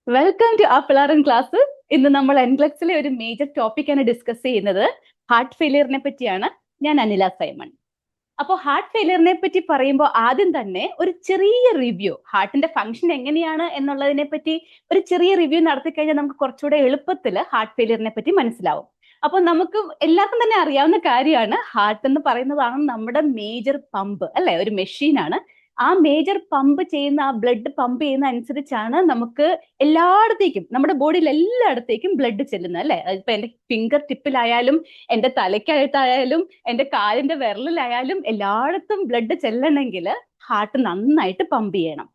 Welcome to അപ്പിളാറൻ class. ഇന്ന് നമ്മൾ എൻക്ലക്സിലെ ഒരു മേജർ ടോപ്പിക്കാണ് ഡിസ്കസ് ചെയ്യുന്നത്. ഹാർട്ട് ഫെയിലിയറിനെ പറ്റിയാണ്. ഞാൻ അനില സൈമൺ. അപ്പോൾ ഹാർട്ട് ഫെയിലിയറിനെ പറ്റി പറയുമ്പോൾ ആദ്യം തന്നെ ഒരു ചെറിയ റിവ്യൂ, ഹാർട്ടിന്റെ ഫംഗ്ഷൻ എങ്ങനെയാണ് എന്നുള്ളതിനെ പറ്റി ഒരു ചെറിയ റിവ്യൂ നടത്തി കഴിഞ്ഞാൽ നമുക്ക് കുറച്ചുകൂടെ എളുപ്പത്തിൽ ഹാർട്ട് ഫെയിലിയറിനെ പറ്റി മനസ്സിലാവും. അപ്പൊ നമുക്ക് എല്ലാവർക്കും തന്നെ അറിയാവുന്ന കാര്യമാണ്, ഹാർട്ട് എന്ന് പറയുന്നതാണ് നമ്മുടെ മേജർ പമ്പ്, അല്ലെ? ഒരു മെഷീനാണ്. ആ മേജർ പമ്പ് ചെയ്യുന്ന, ആ ബ്ലഡ് പമ്പ് ചെയ്യുന്ന അനുസരിച്ചാണ് നമുക്ക് എല്ലായിടത്തേക്കും, നമ്മുടെ ബോഡിയിൽ എല്ലായിടത്തേക്കും ബ്ലഡ് ചെല്ലുന്നത്, അല്ലെ? ഇപ്പൊ എന്റെ ഫിംഗർ ടിപ്പിലായാലും, എന്റെ തലയ്ക്കകത്തായാലും, എന്റെ കാലിന്റെ വിരലിലായാലും എല്ലായിടത്തും ബ്ലഡ് ചെല്ലണമെങ്കിൽ ഹാർട്ട് നന്നായിട്ട് പമ്പ് ചെയ്യണം.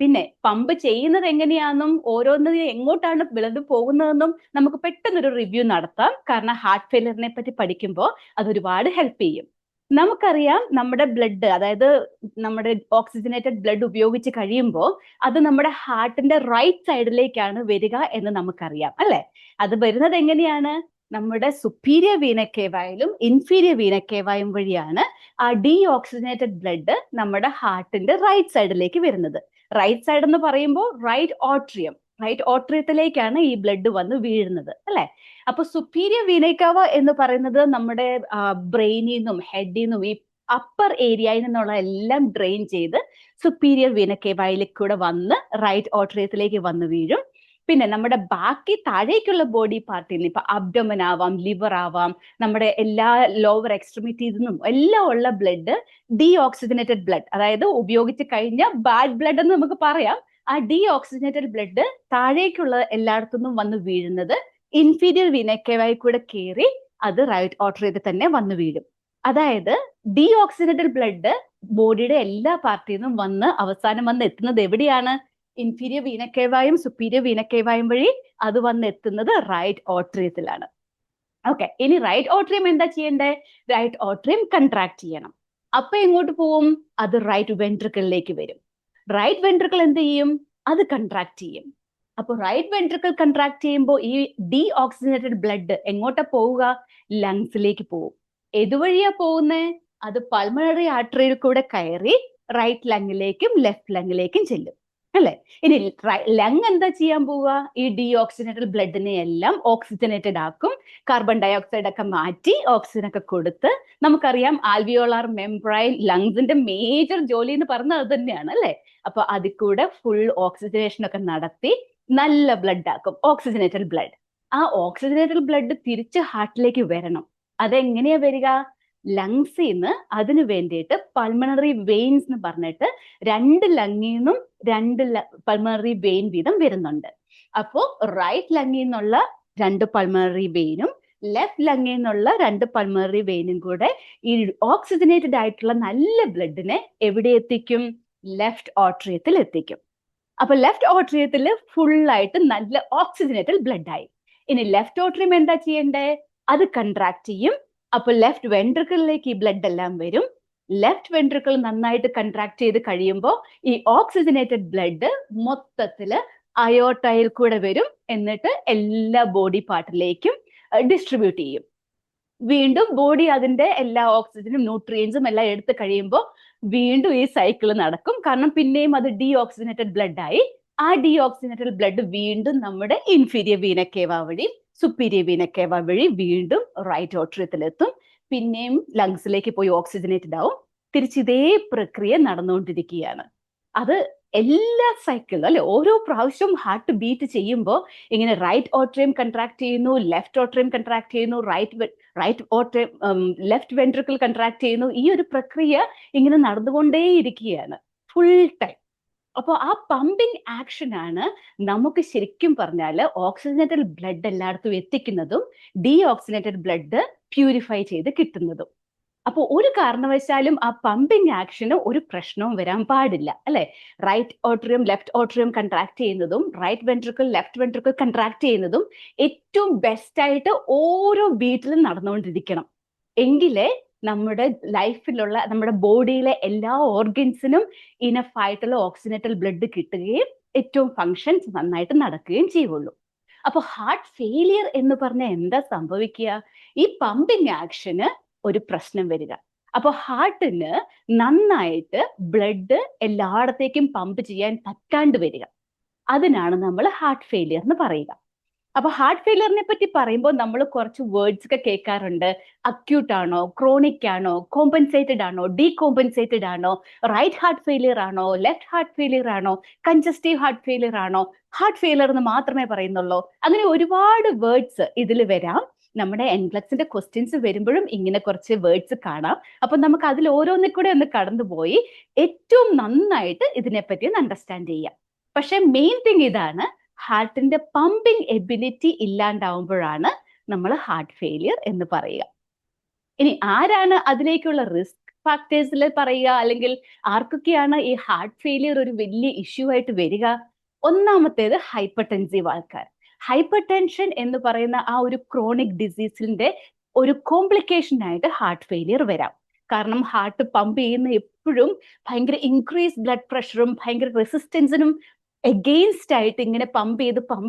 പിന്നെ പമ്പ് ചെയ്യുന്നത് എങ്ങനെയാണെന്നും ഓരോന്നിനും എങ്ങോട്ടാണ് ബ്ലഡ് പോകുന്നതെന്നും നമുക്ക് പെട്ടെന്നൊരു റിവ്യൂ നടത്താം. കാരണം ഹാർട്ട് ഫെയിലിയറിനെ പറ്റി പഠിക്കുമ്പോൾ അത് ഒരുപാട് ഹെൽപ്പ് ചെയ്യും. നമുക്കറിയാം, നമ്മുടെ ബ്ലഡ്, അതായത് നമ്മുടെ ഓക്സിജനേറ്റഡ് ബ്ലഡ് ഉപയോഗിച്ച് കഴിയുമ്പോൾ അത് നമ്മുടെ ഹാർട്ടിന്റെ റൈറ്റ് സൈഡിലേക്കാണ് വരിക എന്ന് നമുക്കറിയാം, അല്ലെ? അത് വരുന്നത് എങ്ങനെയാണ്? നമ്മുടെ സുപ്പീരിയർ വീന കേവായാലും ഇൻഫീരിയർ വീന കേവായും വഴിയാണ് ആ ഡീ ഓക്സിജനേറ്റഡ് ബ്ലഡ് നമ്മുടെ ഹാർട്ടിന്റെ റൈറ്റ് സൈഡിലേക്ക് വരുന്നത്. റൈറ്റ് സൈഡ് എന്ന് പറയുമ്പോൾ റൈറ്റ് ഓട്രിയത്തിലേക്കാണ് ഈ ബ്ലഡ് വന്ന് വീഴുന്നത്, അല്ലെ? അപ്പൊ സുപ്പീരിയർ വീനേക്കാവ എന്ന് പറയുന്നത് നമ്മുടെ ബ്രെയിനിൽ നിന്നും ഹെഡിൽ നിന്നും ഈ അപ്പർ ഏരിയയിൽ നിന്നുള്ള എല്ലാം ഡ്രെയിൻ ചെയ്ത് സുപ്പീരിയർ വീനക്കേവായിലേക്ക് കൂടെ വന്ന് റൈറ്റ് ഓട്രിയത്തിലേക്ക് വന്ന് വീഴും. പിന്നെ നമ്മുടെ ബാക്കി താഴേക്കുള്ള ബോഡി പാർട്ടിൽ നിന്ന്, ഇപ്പൊ അബ്ഡോമൻ ആവാം, ലിവർ ആവാം, നമ്മുടെ എല്ലാ ലോവർ എക്സ്ട്രിമിറ്റീസ് നിന്നും എല്ലാം ഉള്ള ബ്ലഡ് ഡീ ഓക്സിജനേറ്റഡ് ബ്ലഡ്, അതായത് ഉപയോഗിച്ച് കഴിഞ്ഞ ബാഡ് ബ്ലഡ് എന്ന് നമുക്ക് പറയാം. ആ ഡീ ഓക്സിജനേറ്റഡ് ബ്ലഡ് താഴേക്കുള്ള എല്ലായിടത്തുനിന്നും വന്ന് വീഴുന്നത് ഇൻഫീരിയർ വീനക്കേവായി കൂടെ കയറി അത് റൈറ്റ് ഓട്രിയത്തിൽ തന്നെ വന്ന് വീഴും. അതായത് ഡീ ഓക്സിജനേറ്റഡ് ബ്ലഡ് ബോഡിയുടെ എല്ലാ പാർട്ടിയിൽ നിന്നും വന്ന് അവസാനം വന്ന് എത്തുന്നത് എവിടെയാണ്? ഇൻഫീരിയർ വീനക്കേവായും സുപ്പീരിയർ വീനക്കേവായും വഴി അത് വന്ന് എത്തുന്നത് റൈറ്റ് ഓട്രിയത്തിലാണ്. ഓക്കെ, ഇനി റൈറ്റ് ഓട്രിയം എന്താ ചെയ്യണ്ടേ? റൈറ്റ് ഓട്രിയം കൺട്രാക്ട് ചെയ്യണം. അപ്പൊ എങ്ങോട്ട് പോവും? അത് റൈറ്റ് വെൻട്രിക്കിളിലേക്ക് വരും. റൈറ്റ് വെൻട്രിക്കിൾ എന്ത് ചെയ്യും? അത് കൺട്രാക്ട് ചെയ്യും. അപ്പൊ റൈറ്റ് വെൻട്രിക്കിൾ കൺട്രാക്ട് ചെയ്യുമ്പോൾ ഈ ഡീ ഓക്സിജനേറ്റഡ് ബ്ലഡ് എങ്ങോട്ടാ പോവുക? ലങ്സിലേക്ക് പോവും. ഏതുവഴിയാ പോകുന്നേ? അത് പൾമണറി ആർട്ടറിയിൽ കൂടെ കയറി റൈറ്റ് ലങ്ങിലേക്കും ലെഫ്റ്റ് ലങ്ങിലേക്കും ചെല്ലും, അല്ലെ? ഇനി ലങ് എന്താ ചെയ്യാൻ പോവുക? ഈ ഡീ ഓക്സിജനേറ്റഡ് ബ്ലഡിനെ എല്ലാം ഓക്സിജനേറ്റഡ് ആക്കും. കാർബൺ ഡയോക്സൈഡ് ഒക്കെ മാറ്റി ഓക്സിജൻ ഒക്കെ കൊടുത്ത്, നമുക്കറിയാം ആൽവിയോളാർ മെംബ്രൈൻ ലങ്സിന്റെ മേജർ ജോലി എന്ന് പറഞ്ഞത് അത് തന്നെയാണ്, അല്ലെ? അപ്പൊ അതിൽ കൂടെ ഫുൾ ഓക്സിജനേഷൻ ഒക്കെ നടത്തി നല്ല ബ്ലഡ് ആക്കും, ഓക്സിജനേറ്റഡ് ബ്ലഡ്. ആ ഓക്സിജനേറ്റഡ് ബ്ലഡ് തിരിച്ച് ഹാർട്ടിലേക്ക് വരണം. അതെങ്ങനെയാ വരിക? ലങ്സിൽ നിന്ന് അതിന് വേണ്ടിയിട്ട് പൾമണറി വെയിൻസ് എന്ന് പറഞ്ഞിട്ട് രണ്ട് ലങ്ങിൽ നിന്നും രണ്ട് പൾമണറി വെയിൻ വീതം വരുന്നുണ്ട്. അപ്പോ റൈറ്റ് ലങ്ങിൽ നിന്നുള്ള രണ്ട് പൾമണറി വെയിനും ലെഫ്റ്റ് ലങ്ങിൽ നിന്നുള്ള രണ്ട് പൾമണറി വെയിനും കൂടെ ഈ ഓക്സിജനേറ്റഡ് ആയിട്ടുള്ള നല്ല ബ്ലഡിനെ എവിടെ എത്തിക്കും? ലെഫ്റ്റ് ഓട്രിയത്തിൽ എത്തിക്കും. അപ്പൊ ലെഫ്റ്റ് ഓട്രിയത്തിൽ ഫുള്ളായിട്ട് നല്ല ഓക്സിജനേറ്റഡ് ബ്ലഡ് ആയി. ഇനി ലെഫ്റ്റ് ഓട്രിയം എന്താ ചെയ്യണ്ടേ? അത് കൺട്രാക്ട് ചെയ്യും. അപ്പൊ ലെഫ്റ്റ് വെൻട്രിക്കിളിലേക്ക് ഈ ബ്ലഡ് എല്ലാം വരും. ലെഫ്റ്റ് വെൻട്രിക്കിൾ നന്നായിട്ട് കൺട്രാക്ട് ചെയ്ത് കഴിയുമ്പോൾ ഈ ഓക്സിജനേറ്റഡ് ബ്ലഡ് മൊത്തത്തില് അയോട്ടയിൽ കൂടെ വരും. എന്നിട്ട് എല്ലാ ബോഡി പാർട്ടിലേക്കും ഡിസ്ട്രിബ്യൂട്ട് ചെയ്യും. വീണ്ടും ബോഡി അതിന്റെ എല്ലാ ഓക്സിജനും ന്യൂട്രിയൻസും എല്ലാം എടുത്തു കഴിയുമ്പോൾ വീണ്ടും ഈ സൈക്കിൾ നടക്കും. കാരണം പിന്നെയും അത് ഡീ ഓക്സിജനേറ്റഡ് ബ്ലഡ് ആയി. ആ ഡീ ഓക്സിജനേറ്റഡ് ബ്ലഡ് വീണ്ടും നമ്മുടെ ഇൻഫീരിയർ വീന കേവ വഴി സുപ്പീരിയർ വീന കേവ വഴി വീണ്ടും റൈറ്റ് ഓട്രിയത്തിലെത്തും. പിന്നെയും ലങ്സിലേക്ക് പോയി ഓക്സിജനേറ്റഡ് ആവും. തിരിച്ചിതേ പ്രക്രിയ നടന്നുകൊണ്ടിരിക്കുകയാണ്. അത് എല്ലാ സൈക്കിളും, അല്ലെ? ഓരോ പ്രാവശ്യവും ഹാർട്ട് ബീറ്റ് ചെയ്യുമ്പോൾ ഇങ്ങനെ റൈറ്റ് ഓട്രിയം കൺട്രാക്ട് ചെയ്യുന്നു, ലെഫ്റ്റ് ഓട്രിയം കൺട്രാക്ട് ചെയ്യുന്നു, right atrium left ventricle contract ചെയ്യുന്നു. ഈ ഒരു പ്രക്രിയ ഇങ്ങനെ നടന്നുകൊണ്ടേയിരിക്കുകയാണ് ഫുൾ ടൈം. അപ്പോൾ ആ പമ്പിങ് ആക്ഷൻ ആണ് നമുക്ക് ശരിക്കും പറഞ്ഞാൽ ഓക്സിജനേറ്റഡ് ബ്ലഡ് എല്ലായിടത്തും എത്തിക്കുന്നതും ഡീ ഓക്സിജനേറ്റഡ് ബ്ലഡ് പ്യൂരിഫൈ ചെയ്ത് കിട്ടുന്നതും. അപ്പോൾ ഒരു കാരണവശാലും ആ പമ്പിങ് ആക്ഷന് ഒരു പ്രശ്നവും വരാൻ പാടില്ല, അല്ലെ? Right atrium left atrium contract ചെയ്യുന്നതും right ventricle left ventricle contract ചെയ്യുന്നതും ഏറ്റവും ബെസ്റ്റ് ആയിട്ട് ഓരോ ബീറ്റിലും നടന്നുകൊണ്ടിരിക്കണം. എങ്കിലേ നമ്മുടെ ലൈഫിലുള്ള, നമ്മുടെ ബോഡിയിലെ എല്ലാ ഓർഗൻസിനും ഇനഫ് ആയിട്ടുള്ള ഓക്സിജനേറ്റഡ് ബ്ലഡ് കിട്ടുകയും ഏറ്റവും ഫങ്ഷൻസ് നന്നായിട്ട് നടക്കുകയും ചെയ്യുള്ളൂ. അപ്പൊ ഹാർട്ട് ഫെയിലിയർ എന്ന് പറഞ്ഞാൽ എന്താ സംഭവിക്കുക? ഈ പമ്പിങ് ആക്ഷന് ഒരു പ്രശ്നം വരിക. അപ്പൊ ഹാർട്ടിന് നന്നായിട്ട് ബ്ലഡ് എല്ലായിടത്തേക്കും പമ്പ് ചെയ്യാൻ പറ്റാണ്ട് വരിക. അതിനാണ് നമ്മൾ ഹാർട്ട് ഫെയിലിയർ എന്ന് പറയുക. അപ്പൊ ഹാർട്ട് ഫെയിലിയറിനെ പറ്റി പറയുമ്പോൾ നമ്മൾ കുറച്ച് വേർഡ്സ് ഒക്കെ കേൾക്കാറുണ്ട്. അക്യൂട്ട് ആണോ, ക്രോണിക് ആണോ, കോമ്പൻസേറ്റഡ് ആണോ, ഡീകോമ്പൻസേറ്റഡ് ആണോ, റൈറ്റ് ഹാർട്ട് ഫെയിലിയർ ആണോ, ലെഫ്റ്റ് ഹാർട്ട് ഫെയിലിയർ ആണോ, കൺജസ്റ്റീവ് ഹാർട്ട് ഫെയിലിയർ ആണോ, ഹാർട്ട് ഫെയിലിയർ എന്ന് മാത്രമേ പറയുന്നുള്ളൂ. അങ്ങനെ ഒരുപാട് വേർഡ്സ് ഇതിൽ വരാം. നമ്മുടെ എൻക്ലക്സിന്റെ ക്വസ്റ്റ്യൻസ് വരുമ്പോഴും ഇങ്ങനെ കുറച്ച് വേർഡ്സ് കാണാം. അപ്പൊ നമുക്ക് അതിൽ ഓരോന്നിൽ കൂടെ ഒന്ന് കടന്നുപോയി ഏറ്റവും നന്നായിട്ട് ഇതിനെപ്പറ്റി ഒന്ന് അണ്ടർസ്റ്റാൻഡ് ചെയ്യാം. പക്ഷെ മെയിൻ തിങ് ഇതാണ്, ഹാർട്ടിന്റെ പമ്പിങ് എബിലിറ്റി ഇല്ലാണ്ടാവുമ്പോഴാണ് നമ്മൾ ഹാർട്ട് ഫെയിലിയർ എന്ന് പറയുക. ഇനി ആരാണ് അതിലേക്കുള്ള റിസ്ക് ഫാക്ടേഴ്സിൽ പറയുക, അല്ലെങ്കിൽ ആർക്കൊക്കെയാണ് ഈ ഹാർട്ട് ഫെയിലിയർ ഒരു വലിയ ഇഷ്യൂ ആയിട്ട് വരിക? ഒന്നാമത്തേത് ഹൈപ്പർ ടെൻസീവ് ആൾക്കാർ. ഹൈപ്പർ ടെൻഷൻ എന്ന് പറയുന്ന ആ ഒരു ക്രോണിക് ഡിസീസിന്റെ ഒരു കോംപ്ലിക്കേഷൻ ആയിട്ട് ഹാർട്ട് ഫെയിലിയർ വരാം. കാരണം ഹാർട്ട് പമ്പ് ചെയ്യുന്ന എപ്പോഴും ഭയങ്കര ഇൻക്രീസ് ബ്ലഡ് പ്രഷറും ഭയങ്കര റെസിസ്റ്റൻസിനും എഗെയിൻസ്റ്റ് ആയിട്ട് ഇങ്ങനെ പമ്പ്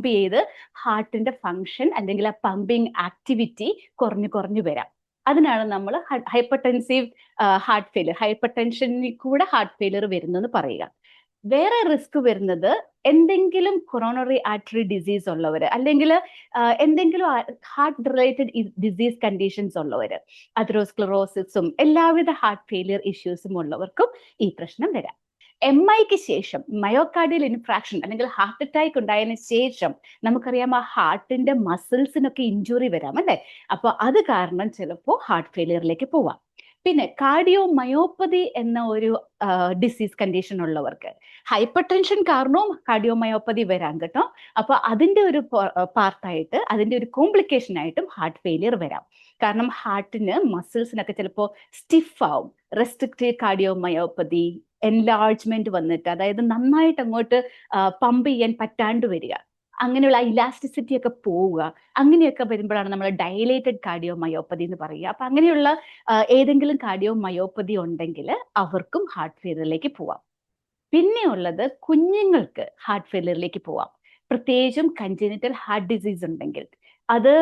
ചെയ്ത് ഹാർട്ടിന്റെ ഫങ്ഷൻ അല്ലെങ്കിൽ ആ പമ്പിങ് ആക്ടിവിറ്റി കുറഞ്ഞു വരാം. അതിനാണ് നമ്മൾ ഹൈപ്പർ ടെൻസീവ് ഹാർട്ട് ഫെയിലിയർ, ഹൈപ്പർ ടെൻഷനിൽ കൂടെ ഹാർട്ട് ഫെയിലിയർ വരുന്നെന്ന് പറയുക. വേറെ റിസ്ക് വരുന്നത് എന്തെങ്കിലും കൊറോണറി ആർട്ടറി ഡിസീസ് ഉള്ളവർ, അല്ലെങ്കിൽ എന്തെങ്കിലും ഹാർട്ട് റിലേറ്റഡ് ഡിസീസ് കണ്ടീഷൻസ് ഉള്ളവർ, അതെറോസ്ക്ലറോസിസും എല്ലാവിധ ഹാർട്ട് ഫെയിലിയർ ഇഷ്യൂസും ഉള്ളവർക്കും ഈ പ്രശ്നം വരാം. MIക്ക് ശേഷം മയോകാർഡിയൽ ഇൻഫ്രാക്ഷൻ അല്ലെങ്കിൽ ഹാർട്ട് അറ്റാക്ക് ഉണ്ടായതിനു ശേഷം നമുക്കറിയാം ആ ഹാർട്ടിന്റെ മസിൽസിനൊക്കെ ഇഞ്ചുറി വരാം അല്ലെ. അപ്പൊ അത് കാരണം ചിലപ്പോൾ ഹാർട്ട് ഫെയിലിയറിലേക്ക് പോവാം. പിന്നെ കാർഡിയോ മയോപ്പതി എന്ന ഒരു ഡിസീസ് കണ്ടീഷൻ ഉള്ളവർക്ക് ഹൈപ്പർ ടെൻഷൻ കാരണവും കാർഡിയോ മയോപ്പതി വരാം കേട്ടോ. അപ്പൊ അതിന്റെ ഒരു പാർട്ടായിട്ട്, അതിന്റെ ഒരു കോംപ്ലിക്കേഷൻ ആയിട്ടും ഹാർട്ട് ഫെയിലിയർ വരാം. കാരണം ഹാർട്ടിന് മസിൽസിനൊക്കെ ചിലപ്പോൾ സ്റ്റിഫ് ആവും. റെസ്ട്രിക്റ്റീവ് കാർഡിയോ മയോപ്പതി, എൻലാർജ്മെന്റ് വന്നിട്ട്, അതായത് നന്നായിട്ട് അങ്ങോട്ട് പമ്പ് ചെയ്യാൻ പറ്റാണ്ട് വരിക, അങ്ങനെയുള്ള ഇലാസ്റ്റിസിറ്റി ഒക്കെ പോവുക, അങ്ങനെയൊക്കെ വരുമ്പോഴാണ് നമ്മൾ ഡയലേറ്റഡ് കാർഡിയോ മയോപ്പതി എന്ന് പറയുക. അപ്പൊ അങ്ങനെയുള്ള ഏതെങ്കിലും കാർഡിയോ മയോപ്പതി ഉണ്ടെങ്കിൽ അവർക്കും ഹാർട്ട് ഫെയിലിയറിലേക്ക് പോവാം. പിന്നെ ഉള്ളത് കുഞ്ഞുങ്ങൾക്ക് ഹാർട്ട് ഫെയിലിയറിലേക്ക് പോവാം. പ്രത്യേകിച്ചും കൺജനിറ്റൽ ഹാർട്ട് ഡിസീസ് ഉണ്ടെങ്കിൽ. അത്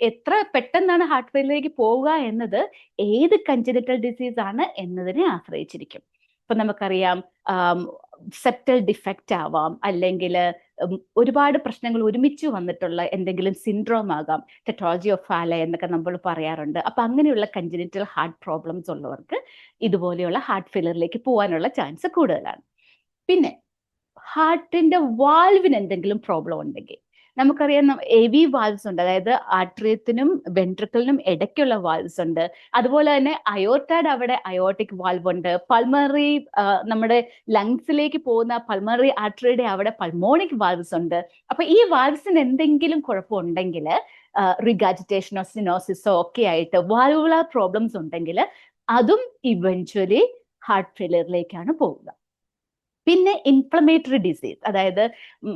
എത്ര പെട്ടെന്നാണ് ഹാർട്ട് ഫെയിലിയറിലേക്ക് പോവുക എന്നത് ഏത് കൺജനിറ്റൽ ഡിസീസ് ആണ് എന്നതിനെ ആശ്രയിച്ചിരിക്കും. ഇപ്പൊ നമുക്കറിയാം സെപ്റ്റൽ ഡിഫക്റ്റ് ആവാം, അല്ലെങ്കിൽ ഒരുപാട് പ്രശ്നങ്ങൾ ഒരുമിച്ച് വന്നിട്ടുള്ള എന്തെങ്കിലും സിൻഡ്രോം ആകാം, ടെട്രോളജി ഓഫ് ഫാലെ എന്നൊക്കെ നമ്മൾ പറയാറുണ്ട്. അപ്പൊ അങ്ങനെയുള്ള കൺജനിറ്റൽ ഹാർട്ട് പ്രോബ്ലംസ് ഉള്ളവർക്ക് ഇതുപോലെയുള്ള ഹാർട്ട് ഫെയിലിയറിലേക്ക് പോകാനുള്ള ചാൻസ് കൂടുതലാണ്. പിന്നെ ഹാർട്ടിന്റെ വാൽവിന് എന്തെങ്കിലും പ്രോബ്ലം ഉണ്ടെങ്കിൽ, നമുക്കറിയാം AV വാൽവ്സ് ഉണ്ട്, അതായത് ആർട്ടറിയത്തിനും വെൻട്രിക്കിളിനും ഇടയ്ക്കുള്ള വാൽവ്സ് ഉണ്ട്. അതുപോലെ തന്നെ അയോർട്ടയുടെ അവിടെ അയോർട്ടിക് വാൽവ് ഉണ്ട്. പൾമറി, നമ്മുടെ ലങ്സിലേക്ക് പോകുന്ന പൾമറി ആർട്ടറിയുടെ അവിടെ പൾമോണിക് വാൽവ്സ് ഉണ്ട്. അപ്പൊ ഈ വാൽവ്സിന് എന്തെങ്കിലും കുഴപ്പമുണ്ടെങ്കിൽ, റിഗാജിറ്റേഷനോ സിനോസിസോ ഒക്കെ ആയിട്ട് വാൽവുലാർ പ്രോബ്ലംസ് ഉണ്ടെങ്കിൽ അതും ഇവഞ്ച്വലി ഹാർട്ട് ഫെയിലിയറിലേക്കാണ് പോവുക. പിന്നെ ഇൻഫ്ലമേറ്ററി ഡിസീസ്, അതായത്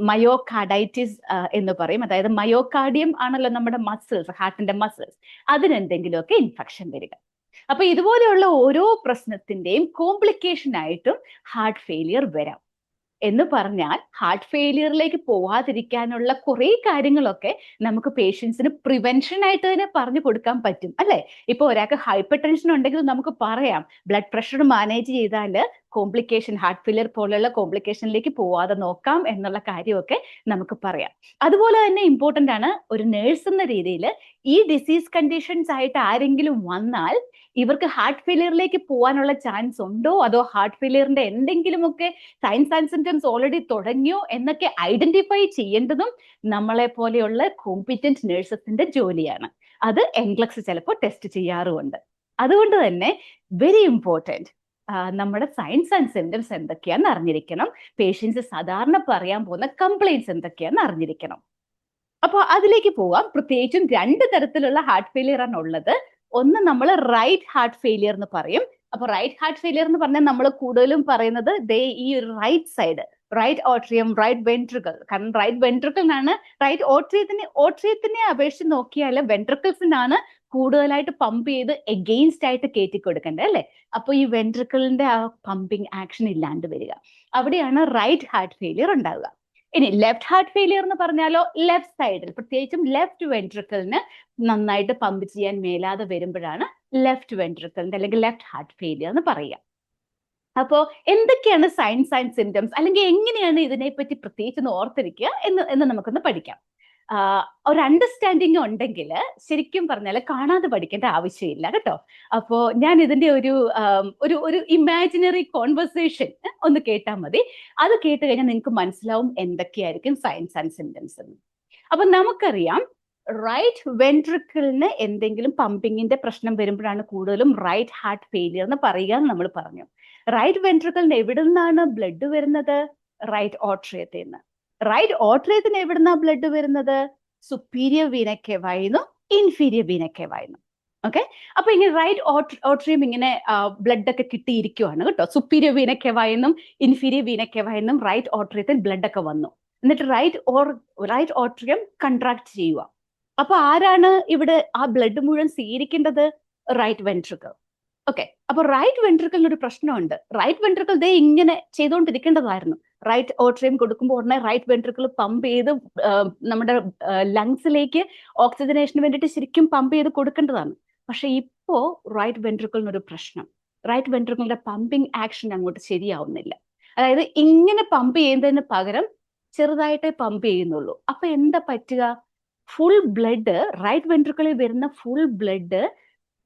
മയോകാർഡൈറ്റിസ് എന്ന് പറയും. അതായത് മയോകാർഡിയം ആണല്ലോ നമ്മുടെ മസിൽസ്, ഹാർട്ടിന്റെ മസിൽസ്, അതിനെന്തെങ്കിലുമൊക്കെ ഇൻഫെക്ഷൻ വരിക. അപ്പൊ ഇതുപോലെയുള്ള ഓരോ പ്രശ്നത്തിന്റെയും കോംപ്ലിക്കേഷൻ ആയിട്ടും ഹാർട്ട് ഫെയിലിയർ വരാം. എന്ന് പറഞ്ഞാൽ ഹാർട്ട് ഫെയിലിയറിലേക്ക് പോവാതിരിക്കാനുള്ള കുറെ കാര്യങ്ങളൊക്കെ നമുക്ക് പേഷ്യൻസിന് പ്രിവെൻഷൻ ആയിട്ട് തന്നെ പറഞ്ഞു കൊടുക്കാൻ പറ്റും അല്ലെ. ഇപ്പൊ ഒരാൾക്ക് ഹൈപ്പർ ടെൻഷൻ ഉണ്ടെങ്കിൽ നമുക്ക് പറയാം, ബ്ലഡ് പ്രഷർ മാനേജ് ചെയ്താൽ കോംപ്ലിക്കേഷൻ, ഹാർട്ട് ഫെയിലിയർ പോലുള്ള കോംപ്ലിക്കേഷനിലേക്ക് പോവാതെ നോക്കാം എന്നുള്ള കാര്യമൊക്കെ നമുക്ക് പറയാം. അതുപോലെ തന്നെ ഇമ്പോർട്ടന്റ് ആണ്, ഒരു നേഴ്സ് എന്ന രീതിയിൽ ഈ ഡിസീസ് കണ്ടീഷൻസ് ആയിട്ട് ആരെങ്കിലും വന്നാൽ ഇവർക്ക് ഹാർട്ട് ഫെയിലിയറിലേക്ക് പോകാനുള്ള ചാൻസ് ഉണ്ടോ, അതോ ഹാർട്ട് ഫെയിലിയറിന്റെ എന്തെങ്കിലുമൊക്കെ സൈൻസ് ആൻഡ് സിംറ്റംസ് ഓൾറെഡി തുടങ്ങിയോ എന്നൊക്കെ ഐഡന്റിഫൈ ചെയ്യേണ്ടതും നമ്മളെ പോലെയുള്ള കോമ്പിറ്റന്റ് നേഴ്സസിന്റെ ജോലിയാണ്. അത് എൻക്ലക്സ് ചിലപ്പോൾ ടെസ്റ്റ് ചെയ്യാറുമുണ്ട്. അതുകൊണ്ട് തന്നെ വെരി ഇമ്പോർട്ടൻറ്റ്, നമ്മുടെ സൈൻസ് ആൻഡ് സിംറ്റംസ് എന്തൊക്കെയാണെന്ന് അറിഞ്ഞിരിക്കണം. പേഷ്യൻസ് സാധാരണ പറയാൻ പോകുന്ന കംപ്ലൈൻറ്റ്സ് എന്തൊക്കെയാണെന്ന് അറിഞ്ഞിരിക്കണം. അപ്പോൾ അതിലേക്ക് പോവാം. പ്രത്യേകിച്ചും 2 തരത്തിലുള്ള ഹാർട്ട് ഫെയിലിയർ ആണ് ഉള്ളത്. ഒന്ന് നമ്മൾ റൈറ്റ് ഹാർട്ട് ഫെയിലിയർ എന്ന് പറയും. അപ്പൊ റൈറ്റ് ഹാർട്ട് ഫെയിലിയർ എന്ന് പറഞ്ഞാൽ നമ്മൾ കൂടുതലും പറയുന്നത് ഈ right side, right atrium, right ventricle. കാരണം റൈറ്റ് വെൻട്രിക്കിളിനാണ്, റൈറ്റ് ഓട്രിയത്തിനെ അപേക്ഷിച്ച് നോക്കിയാൽ വെൻട്രിക്കിൾസിനാണ് കൂടുതലായിട്ട് പമ്പ് ചെയ്ത് എഗെയിൻസ്റ്റ് ആയിട്ട് കയറ്റി കൊടുക്കേണ്ടത് അല്ലെ. അപ്പൊ ഈ വെൻട്രിക്കിളിന്റെ ആ പമ്പിങ് ആക്ഷൻ ഇല്ലാണ്ട് വരിക, അവിടെയാണ് റൈറ്റ് ഹാർട്ട് ഫെയിലിയർ ഉണ്ടാവുക. ഇനി ലെഫ്റ്റ് ഹാർട്ട് ഫെയിലിയർ എന്ന് പറഞ്ഞാലോ, ലെഫ്റ്റ് സൈഡിൽ പ്രത്യേകിച്ചും ലെഫ്റ്റ് വെൻട്രിക്കിളിന് നന്നായിട്ട് പമ്പ് ചെയ്യാൻ മേലാതെ വരുമ്പോഴാണ് ലെഫ്റ്റ് വെൻട്രിക്കിളിന്റെ അല്ലെങ്കിൽ ലെഫ്റ്റ് ഹാർട്ട് ഫെയിലിയർ എന്ന് പറയുക. അപ്പോൾ എന്തൊക്കെയാണ് സൈൻസ് ആൻഡ് സിംറ്റംസ്, അല്ലെങ്കിൽ എങ്ങനെയാണ് ഇതിനെപ്പറ്റി പ്രത്യേകിച്ച് ഒന്ന് ഓർത്തിരിക്കുക എന്ന് നമുക്കൊന്ന് പഠിക്കാം. ഒരു അണ്ടർസ്റ്റാൻഡിങ് ഉണ്ടെങ്കിൽ ശരിക്കും പറഞ്ഞാൽ കാണാതെ പഠിക്കേണ്ട ആവശ്യമില്ല കേട്ടോ. അപ്പോ ഞാൻ ഇതിന്റെ ഒരു ഇമാജിനറി കോൺവെർസേഷൻ ഒന്ന് കേട്ടാൽ മതി. അത് കേട്ട് കഴിഞ്ഞാൽ നിങ്ങൾക്ക് മനസ്സിലാവും എന്തൊക്കെയായിരിക്കും സൈൻസ് ആൻഡ് സിംറ്റംസ് എന്ന്. അപ്പൊ നമുക്കറിയാം റൈറ്റ് വെൻട്രിക്കിളിന് എന്തെങ്കിലും പമ്പിങ്ങിന്റെ പ്രശ്നം വരുമ്പോഴാണ് കൂടുതലും റൈറ്റ് ഹാർട്ട് ഫെയിലിയർ എന്ന് പറയുക എന്ന് നമ്മൾ പറഞ്ഞു. റൈറ്റ് വെൻട്രിക്കിളിന് എവിടെ നിന്നാണ് ബ്ലഡ് വരുന്നത്? റൈറ്റ് ഓട്രിയത്തിൽ നിന്ന്. റൈറ്റ് ഓട്രിയത്തിന് എവിടുന്നാ ബ്ലഡ് വരുന്നത്? സുപ്പീരിയർ വീന കേവായിന്നും ഇൻഫീരിയർ വീന കേവായിന്നും. ഓക്കെ, അപ്പൊ ഇങ്ങനെ റൈറ്റ് ഓട്രിയം ഇങ്ങനെ ബ്ലഡ് ഒക്കെ കിട്ടിയിരിക്കുവാണ് കേട്ടോ. സുപ്പീരിയർ വീന കേവായിന്നും ഇൻഫീരിയർ വീന കേവായിന്നും റൈറ്റ് ഓട്രിയത്തിൽ ബ്ലഡ് ഒക്കെ വന്നു. എന്നിട്ട് റൈറ്റ് ഓട്രിയം കൺട്രാക്ട് ചെയ്യുക. അപ്പൊ ആരാണ് ഇവിടെ ആ ബ്ലഡ് മുഴുവൻ സ്വീകരിക്കേണ്ടത്? Right ventricle. ഓക്കെ, അപ്പൊ റൈറ്റ് വെൻട്രിക്കിളിന് ഒരു പ്രശ്നമുണ്ട്. റൈറ്റ് വെൻട്രിക്കിൾ ദേ ഇങ്ങനെ ചെയ്തുകൊണ്ടിരിക്കേണ്ടതായിരുന്നു. റൈറ്റ് ഓട്രിയം കൊടുക്കുമ്പോൾ ഉടനെ റൈറ്റ് വെൻട്രിക്കിൾ പമ്പ് ചെയ്ത് നമ്മുടെ ലങ്സിലേക്ക് ഓക്സിജനേഷന് വേണ്ടിയിട്ട് ശരിക്കും പമ്പ് ചെയ്ത് കൊടുക്കേണ്ടതാണ്. പക്ഷെ ഇപ്പോ റൈറ്റ് വെൻട്രിക്കിളിന് ഒരു പ്രശ്നം. റൈറ്റ് വെൻട്രിക്കിളിന്റെ പമ്പിങ് ആക്ഷൻ അങ്ങോട്ട് ശരിയാവുന്നില്ല. അതായത് ഇങ്ങനെ പമ്പ് ചെയ്യുന്നതിന് പകരം ചെറുതായിട്ടേ പമ്പ് ചെയ്യുന്നുള്ളൂ. അപ്പൊ എന്താ പറ്റുക? ഫുൾ ബ്ലഡ്, റൈറ്റ് വെൻട്രിക്കിളിൽ വരുന്ന ഫുൾ ബ്ലഡ്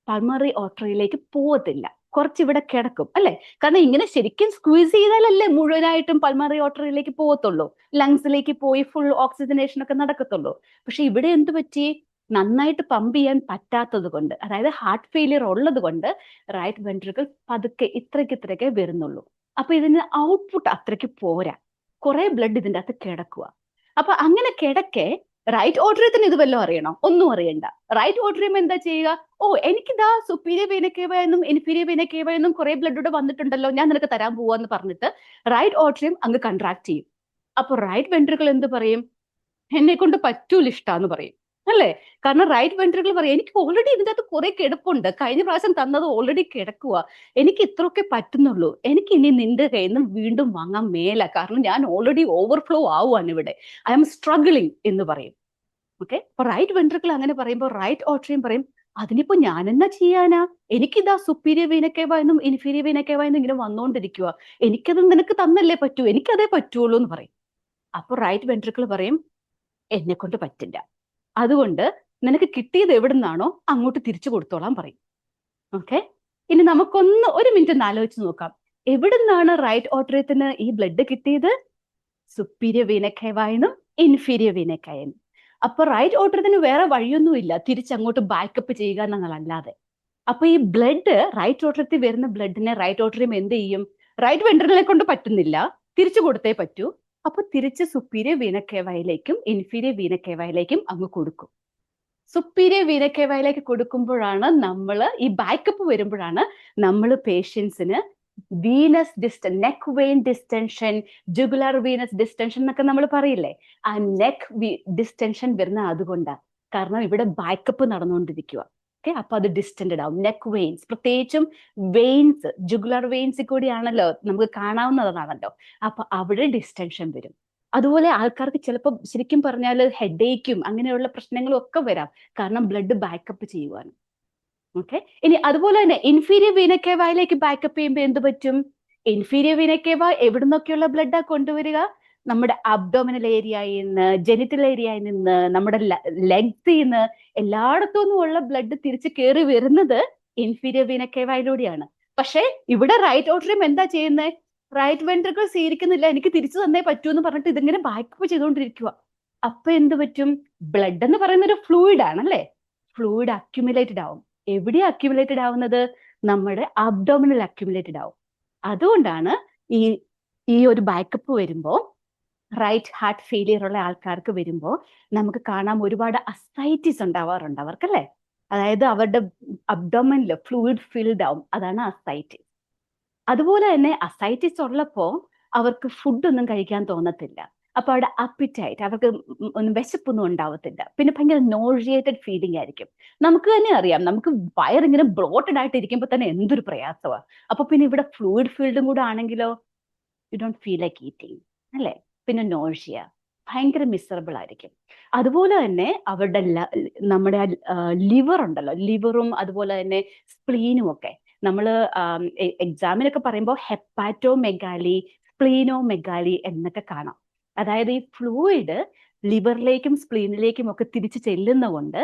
പൾമറി ഓർട്ടറിയിലേക്ക് പോകത്തില്ല, കുറച്ചിവിടെ കിടക്കും അല്ലെ. കാരണം ഇങ്ങനെ ശരിക്കും സ്ക്വീസ് ചെയ്താലല്ലേ മുഴുവനായിട്ടും പൾമറി ഓർട്ടറിയിലേക്ക് പോകത്തുള്ളൂ, ലങ്സിലേക്ക് പോയി ഫുൾ ഓക്സിജനേഷൻ ഒക്കെ നടക്കത്തുള്ളൂ. പക്ഷെ ഇവിടെ എന്ത് പറ്റി? നന്നായിട്ട് പമ്പ് ചെയ്യാൻ പറ്റാത്തത് കൊണ്ട്, അതായത് ഹാർട്ട് ഫെയിലിയർ ഉള്ളത് കൊണ്ട് റൈറ്റ് വെൻട്രിക്കിൾ പതുക്കെ ഇത്രയ്ക്ക് വരുന്നുള്ളൂ. അപ്പൊ ഇതിന് ഔട്ട്പുട്ട് അത്രയ്ക്ക് പോരാ, കുറെ ബ്ലഡ് ഇതിൻ്റെ അകത്ത് കിടക്കുക. അപ്പൊ അങ്ങനെ കിടക്കെ റൈറ്റ് ഓട്രിയത്തിന് ഇത് വല്ലതും അറിയണോ? ഒന്നും അറിയണ്ട. റൈറ്റ് ഓട്രിയം എന്താ ചെയ്യുക? ഓ, എനിക്കിതാ സുപ്പീരിയർ വീന കേവ എന്നും ഇൻഫീരിയർ വീന കേവ എന്നും കുറെ ബ്ലഡ് ഇവിടെ വന്നിട്ടുണ്ടല്ലോ, ഞാൻ നിനക്ക് തരാൻ പോവാന്ന് പറഞ്ഞിട്ട് റൈറ്റ് ഓട്രിയം അങ്ങ് കൺട്രാക്ട് ചെയ്യും. അപ്പൊ റൈറ്റ് വെൻട്രിക്കിൾ എന്ത് പറയും? എന്നെ കൊണ്ട് പറ്റൂല ഇഷ്ടാന്ന് പറയും അല്ലേ. കാരണം റൈറ്റ് വെൻട്രിക്കിൾ പറയും എനിക്ക് ഓൾറെഡി ഇതിൻ്റെ അകത്ത് കുറെ കിടപ്പുണ്ട്, കഴിഞ്ഞ പ്രാവശ്യം തന്നത് ഓൾറെഡി കിടക്കുക, എനിക്ക് ഇത്രയൊക്കെ പറ്റുന്നുള്ളൂ, എനിക്ക് ഇനി നിന്റെ കയ്യിൽ നിന്ന് വീണ്ടും വാങ്ങാൻ മേല, കാരണം ഞാൻ ഓൾറെഡി ഓവർഫ്ലോ ആവുകയാണ് ഇവിടെ, ഐ ആം സ്ട്രഗിളിങ് എന്ന് പറയും. ഓക്കെ, അപ്പൊ റൈറ്റ് വെൻട്രിക്കിൾ അങ്ങനെ പറയുമ്പോൾ റൈറ്റ് ഓട്രിയം പറയും അതിനിപ്പോ ഞാൻ എന്നാ ചെയ്യാനാ, എനിക്കിതാ സുപ്പീരിയർ വീന കേവ എന്നും ഇൻഫീരിയർ വീന കേവ എന്നും ഇങ്ങനെ വന്നുകൊണ്ടിരിക്കുക, എനിക്കത് നിനക്ക് തന്നല്ലേ പറ്റൂ, എനിക്കതേ പറ്റുള്ളൂ എന്ന് പറയും. അപ്പൊ റൈറ്റ് വെൻട്രിക്കിൾ പറയും എന്നെ കൊണ്ട് പറ്റില്ല, അതുകൊണ്ട് നിനക്ക് കിട്ടിയത് എവിടുന്നാണോ അങ്ങോട്ട് തിരിച്ചു കൊടുത്തോളാൻ പറയും. ഓക്കെ, ഇനി നമുക്കൊന്ന് ഒരു മിനിറ്റ് ഒന്ന് ആലോചിച്ച് നോക്കാം. എവിടുന്നാണ് റൈറ്റ് ഓട്രിയത്തിന് ഈ ബ്ലഡ് കിട്ടിയത്? സുപ്പീരിയർ വീന കേവയെന്നും ഇൻഫീരിയർ വീന കേവയെന്നും. അപ്പൊ റൈറ്റ് ഓട്രിയത്തിന് വേറെ വഴിയൊന്നുമില്ല തിരിച്ചങ്ങോട്ട് ബാക്കപ്പ് ചെയ്യുക എന്നല്ലാതെ. അപ്പൊ ഈ ബ്ലഡ് റൈറ്റ് ഓട്രിയത്തിൽ വരുന്ന ബ്ലഡിനെ റൈറ്റ് ഓട്രിയം എന്ത് ചെയ്യും? റൈറ്റ് വെൻട്രിക്കിളിനെ കൊണ്ട് പറ്റുന്നില്ല, തിരിച്ചു കൊടുത്തേ പറ്റൂ. അപ്പൊ തിരിച്ച് സുപ്പീരിയർ വീന കേവയിലേക്കും ഇൻഫീരിയർ വീന കേവയിലേക്കും അങ്ങ് കൊടുക്കും. സുപ്പീരിയർ വീന കേവയിലേക്ക് കൊടുക്കുമ്പോഴാണ് ഈ ബാക്കപ്പ് വരുമ്പോഴാണ് നമ്മൾ പേഷ്യൻസിന് venous neck vein distension, jugular venous distension എന്നൊക്കെ നമ്മൾ പറയില്ലേ, ആ നെക്ക് ഡിസ്റ്റൻഷൻ വരുന്ന അതുകൊണ്ടാണ്. കാരണം ഇവിടെ ബാക്കപ്പ് നടന്നുകൊണ്ടിരിക്കുക. ഓക്കെ, അപ്പൊ അത് ഡിസ്റ്റൻഡ് ആവും. നെക്ക് വെയിൻസ്, പ്രത്യേകിച്ചും വെയിൻസ് ജുഗുലാർ വെയിൻസിൽ കൂടിയാണല്ലോ നമുക്ക് കാണാവുന്നതാണല്ലോ, അപ്പൊ അവിടെ ഡിസ്റ്റൻഷൻ വരും. അതുപോലെ ആൾക്കാർക്ക് ചിലപ്പോൾ ശരിക്കും പറഞ്ഞാൽ ഹെഡേക്കും അങ്ങനെയുള്ള പ്രശ്നങ്ങളും ഒക്കെ വരാം, കാരണം ബ്ലഡ് ബാക്കപ്പ് ചെയ്യുവാണ്. ഓക്കെ, ഇനി അതുപോലെ തന്നെ ഇൻഫീരിയർ വീന കേവയിലേക്ക് ബാക്കപ്പ് ചെയ്യുമ്പോൾ എന്ത് പറ്റും? ഇൻഫീരിയർ വീന കേവ എവിടെ നിന്നൊക്കെയുള്ള ബ്ലഡാ കൊണ്ടുവരിക? നമ്മുടെ അബ്ഡോമിനൽ ഏരിയയിൽ നിന്ന്, ജെനിറ്റൽ ഏരിയയിൽ നിന്ന്, നമ്മുടെ ലെഗ്സിൽ നിന്ന്, എല്ലായിടത്തു നിന്നുമുള്ള ബ്ലഡ് തിരിച്ച് കയറി വരുന്നത് ഇൻഫീരിയർ വീന കേവയിലൂടെയാണ്. പക്ഷെ ഇവിടെ റൈറ്റ് ഓട്രിയം എന്താ ചെയ്യുന്നത്? റൈറ്റ് വെൻട്രിക്കിൾ സ്വീകരിക്കുന്നില്ല, എനിക്ക് തിരിച്ചു തന്നേ പറ്റൂ എന്ന് പറഞ്ഞിട്ട് ഇതിങ്ങനെ ബാക്കപ്പ് ചെയ്തുകൊണ്ടിരിക്കുക. അപ്പൊ എന്ത് പറ്റും? ബ്ലഡ് എന്ന് പറയുന്ന ഒരു ഫ്ലൂയിഡ് ആണല്ലേ, ഫ്ലൂയിഡ് അക്യുമുലേറ്റഡ് ആവും. എവിടെയാ അക്യുമുലേറ്റഡ് ആവുന്നത്? നമ്മുടെ അബ്ഡോമിനൽ അക്യുമുലേറ്റഡ് ആവും. അതുകൊണ്ടാണ് ഈ ഒരു ബാക്കപ്പ് വരുമ്പോൾ, റൈറ്റ് ഹാർട്ട് ഫെയിലിയർ ഉള്ള ആൾക്കാർക്ക് വരുമ്പോൾ നമുക്ക് കാണാം ഒരുപാട് അസൈറ്റിസ് ഉണ്ടാവാറുണ്ട് അവർക്കല്ലേ. അതായത് അവരുടെ അബ്ഡോമിനിൽ ഫ്ലൂയിഡ് ഫിൽഡ് ആവും, അതാണ് അസൈറ്റിസ്. അതുപോലെ തന്നെ അസൈറ്റിസ് ഉള്ളപ്പോൾ അവർക്ക് ഫുഡൊന്നും കഴിക്കാൻ തോന്നത്തില്ല. അപ്പൊ അവിടെ അപ്പിറ്റൈറ്റ്, അവർക്ക് വിശപ്പൊന്നും ഉണ്ടാവത്തില്ല. പിന്നെ ഭയങ്കര നോഷിയേറ്റഡ് ഫീലിംഗ് ആയിരിക്കും. നമുക്ക് തന്നെ അറിയാം, നമുക്ക് വയറിങ്ങനെ ബ്ലോട്ടഡ് ആയിട്ട് ഇരിക്കുമ്പോൾ തന്നെ എന്തൊരു പ്രയാസമാണ്. അപ്പൊ പിന്നെ ഇവിടെ ഫ്ലൂയിഡ് ഫീൽഡും കൂടെ ആണെങ്കിലോ, you don't feel like eating അല്ലേ. പിന്നെ നോഷിയ, ഭയങ്കര മിസറബിൾ ആയിരിക്കും. അതുപോലെ തന്നെ അവരുടെ നമ്മുടെ ലിവർ ഉണ്ടല്ലോ, ലിവറും അതുപോലെ തന്നെ സ്പ്ലീനും ഒക്കെ നമ്മൾ എക്സാമിനൊക്കെ പറയുമ്പോൾ ഹെപ്പാറ്റോമെഗാലി, സ്പ്ലീനോമെഗാലി എന്നൊക്കെ കാണാം. അതായത് ഈ ഫ്ലൂയിഡ് ലിവറിലേക്കും സ്പ്ലീനിലേക്കും ഒക്കെ തിരിച്ചു ചെല്ലുന്നതുകൊണ്ട്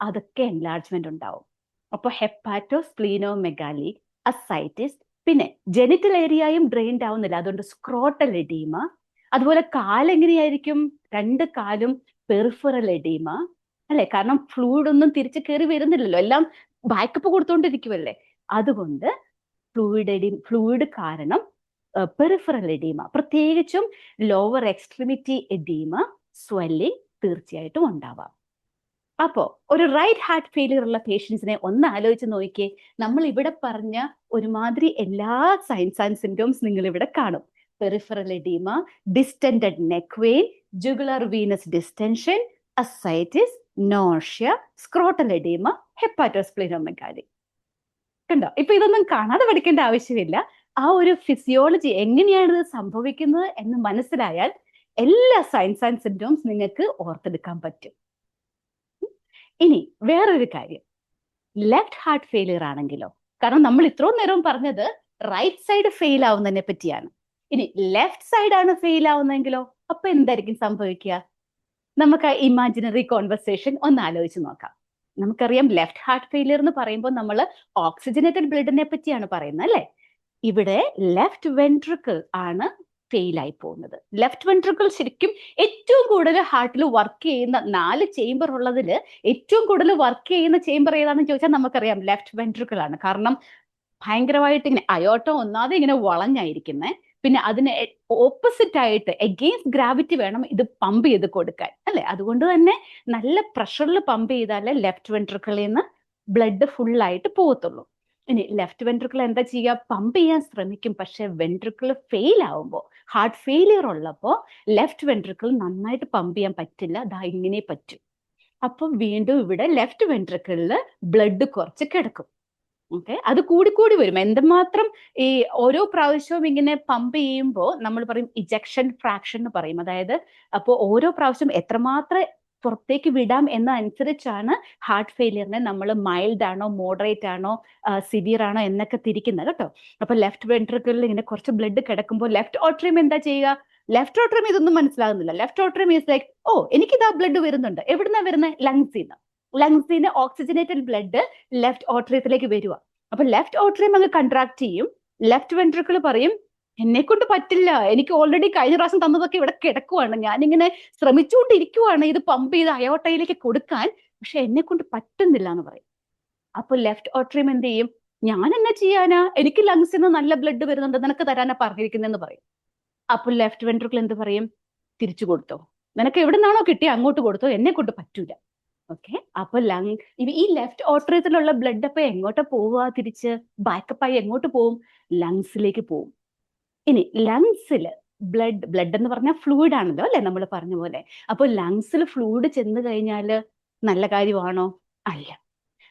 അതൊക്കെ എൻലാർജ്മെന്റ് ഉണ്ടാവും. അപ്പോൾ ഹെപ്പാറ്റോ സ്പ്ലീനോമെഗാലി, അസൈറ്റിസ്, പിന്നെ ജെനിറ്റൽ ഏരിയയും ഡ്രെയിൻഡ് ആവുന്നില്ല, അതുകൊണ്ട് സ്ക്രോട്ടൽ എഡീമ. അതുപോലെ കാലെങ്ങനെയായിരിക്കും? 2 കാലും പെറിഫറൽ എഡീമ, അല്ലെ? കാരണം ഫ്ലൂയിഡ് ഒന്നും തിരിച്ചു കയറി വരുന്നില്ലല്ലോ, എല്ലാം ബാക്കപ്പ് കൊടുത്തോണ്ടിരിക്കുവല്ലേ. അതുകൊണ്ട് ഫ്ലൂയിഡ് കാരണം പെറിഫറൽ എഡീമ, പ്രത്യേകിച്ചും ലോവർ എക്സ്ട്രിമിറ്റി എഡീമ, സ്വെല്ലിംഗ് തീർച്ചയായിട്ടും ഉണ്ടാവാം. അപ്പോ ഒരു റൈറ്റ് ഹാർട്ട് ഫെയിലിയർ ഉള്ള പേഷ്യൻസിനെ ഒന്ന് ആലോചിച്ച് നോക്കിയേ. നമ്മൾ ഇവിടെ പറഞ്ഞ ഒരുമാതിരി എല്ലാ സൈൻസ് ആൻഡ് സിംറ്റംസ് നിങ്ങൾ ഇവിടെ കാണും. Peripheral oedema, distended neck vein, jugular venous distension, ascites, nausea, scrotal oedema, hepatosplenomegaly. കണ്ടോ? ഇപ്പൊ ഇതൊന്നും കാണാതെ പഠിക്കേണ്ട ആവശ്യമില്ല. ആ ഒരു ഫിസിയോളജി എങ്ങനെയാണ് ഇത് സംഭവിക്കുന്നത് എന്ന് മനസ്സിലായാൽ എല്ലാ സൈൻസ് ആൻഡ് സിംറ്റംസ് നിങ്ങൾക്ക് ഓർത്തെടുക്കാൻ പറ്റും. ഇനി വേറൊരു കാര്യം, ലെഫ്റ്റ് ഹാർട്ട് ഫെയിലിയർ ആണെങ്കിലോ? കാരണം നമ്മൾ ഇത്രയും നേരം പറഞ്ഞത് റൈറ്റ് സൈഡ് ഫെയിൽ ആവുന്നതിനെ പറ്റിയാണ്. ഇനി ലെഫ്റ്റ് സൈഡ് ആണ് ഫെയിൽ ആവുന്നതെങ്കിലോ? അപ്പൊ എന്തായിരിക്കും സംഭവിക്കുക? നമുക്ക് ഇമാജിനറി കോൺവെർസേഷൻ ഒന്ന് ആലോചിച്ച് നോക്കാം. നമുക്കറിയാം ലെഫ്റ്റ് ഹാർട്ട് ഫെയിലിയർ എന്ന് പറയുമ്പോൾ നമ്മൾ ഓക്സിജനേറ്റഡ് ബ്ലഡിനെ പറ്റിയാണ് പറയുന്നത്, അല്ലെ? ഇവിടെ ലെഫ്റ്റ് വെൻട്രിക്കിൾ ആണ് ഫെയിൽ ആയി പോകുന്നത്. ലെഫ്റ്റ് വെൻട്രിക്കിൾ ശരിക്കും ഏറ്റവും കൂടുതൽ ഹാർട്ടിൽ വർക്ക് ചെയ്യുന്ന 4 ചേംബർ ഉള്ളതിൽ ഏറ്റവും കൂടുതൽ വർക്ക് ചെയ്യുന്ന ചേംബർ ഏതാണെന്ന് ചോദിച്ചാൽ നമുക്കറിയാം ലെഫ്റ്റ് വെൻട്രിക്കിൾ ആണ്. കാരണം ഭയങ്കരമായിട്ട് ഇങ്ങനെ അയോട്ടോ ഒന്നാതെ ഇങ്ങനെ വളഞ്ഞായിരിക്കുന്നേ, പിന്നെ അതിന് ഓപ്പോസിറ്റ് ആയിട്ട് എഗെയിൻസ്റ്റ് ഗ്രാവിറ്റി വേണം ഇത് പമ്പ് ചെയ്ത് കൊടുക്കാൻ, അല്ലെ? അതുകൊണ്ട് തന്നെ നല്ല പ്രഷറിൽ പമ്പ് ചെയ്താലേ ലെഫ്റ്റ് വെൻട്രിക്കിളിൽ നിന്ന് ബ്ലഡ് ഫുള്ളായിട്ട് പോകത്തുള്ളൂ. ഇനി ലെഫ്റ്റ് വെൻട്രിക്കിൾ എന്താ ചെയ്യുക? പമ്പ് ചെയ്യാൻ ശ്രമിക്കും, പക്ഷെ വെൻട്രിക്കിൾ ഫെയിൽ ആവുമ്പോൾ, ഹാർട്ട് ഫെയിലിയർ ഉള്ളപ്പോൾ ലെഫ്റ്റ് വെൻട്രിക്കിൾ നന്നായിട്ട് പമ്പ് ചെയ്യാൻ പറ്റില്ല, അതാ ഇങ്ങനെ പറ്റും. അപ്പം വീണ്ടും ഇവിടെ ലെഫ്റ്റ് വെൻട്രിക്കിളിൽ ബ്ലഡ് കുറച്ച് കിടക്കും. ഓക്കെ, അത് കൂടി വരും. എന്തുമാത്രം ഈ ഓരോ പ്രാവശ്യവും ഇങ്ങനെ പമ്പ് ചെയ്യുമ്പോൾ നമ്മൾ പറയും ഇജക്ഷൻ ഫ്രാക്ഷൻ എന്ന് പറയും. അതായത് അപ്പോൾ ഓരോ പ്രാവശ്യം എത്രമാത്രം പുറത്തേക്ക് വിടാം എന്നനുസരിച്ചാണ് ഹാർട്ട് ഫെയിലിയറിനെ നമ്മൾ മൈൽഡ് ആണോ, മോഡറേറ്റ് ആണോ, സിവിയർ ആണോ എന്നൊക്കെ തിരിക്കുന്നത് കേട്ടോ. അപ്പൊ ലെഫ്റ്റ് വെൻട്രിക്കിളിൽ ഇങ്ങനെ കുറച്ച് ബ്ലഡ് കിടക്കുമ്പോൾ ലെഫ്റ്റ് ഓട്രിയം എന്താ ചെയ്യുക? ലെഫ്റ്റ് ഓട്രിയം ഇതൊന്നും മനസ്സിലാകുന്നില്ല. ലെഫ്റ്റ് ഓട്രിയം ഈസ് ലൈക്ക്, ഓ എനിക്കിതാ ബ്ലഡ് വരുന്നുണ്ട്. എവിടുന്നാ വരുന്നത്? ലങ്സിന്ന് ഓക്സിജനേറ്റഡ് ബ്ലഡ് ലെഫ്റ്റ് ഓട്രിയത്തിലേക്ക് വരിക. അപ്പൊ ലെഫ്റ്റ് ഓട്രിയം അങ്ങ് കൺട്രാക്ട് ചെയ്യും. ലെഫ്റ്റ് വെൻട്രിക്കിൾ പറയും എന്നെ കൊണ്ട് പറ്റില്ല, എനിക്ക് ഓൾറെഡി കഴിഞ്ഞ പ്രാവശ്യം തന്നതൊക്കെ ഇവിടെ കിടക്കുവാണ്, ഞാനിങ്ങനെ ശ്രമിച്ചുകൊണ്ടിരിക്കുവാണ് ഇത് പമ്പ് ചെയ്ത് അയോട്ടയിലേക്ക് കൊടുക്കാൻ, പക്ഷെ എന്നെ കൊണ്ട് പറ്റുന്നില്ല എന്ന് പറയും. അപ്പൊ ലെഫ്റ്റ് ഓട്രിയം എന്ത് ചെയ്യും? ഞാൻ എന്നാ ചെയ്യാനാ, എനിക്ക് ലങ്സിൽ നിന്ന് നല്ല ബ്ലഡ് വരുന്നുണ്ട്, നിനക്ക് തരാനാ പറഞ്ഞിരിക്കുന്നതെന്ന് പറയും. അപ്പൊ ലെഫ്റ്റ് വെൻട്രിക്കിൾ എന്ത് പറയും? തിരിച്ചു കൊടുത്തോ, നിനക്ക് എവിടെ നിന്നാണോ കിട്ടിയ അങ്ങോട്ട് കൊടുത്തോ, എന്നെ കൊണ്ട് പറ്റൂല. ഓക്കെ, അപ്പൊ ഈ ലെഫ്റ്റ് ഓട്രിയത്തിലുള്ള ബ്ലഡ് അപ്പൊ എങ്ങോട്ടാ പോവുക? തിരിച്ച് ബാക്കപ്പായി എങ്ങോട്ട് പോവും? ലങ്സിലേക്ക് പോവും. ഇനി ലങ്സിൽ ബ്ലഡ് എന്ന് പറഞ്ഞാൽ ഫ്ലൂയിഡ് ആണല്ലോ, അല്ലെ? നമ്മൾ പറഞ്ഞ പോലെ. അപ്പൊ ലങ്സിൽ ഫ്ലൂയിഡ് ചെന്ന് കഴിഞ്ഞാൽ നല്ല കാര്യമാണോ? അല്ല.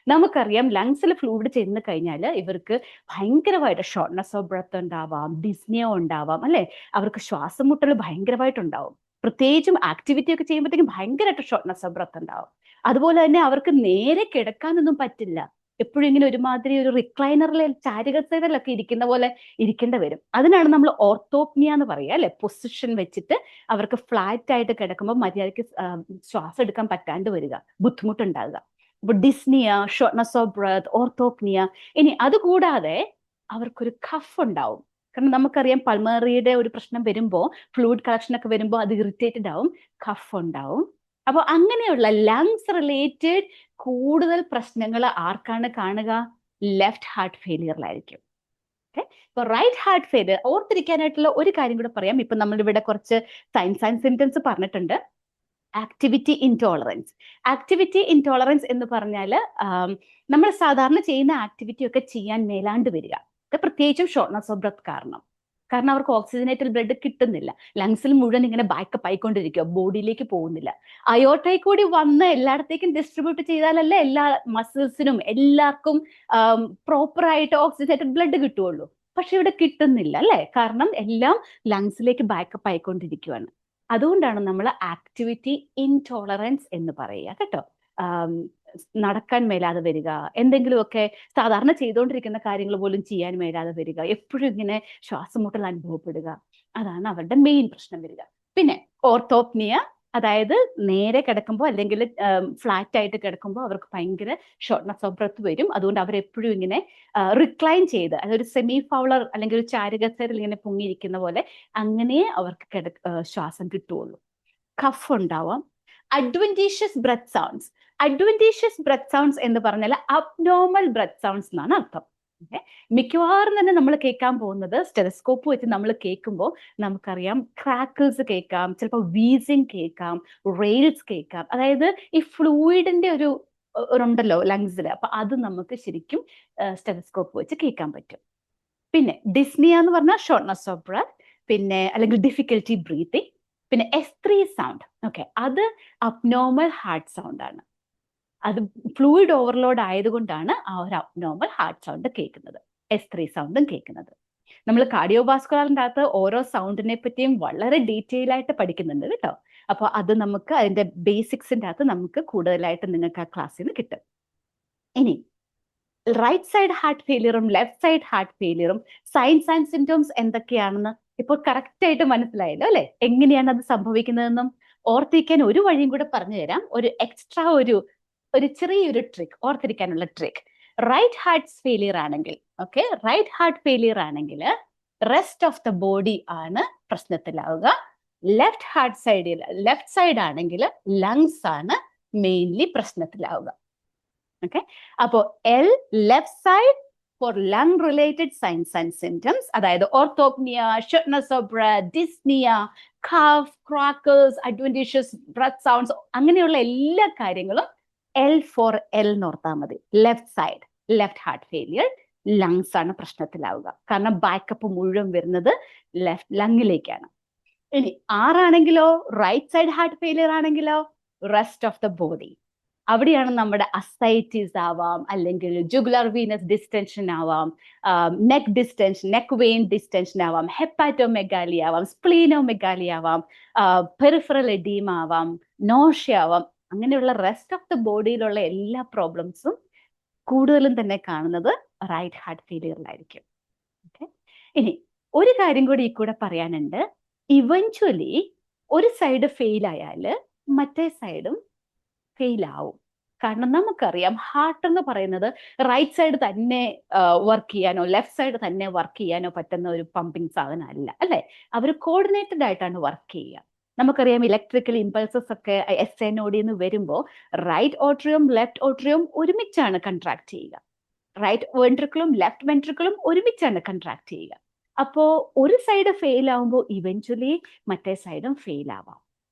നമുക്കറിയാം ലങ്സിൽ ഫ്ലൂയിഡ് ചെന്ന് കഴിഞ്ഞാൽ ഇവർക്ക് ഭയങ്കരമായിട്ട് ഷോർട്ട്നെസ് ഓഫ് ബ്രെത്ത് ഉണ്ടാവാം, ഡിസ്നിയ ഉണ്ടാവാം, അല്ലെ? അവർക്ക് ശ്വാസം മുട്ടൽ ഭയങ്കരമായിട്ടുണ്ടാവും. പ്രത്യേകിച്ചും ആക്ടിവിറ്റി ഒക്കെ ചെയ്യുമ്പോഴത്തേക്കും ഭയങ്കരമായിട്ട് ഷോർട്ട്നെസ് ഓഫ് ബ്രെത്ത് ഉണ്ടാവും. അതുപോലെ തന്നെ അവർക്ക് നേരെ കിടക്കാനൊന്നും പറ്റില്ല. എപ്പോഴും ഇങ്ങനെ ഒരുമാതിരി ഒരു റിക്ലൈനറിലെ ചാരുകസേരയിലൊക്കെ ഇരിക്കുന്ന പോലെ ഇരിക്കേണ്ടി വരും. അതിനാണ് നമ്മൾ ഓർത്തോപ്നിയ എന്ന് പറയുക, അല്ലെ? പൊസിഷൻ വെച്ചിട്ട് അവർക്ക് ഫ്ലാറ്റ് ആയിട്ട് കിടക്കുമ്പോൾ മര്യാദയ്ക്ക് ശ്വാസം എടുക്കാൻ പറ്റാണ്ട് വരിക, ബുദ്ധിമുട്ടുണ്ടാകുക. അപ്പൊ dyspnoea, shortness of breath, orthopnoea. ഇനി അതുകൂടാതെ അവർക്കൊരു കഫ് ഉണ്ടാവും. കാരണം നമുക്കറിയാം പൾമറിയുടെ ഒരു പ്രശ്നം വരുമ്പോൾ, ഫ്ലൂയിഡ് കളക്ഷൻ ഒക്കെ വരുമ്പോൾ അത് ഇറിറ്റേറ്റഡ് ആവും, കഫ് ഉണ്ടാവും. അപ്പോൾ അങ്ങനെയുള്ള ലങ്സ് റിലേറ്റഡ് കൂടുതൽ പ്രശ്നങ്ങൾ ആർക്കാണ് കാണുക? ലെഫ്റ്റ് ഹാർട്ട് ഫെയിലിയറിലായിരിക്കും. ഓക്കെ, ഇപ്പൊ റൈറ്റ് ഹാർട്ട് ഫെയിലിയർ ഓർത്തിരിക്കാനായിട്ടുള്ള ഒരു കാര്യം കൂടെ പറയാം. ഇപ്പൊ നമ്മളിവിടെ കുറച്ച് സൈൻസ് ആൻഡ് സിംറ്റംസ് പറഞ്ഞിട്ടുണ്ട്. Activity intolerance. ആക്ടിവിറ്റി ഇൻടോളറൻസ് എന്ന് പറഞ്ഞാൽ നമ്മൾ സാധാരണ ചെയ്യുന്ന ആക്ടിവിറ്റി ഒക്കെ ചെയ്യാൻ മേലാണ്ട് വരിക, പ്രത്യേകിച്ചും ഷോർട്ട്നെസ് ഓഫ് ബ്രെത്ത് കാരണം അവർക്ക് ഓക്സിജനേറ്റഡ് ബ്ലഡ് കിട്ടുന്നില്ല, ലങ്സിൽ മുഴുവൻ ഇങ്ങനെ ബാക്കപ്പ് ആയിക്കൊണ്ടിരിക്കുക, ബോഡിയിലേക്ക് പോകുന്നില്ല. അയോട്ടയിൽ കൂടി വന്ന് എല്ലായിടത്തേക്കും ഡിസ്ട്രിബ്യൂട്ട് ചെയ്താലല്ലേ എല്ലാ മസിൽസിനും എല്ലാവർക്കും പ്രോപ്പറായിട്ട് ഓക്സിജനേറ്റഡ് ബ്ലഡ് കിട്ടുള്ളൂ. പക്ഷെ ഇവിടെ കിട്ടുന്നില്ല, അല്ലെ? കാരണം എല്ലാം ലങ്സിലേക്ക് ബാക്കപ്പ് ആയിക്കൊണ്ടിരിക്കുകയാണ്. അതുകൊണ്ടാണ് നമ്മൾ ആക്ടിവിറ്റി ഇൻടോളറൻസ് എന്ന് പറയുക കേട്ടോ. നടക്കാൻ മേലാതെ വരിക, എന്തെങ്കിലുമൊക്കെ സാധാരണ ചെയ്തുകൊണ്ടിരിക്കുന്ന കാര്യങ്ങൾ പോലും ചെയ്യാൻ മേലാതെ വരിക, എപ്പോഴും ഇങ്ങനെ ശ്വാസം മുട്ടൽ അനുഭവപ്പെടുക, അതാണ് അവരുടെ മെയിൻ പ്രശ്നം വരിക. പിന്നെ ഓർത്തോപ്നിയ, അതായത് നേരെ കിടക്കുമ്പോൾ അല്ലെങ്കിൽ ഫ്ലാറ്റ് ആയിട്ട് കിടക്കുമ്പോൾ അവർക്ക് ഭയങ്കര ഷോർട്ട്നെസ് ഓഫ് ബ്രെത്ത് വരും. അതുകൊണ്ട് അവരെപ്പോഴും ഇങ്ങനെ റിക്ലൈൻ ചെയ്ത്, അതൊരു സെമി ഫൗളർ അല്ലെങ്കിൽ ഒരു ചാരുകസേരയിൽ ഇങ്ങനെ പൊങ്ങിയിരിക്കുന്ന പോലെ അങ്ങനെ അവർക്ക് ശ്വാസം കിട്ടുള്ളൂ. കഫ് ഉണ്ടാവാം. Adventitious breath sounds. Adventitious breath sounds എന്ന് പറഞ്ഞാൽ അബ്നോർമൽ ബ്രെത്ത് സൗണ്ട്സ് എന്നാണ് അർത്ഥം. മിക്കവാറും തന്നെ നമ്മൾ കേൾക്കാൻ പോകുന്നത് സ്റ്റെതസ്കോപ്പ് വെച്ച് നമ്മൾ കേൾക്കുമ്പോൾ നമുക്കറിയാം ക്രാക്കിൾസ് കേൾക്കാം, ചിലപ്പോൾ വീസിങ് കേൾക്കാം, റെയിൽസ് കേൾക്കാം. അതായത് ഈ ഫ്ലൂയിഡിന്റെ ഒരു ഉണ്ടല്ലോ ലങ്സിൽ, അപ്പൊ അത് നമുക്ക് ശരിക്കും സ്റ്റെതസ്കോപ്പ് വെച്ച് കേൾക്കാൻ പറ്റും. പിന്നെ ഡിസ്നിയ എന്ന് പറഞ്ഞാൽ ഷോർട്ട്നെസ് ഓഫ് ബ്രെത്ത്, പിന്നെ അല്ലെങ്കിൽ ഡിഫിക്കൽറ്റി ബ്രീത്തിങ്. പിന്നെ S3 സൗണ്ട്, ഓക്കെ, അത് അബ്നോർമൽ ഹാർട്ട് സൗണ്ട് ആണ്. അത് ഫ്ലൂയിഡ് ഓവർലോഡ് ആയതുകൊണ്ടാണ് ആ ഒരു അബ്നോർമൽ ഹാർട്ട് സൗണ്ട് കേൾക്കുന്നത്, S3 സൗണ്ടും കേൾക്കുന്നത്. നമ്മൾ കാർഡിയോവാസ്കുലറിന്റെ അകത്ത് ഓരോ സൗണ്ടിനെ പറ്റിയും വളരെ ഡീറ്റെയിൽ ആയിട്ട് പഠിക്കുന്നുണ്ട് കേട്ടോ. അപ്പൊ അത് നമുക്ക് അതിന്റെ ബേസിക്സിന്റെ അകത്ത് നമുക്ക് കൂടുതലായിട്ട് നിങ്ങൾക്ക് ആ ക്ലാസ്സിൽ നിന്ന് കിട്ടും. ഇനി റൈറ്റ് സൈഡ് ഹാർട്ട് ഫെയിലിയറും ലെഫ്റ്റ് സൈഡ് ഹാർട്ട് ഫെയിലിയറും സൈൻസ് ആൻഡ് സിംറ്റംസ് എന്തൊക്കെയാണെന്ന് ഇപ്പോൾ കറക്റ്റ് ആയിട്ട് മനസ്സിലായല്ലോ അല്ലെ? എങ്ങനെയാണ് അത് സംഭവിക്കുന്നതെന്നും ഓർത്തിരിക്കാൻ ഒരു വഴിയും കൂടെ പറഞ്ഞു തരാം. ഒരു എക്സ്ട്രാ ഒരു ചെറിയൊരു ട്രിക്ക്, ഓർത്തിരിക്കാനുള്ള ട്രിക്ക്. റൈറ്റ് ഹാർട്ട് ഫെയിലിയർ ആണെങ്കിൽ, ഓക്കെ, റൈറ്റ് ഹാർട്ട് ഫെയിലിയർ ആണെങ്കിൽ റെസ്റ്റ് ഓഫ് ദ ബോഡി ആണ് പ്രശ്നത്തിലാവുക. ലെഫ്റ്റ് സൈഡ് ആണെങ്കിൽ ലങ്സ് ആണ് മെയിൻലി പ്രശ്നത്തിലാവുക. ഓക്കെ, അപ്പോ left side for lung related signs and symptoms, അതായത് orthopnoea, shortness of breath, dyspnoea, cough, crackles, adventitious breath sounds, അങ്ങനെയുള്ള എല്ലാ കാര്യങ്ങളും L എന്ന് ഓർത്താൽ മതി. Left side, left heart failure, lungs ആണ് പ്രശ്നത്തിലാവുക. കാരണം ബാക്കപ്പ് മുഴുവൻ വരുന്നത് ലെഫ്റ്റ് ലങ്ങിലേക്കാണ്. ഇനി ആറാണെങ്കിലോ, റൈറ്റ് സൈഡ് ഹാർട്ട് ഫെയിലിയർ ആണെങ്കിലോ, റെസ്റ്റ് ഓഫ് ദ ബോഡി. അവിടെയാണ് നമ്മുടെ അസൈറ്റിസ് ആവാം, അല്ലെങ്കിൽ ജുഗുലർ വീനസ് ഡിസ്റ്റൻഷൻ ആവാം, നെക്ക് വെയിൻ ഡിസ്റ്റൻഷൻ ആവാം, ഹെപ്പാറ്റോമെഗാലി ആവാം, സ്പ്ലീനോമെഗാലി ആവാം, പെരിഫറൽ എഡീമ ആവാം, നോഷ്യ ആവാം. അങ്ങനെയുള്ള റെസ്റ്റ് ഓഫ് ദ ബോഡിയിലുള്ള എല്ലാ പ്രോബ്ലംസും കൂടുതലും തന്നെ കാണുന്നത് റൈറ്റ് ഹാർട്ട് ഫെയിലിയറിലായിരിക്കും. ഓക്കെ, ഇനി ഒരു കാര്യം കൂടി ഈ കൂടെ പറയാനുണ്ട്. ഇവഞ്ച്വലി ഒരു സൈഡ് ഫെയിൽ ആയാൽ മറ്റേ സൈഡും ഫെയിൽ ആവും. കാരണം നമുക്കറിയാം ഹാർട്ട് എന്ന് പറയുന്നത് റൈറ്റ് സൈഡ് തന്നെ വർക്ക് ചെയ്യാനോ ലെഫ്റ്റ് സൈഡ് തന്നെ വർക്ക് ചെയ്യാനോ പറ്റുന്ന ഒരു പമ്പിങ് സാധനം അല്ല, അല്ലെ? അവർ കോർഡിനേറ്റഡ് ആയിട്ടാണ് വർക്ക് ചെയ്യുക. നമുക്കറിയാം ഇലക്ട്രിക്കൽ ഇമ്പൾസസ് ഒക്കെ SNOD എന്ന് വരുമ്പോൾ റൈറ്റ് ഓട്രിയം ലെഫ്റ്റ് ഓട്രിയം ഒരുമിച്ചാണ് കൺട്രാക്ട് ചെയ്യുക. റൈറ്റ് വെൻട്രിക്കിളും ലെഫ്റ്റ് വെൻട്രിക്കിളും ഒരുമിച്ചാണ് കൺട്രാക്ട് ചെയ്യുക. അപ്പോ ഒരു സൈഡ് ഫെയിൽ ആവുമ്പോൾ ഇവഞ്ച്വലി മറ്റേ സൈഡും ഫെയിൽ ആവാം.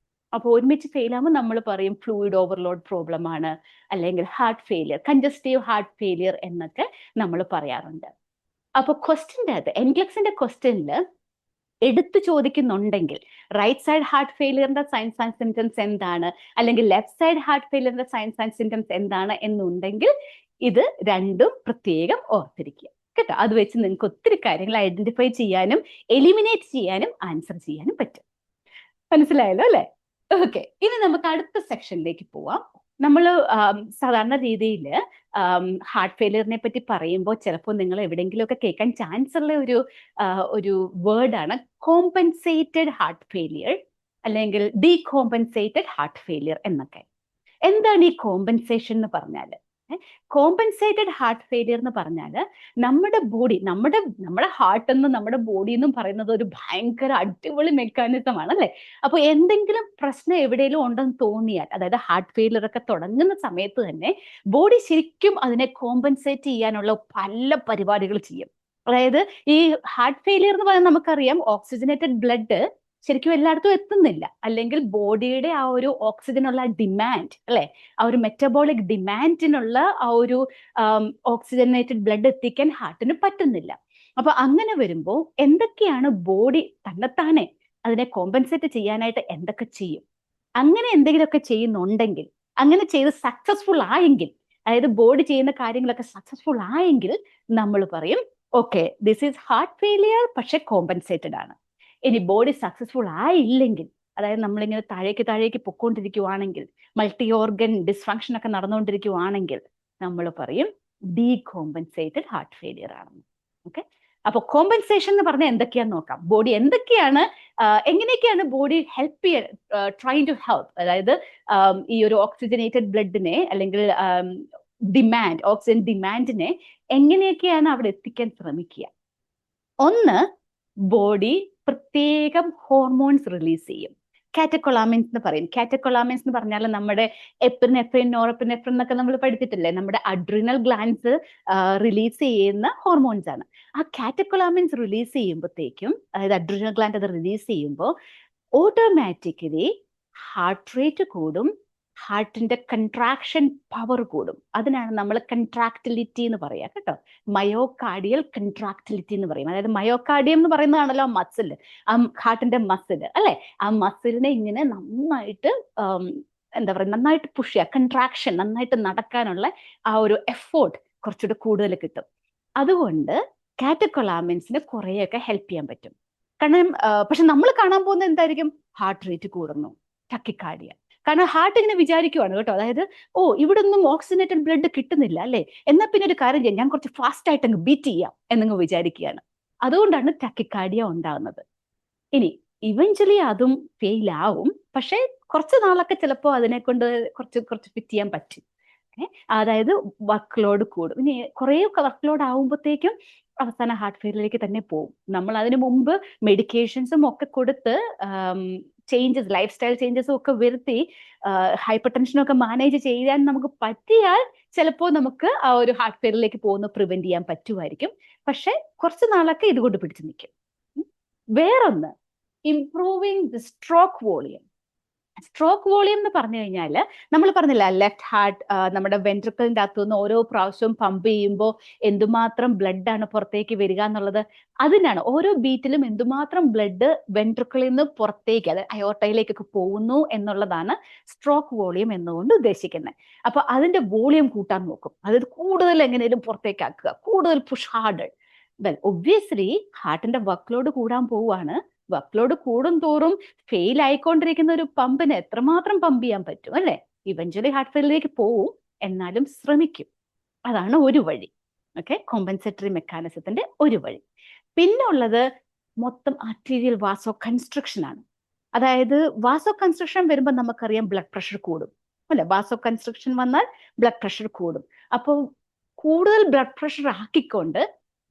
അപ്പോൾ ഒരുമിച്ച് ഫെയിൽ ആകുമ്പോൾ നമ്മൾ പറയും ഫ്ലൂയിഡ് ഓവർലോഡ് പ്രോബ്ലം ആണ്, അല്ലെങ്കിൽ heart failure, congestive heart failure എന്നൊക്കെ നമ്മൾ പറയാറുണ്ട്. അപ്പൊ ക്വസ്റ്റ്യൻ്റെ അകത്ത് എൻഗ്ലക്സിന്റെ ക്വസ്റ്റ്യനിൽ എടുത്തു ചോദിക്കുന്നുണ്ടെങ്കിൽ റൈറ്റ് സൈഡ് ഹാർട്ട് ഫെയിലിയറിന്റെ സൈൻസ് ആൻഡ് സിംറ്റംസ് എന്താണ്, അല്ലെങ്കിൽ ലെഫ്റ്റ് സൈഡ് ഹാർട്ട് ഫെയിലിയറിന്റെ സൈൻസ് ആൻഡ് സിംറ്റംസ് എന്താണ് എന്നുണ്ടെങ്കിൽ ഇത് രണ്ടും പ്രത്യേകം ഓർത്തിരിക്കുക കേട്ടോ. അത് വെച്ച് നിങ്ങൾക്ക് ഒത്തിരി കാര്യങ്ങൾ ഐഡന്റിഫൈ ചെയ്യാനും എലിമിനേറ്റ് ചെയ്യാനും ആൻസർ ചെയ്യാനും പറ്റും. മനസ്സിലായല്ലോ അല്ലെ? ഓക്കെ, ഇനി നമുക്ക് അടുത്ത സെക്ഷനിലേക്ക് പോവാം. നമ്മൾ സാധാരണ രീതിയിൽ ഹാർട്ട് ഫെയിലിയറിനെ പറ്റി പറയുമ്പോൾ ചിലപ്പോൾ നിങ്ങൾ എവിടെയെങ്കിലുമൊക്കെ കേൾക്കാൻ ചാൻസ് ഉള്ള ഒരു വേർഡാണ് കോമ്പൻസേറ്റഡ് ഹാർട്ട് ഫെയിലിയർ അല്ലെങ്കിൽ ഡീകോമ്പൻസേറ്റഡ് ഹാർട്ട് ഫെയിലിയർ എന്നൊക്കെ. എന്താണ് ഈ കോമ്പൻസേഷൻ എന്ന് പറഞ്ഞാൽ? കോമ്പൻസേറ്റഡ് ഹാർട്ട് ഫെയിലിയർ എന്ന് പറഞ്ഞാൽ നമ്മുടെ ബോഡി, നമ്മുടെ ഹാർട്ട് എന്നും നമ്മുടെ ബോഡി എന്നും പറയുന്നത് ഒരു ഭയങ്കര അടിപൊളി മെക്കാനിസം ആണ് അല്ലെ? അപ്പൊ എന്തെങ്കിലും പ്രശ്നം എവിടെയെങ്കിലും ഉണ്ടെന്ന് തോന്നിയാൽ, അതായത് ഹാർട്ട് ഫെയിലിയർ ഒക്കെ തുടങ്ങുന്ന സമയത്ത് തന്നെ ബോഡി ശരിക്കും അതിനെ കോമ്പൻസേറ്റ് ചെയ്യാനുള്ള പല പരിപാടികൾ ചെയ്യും. അതായത് ഈ ഹാർട്ട് ഫെയിലിയർ എന്ന് പറയുന്നത് നമുക്കറിയാം ഓക്സിജനേറ്റഡ് ബ്ലഡ് ശരിക്കും എല്ലായിടത്തും എത്തുന്നില്ല, അല്ലെങ്കിൽ ബോഡിയുടെ ആ ഒരു ഓക്സിജനുള്ള ഡിമാൻഡ് അല്ലെ, ആ ഒരു മെറ്റബോളിക് ഡിമാൻഡിനുള്ള ആ ഒരു ഓക്സിജനേറ്റഡ് ബ്ലഡ് എത്തിക്കാൻ ഹാർട്ടിന് പറ്റുന്നില്ല. അപ്പൊ അങ്ങനെ വരുമ്പോൾ എന്തൊക്കെയാണ് ബോഡി തന്നെത്താനെ അതിനെ കോമ്പൻസേറ്റ് ചെയ്യാനായിട്ട് എന്തൊക്കെ ചെയ്യും? അങ്ങനെ എന്തെങ്കിലുമൊക്കെ ചെയ്യുന്നുണ്ടെങ്കിൽ, അങ്ങനെ ചെയ്ത് സക്സസ്ഫുൾ ആയെങ്കിൽ, അതായത് ബോഡി ചെയ്യുന്ന കാര്യങ്ങളൊക്കെ സക്സസ്ഫുൾ ആയെങ്കിൽ നമ്മൾ പറയും okay this is heart failure, പക്ഷെ കോമ്പൻസേറ്റഡ് ആണ്. ഇനി ബോഡി സക്സസ്ഫുൾ ആയില്ലെങ്കിൽ, അതായത് നമ്മളിങ്ങനെ താഴേക്ക് പൊക്കോണ്ടിരിക്കുവാണെങ്കിൽ, മൾട്ടി ഓർഗൻ ഡിസ്ഫങ്ഷൻ ഒക്കെ നടന്നുകൊണ്ടിരിക്കുവാണെങ്കിൽ നമ്മൾ പറയും ഡീകോമ്പൻസേറ്റഡ് ഹാർട്ട് ഫെയിലിയർ ആണെന്ന്. ഓക്കെ, അപ്പൊ കോമ്പൻസേഷൻ എന്ന് പറഞ്ഞാൽ എന്തൊക്കെയാന്ന് നോക്കാം. ബോഡി എന്തൊക്കെയാണ്, എങ്ങനെയൊക്കെയാണ് body help try to help, അതായത് ഈ ഒരു ഓക്സിജനേറ്റഡ് ബ്ലഡിനെ അല്ലെങ്കിൽ ഓക്സിജൻ ഡിമാൻഡിനെ എങ്ങനെയൊക്കെയാണ് അവിടെ എത്തിക്കാൻ ശ്രമിക്കുക. ഒന്ന്, ബോഡി പ്രത്യേകം ഹോർമോൺസ് റിലീസ് ചെയ്യും. കാറ്റക്കൊളാമിൻസ് എന്ന് പറയും. കാറ്റക്കൊളാമിൻസ് എന്ന് പറഞ്ഞാൽ നമ്മുടെ എപ്പിനെഫ്രിൻ, നോറെപ്പിനെഫ്രിൻ എന്നൊക്കെ നമ്മൾ പഠിച്ചിട്ടില്ലേ, നമ്മുടെ അഡ്രിനൽ ഗ്ലാൻസ് റിലീസ് ചെയ്യുന്ന ഹോർമോൺസ് ആണ്. ആ കാറ്റക്കൊളാമിൻസ് റിലീസ് ചെയ്യുമ്പോഴത്തേക്കും, അതായത് അഡ്രിനൽ ഗ്ലാൻഡ് അത് റിലീസ് ചെയ്യുമ്പോൾ ഓട്ടോമാറ്റിക്കലി ഹാർട്ട് റേറ്റ് കൂടും, ഹാർട്ടിന്റെ കൺട്രാക്ഷൻ പവർ കൂടും. അതിനാണ് നമ്മൾ കൺട്രാക്ടിലിറ്റി എന്ന് പറയാ കേട്ടോ. മയോകാർഡിയൽ കൺട്രാക്ടിലിറ്റി എന്ന് പറയും. അതായത് മയോകാർഡിയം എന്ന് പറയുന്നതാണല്ലോ മസിൽ, ആ ഹാർട്ടിന്റെ മസിൽ അല്ലെ. ആ മസിലിനെ ഇങ്ങനെ നന്നായിട്ട് എന്താ പറയുക, നന്നായിട്ട് പുഷ് ചെയ്യുക, കൺട്രാക്ഷൻ നന്നായിട്ട് നടക്കാനുള്ള ആ ഒരു എഫോർട്ട് കുറച്ചുകൂടെ കൂടുതൽ കിട്ടും. അതുകൊണ്ട് കാറ്റക്കൊളാമിൻസിന് കുറേയൊക്കെ ഹെൽപ്പ് ചെയ്യാൻ പറ്റും. കാരണം പക്ഷെ നമ്മൾ കാണാൻ പോകുന്നത് എന്തായിരിക്കും, ഹാർട്ട് റേറ്റ് കൂടുന്നു, ടക്കിക്കാർഡിയ. കാരണം ഹാർട്ട് ഇങ്ങനെ വിചാരിക്കുവാണ് കേട്ടോ, അതായത് ഇവിടെ ഒന്നും ഓക്സിജനേറ്റഡ് ബ്ലഡ് കിട്ടുന്നില്ല അല്ലേ, എന്നാൽ പിന്നെ ഒരു കാര്യം ചെയ്യാം, ഞാൻ കുറച്ച് ഫാസ്റ്റ് ആയിട്ട് അങ്ങ് ബീറ്റ് ചെയ്യാം എന്നങ്ങ് വിചാരിക്കുകയാണ്. അതുകൊണ്ടാണ് ടക്കിക്കാർഡിയ ഉണ്ടാകുന്നത്. ഇനി ഇവഞ്ച്വലി അതും ഫെയിൽ ആവും, പക്ഷെ കുറച്ച് നാളൊക്കെ ചിലപ്പോൾ അതിനെ കൊണ്ട് കുറച്ച് ഫിറ്റ് ചെയ്യാൻ പറ്റും. അതായത് വർക്ക് ലോഡ് കൂടും. ഇനി കുറേയൊക്കെ വർക്ക് ലോഡ് ആവുമ്പോഴത്തേക്കും അവസാന ഹാർട്ട് ഫെയിലിയറിലേക്ക് തന്നെ പോകും. നമ്മൾ അതിനു മുമ്പ് മെഡിക്കേഷൻസും ഒക്കെ കൊടുത്ത് ചേഞ്ചസ്, ലൈഫ് സ്റ്റൈൽ ചേഞ്ചസും ഒക്കെ വരുത്തി ഹൈപ്പർ ടെൻഷനും ഒക്കെ മാനേജ് ചെയ്യാൻ നമുക്ക് പറ്റിയാൽ ചിലപ്പോൾ നമുക്ക് ആ ഒരു ഹാർട്ട് ഫെയിലിയറിലേക്ക് പോകുന്ന പ്രിവെന്റ് ചെയ്യാൻ പറ്റുമായിരിക്കും. പക്ഷെ കുറച്ച് നാളൊക്കെ ഇതുകൊണ്ട് പിടിച്ചു നിൽക്കും. വേറൊന്ന്, improving the stroke volume. Stroke volume എന്ന് പറഞ്ഞു കഴിഞ്ഞാൽ നമ്മൾ പറഞ്ഞില്ല, ലെഫ്റ്റ് ഹാർട്ട് നമ്മുടെ വെൻട്രിക്കിളിന്റെ അകത്തു നിന്ന് ഓരോ പ്രാവശ്യവും പമ്പ് ചെയ്യുമ്പോൾ എന്തുമാത്രം ബ്ലഡ് ആണ് പുറത്തേക്ക് വരിക എന്നുള്ളത്. അതിനാണ് ഓരോ ബീറ്റിലും എന്തുമാത്രം ബ്ലഡ് വെൻട്രിക്കിളിൽ നിന്ന് പുറത്തേക്ക്, അതായത് അയോർട്ടയിലേക്കൊക്കെ പോകുന്നു എന്നുള്ളതാണ് സ്ട്രോക്ക് വോളിയം എന്നുകൊണ്ട് ഉദ്ദേശിക്കുന്നത്. അപ്പൊ അതിന്റെ വോളിയം കൂട്ടാൻ നോക്കും, അതായത് കൂടുതൽ എങ്ങനെയും പുറത്തേക്ക് ആക്കുക, കൂടുതൽ പുഷ് ഹാർഡ്. വെൽ ഒബ്വിയസ്ലി ഹാർട്ടിന്റെ വർക്ക് ലോഡ് കൂടാൻ പോവുകയാണ്. വർക്ക് ലോഡ് കൂടും തോറും ഫെയിൽ ആയിക്കൊണ്ടിരിക്കുന്ന ഒരു പമ്പിന് എത്രമാത്രം പമ്പ് ചെയ്യാൻ പറ്റും അല്ലെ. ഇവഞ്ച്വലി ഹാർട്ട് ഫെയിലിയറിലേക്ക് പോവും, എന്നാലും ശ്രമിക്കും. അതാണ് ഒരു വഴി. ഓക്കെ, കോമ്പൻസേറ്ററി മെക്കാനിസത്തിന്റെ ഒരു വഴി. പിന്നെ ഉള്ളത് മൊത്തം ആർട്ടീരിയൽ വാസോ കൺസ്ട്രക്ഷൻ ആണ്. അതായത് വാസോ കൺസ്ട്രക്ഷൻ വരുമ്പോൾ നമുക്കറിയാം ബ്ലഡ് പ്രഷർ കൂടും അല്ലെ. വാസോ കൺസ്ട്രക്ഷൻ വന്നാൽ ബ്ലഡ് പ്രഷർ കൂടും. അപ്പോൾ കൂടുതൽ ബ്ലഡ് പ്രഷർ ആക്കിക്കൊണ്ട്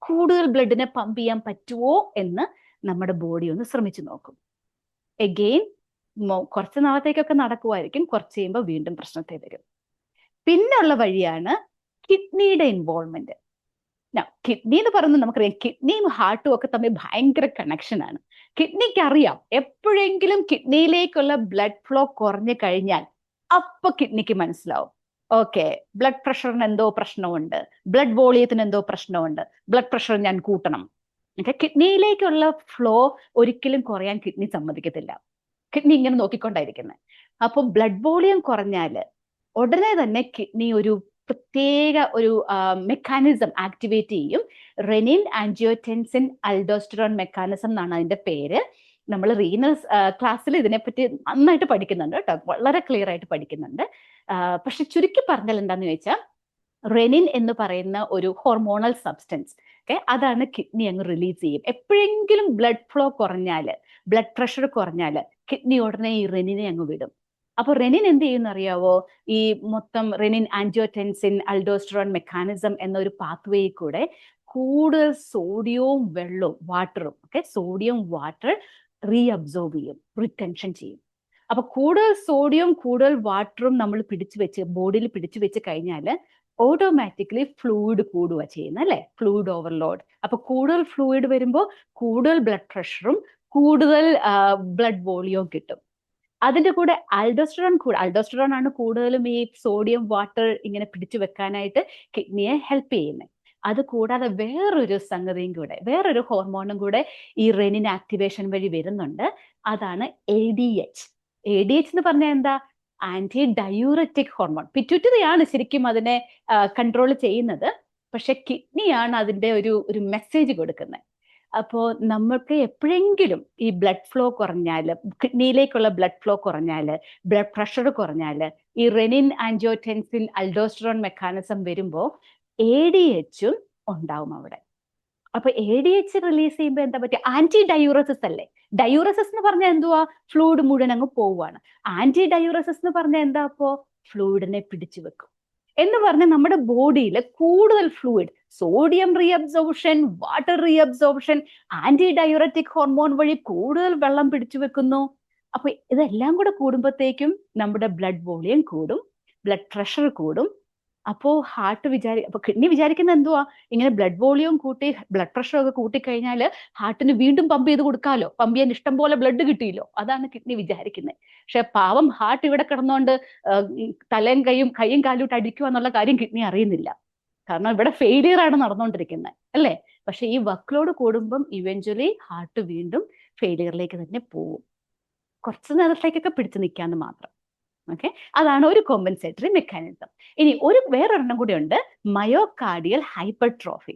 കൂടുതൽ ബ്ലഡിനെ പമ്പ് ചെയ്യാൻ പറ്റുമോ എന്ന് നമ്മുടെ ബോഡി ഒന്ന് ശ്രമിച്ചു നോക്കും. എഗെയിൻ കുറച്ച് നാളത്തേക്കൊക്കെ നടക്കുമായിരിക്കും, കുറച്ച് കഴിയുമ്പോൾ വീണ്ടും പ്രശ്നത്തെ വരും. പിന്നുള്ള വഴിയാണ് കിഡ്നിയുടെ ഇൻവോൾവ്മെന്റ്. കിഡ്നി എന്ന് പറയുന്നത് നമുക്കറിയാം, കിഡ്നിയും ഹാർട്ടും ഒക്കെ തമ്മിൽ ഭയങ്കര കണക്ഷൻ ആണ്. കിഡ്നിക്ക് അറിയാം എപ്പോഴെങ്കിലും കിഡ്നിയിലേക്കുള്ള ബ്ലഡ് ഫ്ലോ കുറഞ്ഞു കഴിഞ്ഞാൽ അപ്പൊ കിഡ്നിക്ക് മനസ്സിലാവും, ഓക്കെ ബ്ലഡ് പ്രഷറിന് എന്തോ പ്രശ്നമുണ്ട്, ബ്ലഡ് വോളിയത്തിന് എന്തോ പ്രശ്നമുണ്ട്, ബ്ലഡ് പ്രഷർ ഞാൻ കൂട്ടണം. കിഡ്നിയിലേക്കുള്ള ഫ്ലോ ഒരിക്കലും കുറയാൻ കിഡ്നി സമ്മതിക്കത്തില്ല. കിഡ്നി ഇങ്ങനെ നോക്കിക്കൊണ്ടായിരിക്കുന്നത്. അപ്പോൾ ബ്ലഡ് വോളിയം കുറഞ്ഞാല് ഉടനെ തന്നെ കിഡ്നി ഒരു പ്രത്യേക ഒരു മെക്കാനിസം ആക്ടിവേറ്റ് ചെയ്യും. റെനിൻ ആൻജിയോടെൻസിൻ അൽഡോസ്റ്ററോൺ മെക്കാനിസം എന്നാണ് അതിന്റെ പേര്. നമ്മൾ റീനൽ ക്ലാസ്സിൽ ഇതിനെപ്പറ്റി നന്നായിട്ട് പഠിക്കുന്നുണ്ട് കേട്ടോ, വളരെ ക്ലിയർ ആയിട്ട് പഠിക്കുന്നുണ്ട്. പക്ഷെ ചുരുക്കി പറഞ്ഞാൽ എന്താന്ന് ചോദിച്ചാൽ, റെനിൻ എന്ന് പറയുന്ന ഒരു ഹോർമോണൽ സബ്സ്റ്റൻസ് അതാണ് കിഡ്നി അങ്ങ് റിലീസ് ചെയ്യും. എപ്പോഴെങ്കിലും ബ്ലഡ് ഫ്ലോ കുറഞ്ഞാല്, ബ്ലഡ് പ്രഷർ കുറഞ്ഞാല് കിഡ്നി ഉടനെ ഈ റെനിനെ അങ്ങ് വിടും. അപ്പൊ റെനിൻ എന്ത് ചെയ്യുന്ന അറിയാവോ, ഈ മൊത്തം റെനിൻ ആൻജിയോടെൻസിൻ അൽഡോസ്റ്ററോൺ മെക്കാനിസം എന്നൊരു പാത്വേ കൂടെ കൂടുതൽ സോഡിയവും വെള്ളവും വാട്ടറും സോഡിയം വാട്ടർ റീഅബ്സോർബ് ചെയ്യും, റിറ്റൻഷൻ ചെയ്യും. അപ്പൊ കൂടുതൽ സോഡിയം കൂടുതൽ വാട്ടറും നമ്മൾ ബോഡിയിൽ പിടിച്ചു വെച്ച് കഴിഞ്ഞാൽ ഓട്ടോമാറ്റിക്കലി ഫ്ലൂയിഡ് കൂടുക ചെയ്യുന്നത് അല്ലെ, ഫ്ലൂയിഡ് ഓവർലോഡ്. അപ്പൊ കൂടുതൽ ഫ്ലൂയിഡ് വരുമ്പോൾ കൂടുതൽ ബ്ലഡ് പ്രഷറും കൂടുതൽ ബ്ലഡ് വോളിയവും കിട്ടും. അതിന്റെ കൂടെ അൽഡോസ്റ്ററോൺ ആണ് കൂടുതലും ഈ സോഡിയം വാട്ടർ ഇങ്ങനെ പിടിച്ചു വെക്കാനായിട്ട് കിഡ്നിയെ ഹെൽപ്പ് ചെയ്യുന്നത്. അത് കൂടാതെ വേറൊരു സംഗതിയും കൂടെ, വേറൊരു ഹോർമോണും കൂടെ ഈ റെനിൻ ആക്ടിവേഷൻ വഴി വരുന്നുണ്ട്. അതാണ് ADH. ADH എന്ന് പറഞ്ഞാൽ എന്താ, ആന്റി ഡയൂററ്റിക് ഹോർമോൺ. പിറ്റ്യൂട്ടറിയാണ് ശരിക്കും അതിനെ കൺട്രോൾ ചെയ്യുന്നത്, പക്ഷെ കിഡ്നിയാണ് അതിന്റെ ഒരു മെസ്സേജ് കൊടുക്കുന്നത്. അപ്പോൾ നമ്മൾക്ക് എപ്പോഴെങ്കിലും ഈ ബ്ലഡ് ഫ്ലോ കുറഞ്ഞാൽ, കിഡ്നിയിലേക്കുള്ള ബ്ലഡ് ഫ്ലോ കുറഞ്ഞാൽ, ബ്ലഡ് പ്രഷർ കുറഞ്ഞാൽ, ഈ റെനിൻ ആൻജിയോടെൻസിൻ അൽഡോസ്റ്ററോൺ മെക്കാനിസം വരുമ്പോൾ ADH ഉണ്ടാവും അവിടെ. അപ്പൊ ADH റിലീസ് ചെയ്യുമ്പോൾ എന്താ പറ്റുക? ആന്റി ഡയൂറസിസ് അല്ലേ? ഡയൂറസിസ് എന്ന് പറഞ്ഞാൽ എന്തുവാ? ഫ്ലൂയിഡ് മുഴുവൻ അങ്ങ് പോവുകയാണ്. ആന്റി ഡയൂറസിസ് എന്ന് പറഞ്ഞാൽ എന്താ? അപ്പോ ഫ്ലൂയിഡിനെ പിടിച്ചു വെക്കും എന്ന് പറഞ്ഞാൽ നമ്മുടെ ബോഡിയിൽ കൂടുതൽ fluid, sodium reabsorption, water reabsorption, anti diuretic hormone വഴി കൂടുതൽ വെള്ളം പിടിച്ചു വെക്കുന്നു. അപ്പൊ ഇതെല്ലാം കൂടെ കൂടുമ്പോഴത്തേക്കും നമ്മുടെ ബ്ലഡ് വോളിയം കൂടും, ബ്ലഡ് പ്രഷർ കൂടും. അപ്പോ അപ്പൊ കിഡ്നി വിചാരിക്കുന്ന എന്തുവാ? ഇങ്ങനെ ബ്ലഡ് വോളിയം കൂട്ടി ബ്ലഡ് പ്രഷർ ഒക്കെ കൂട്ടിക്കഴിഞ്ഞാൽ ഹാർട്ടിന് വീണ്ടും പമ്പ് ചെയ്ത് കൊടുക്കാമല്ലോ, പമ്പ് ചെയ്യാൻ ഇഷ്ടം പോലെ ബ്ലഡ് കിട്ടിയല്ലോ, അതാണ് കിഡ്നി വിചാരിക്കുന്നത്. പക്ഷെ പാവം ഹാർട്ട് ഇവിടെ കിടന്നുകൊണ്ട് തലയും കൈയും കാലും അടിക്കുക എന്നുള്ള കാര്യം കിഡ്നി അറിയുന്നില്ല. കാരണം ഇവിടെ ഫെയിലിയർ ആണ് നടന്നുകൊണ്ടിരിക്കുന്നത്, അല്ലേ? പക്ഷെ ഈ വർക്ക് ലോഡ് കൂടുമ്പം ഇവഞ്ച്വലി ഹാർട്ട് വീണ്ടും ഫെയിലിയറിലേക്ക് തന്നെ പോകും. കുറച്ച് നേരത്തേക്കൊക്കെ പിടിച്ചു നിൽക്കാന്ന് മാത്രം. ഓക്കെ, അതാണ് ഒരു കോമ്പൻസേറ്ററി മെക്കാനിസം. ഇനി വേറൊരെണ്ണം കൂടി ഉണ്ട്, മയോകാർഡിയൽ ഹൈപ്പർട്രോഫി.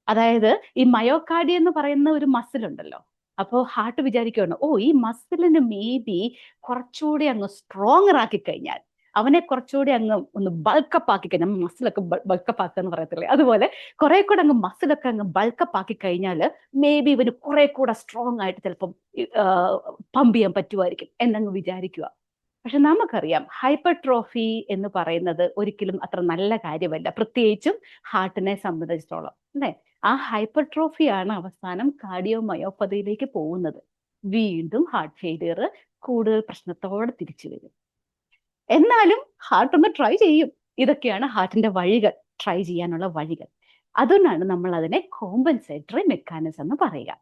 അതായത് ഈ മയോകാർഡി എന്ന് പറയുന്ന ഒരു മസിൽ ഉണ്ടല്ലോ. അപ്പോൾ ഹാർട്ട് വിചാരിക്കുകയാണ്, ഈ മസിലിന് മേ ബി കുറച്ചുകൂടി അങ്ങ് സ്ട്രോങ്ങർ ആക്കി കഴിഞ്ഞാൽ, അവനെ കുറച്ചുകൂടി അങ്ങ് ഒന്ന് ബൾക്കപ്പ് ആക്കി കഴിഞ്ഞാൽ, മസിലൊക്കെ ബൾക്കപ്പ് ആക്കുക എന്ന് പറയത്തില്ലേ, അതുപോലെ കുറെ കൂടെ അങ്ങ് മസിലൊക്കെ അങ്ങ് ബൾക്കപ്പ് ആക്കി കഴിഞ്ഞാൽ മേ ബി ഇവന് കുറെ കൂടെ സ്ട്രോങ് ആയിട്ട് ചിലപ്പം പമ്പ് ചെയ്യാൻ പറ്റുമായിരിക്കും എന്നങ്ങ് വിചാരിക്കുക. പക്ഷെ നമുക്കറിയാം ഹൈപ്പർട്രോഫി എന്ന് പറയുന്നത് ഒരിക്കലും അത്ര നല്ല കാര്യമല്ല, പ്രത്യേകിച്ചും ഹാർട്ടിനെ സംബന്ധിച്ചിടത്തോളം, അല്ലേ? ആ ഹൈപ്പർട്രോഫിയാണ് അവസാനം കാർഡിയോമയോപ്പതിയിലേക്ക് പോകുന്നത്. വീണ്ടും ഹാർട്ട് ഫെയിലിയർ കൂടുതൽ പ്രശ്നത്തോടെ തിരിച്ചു വരും. എന്നാലും ഹാർട്ട് ഒന്ന് ട്രൈ ചെയ്യും. ഇതൊക്കെയാണ് ഹാർട്ടിന്റെ വഴികൾ, ട്രൈ ചെയ്യാനുള്ള വഴികൾ. അതുകൊണ്ടാണ് നമ്മൾ അതിനെ കോമ്പൻസേറ്ററി മെക്കാനിസം എന്ന് പറയുക.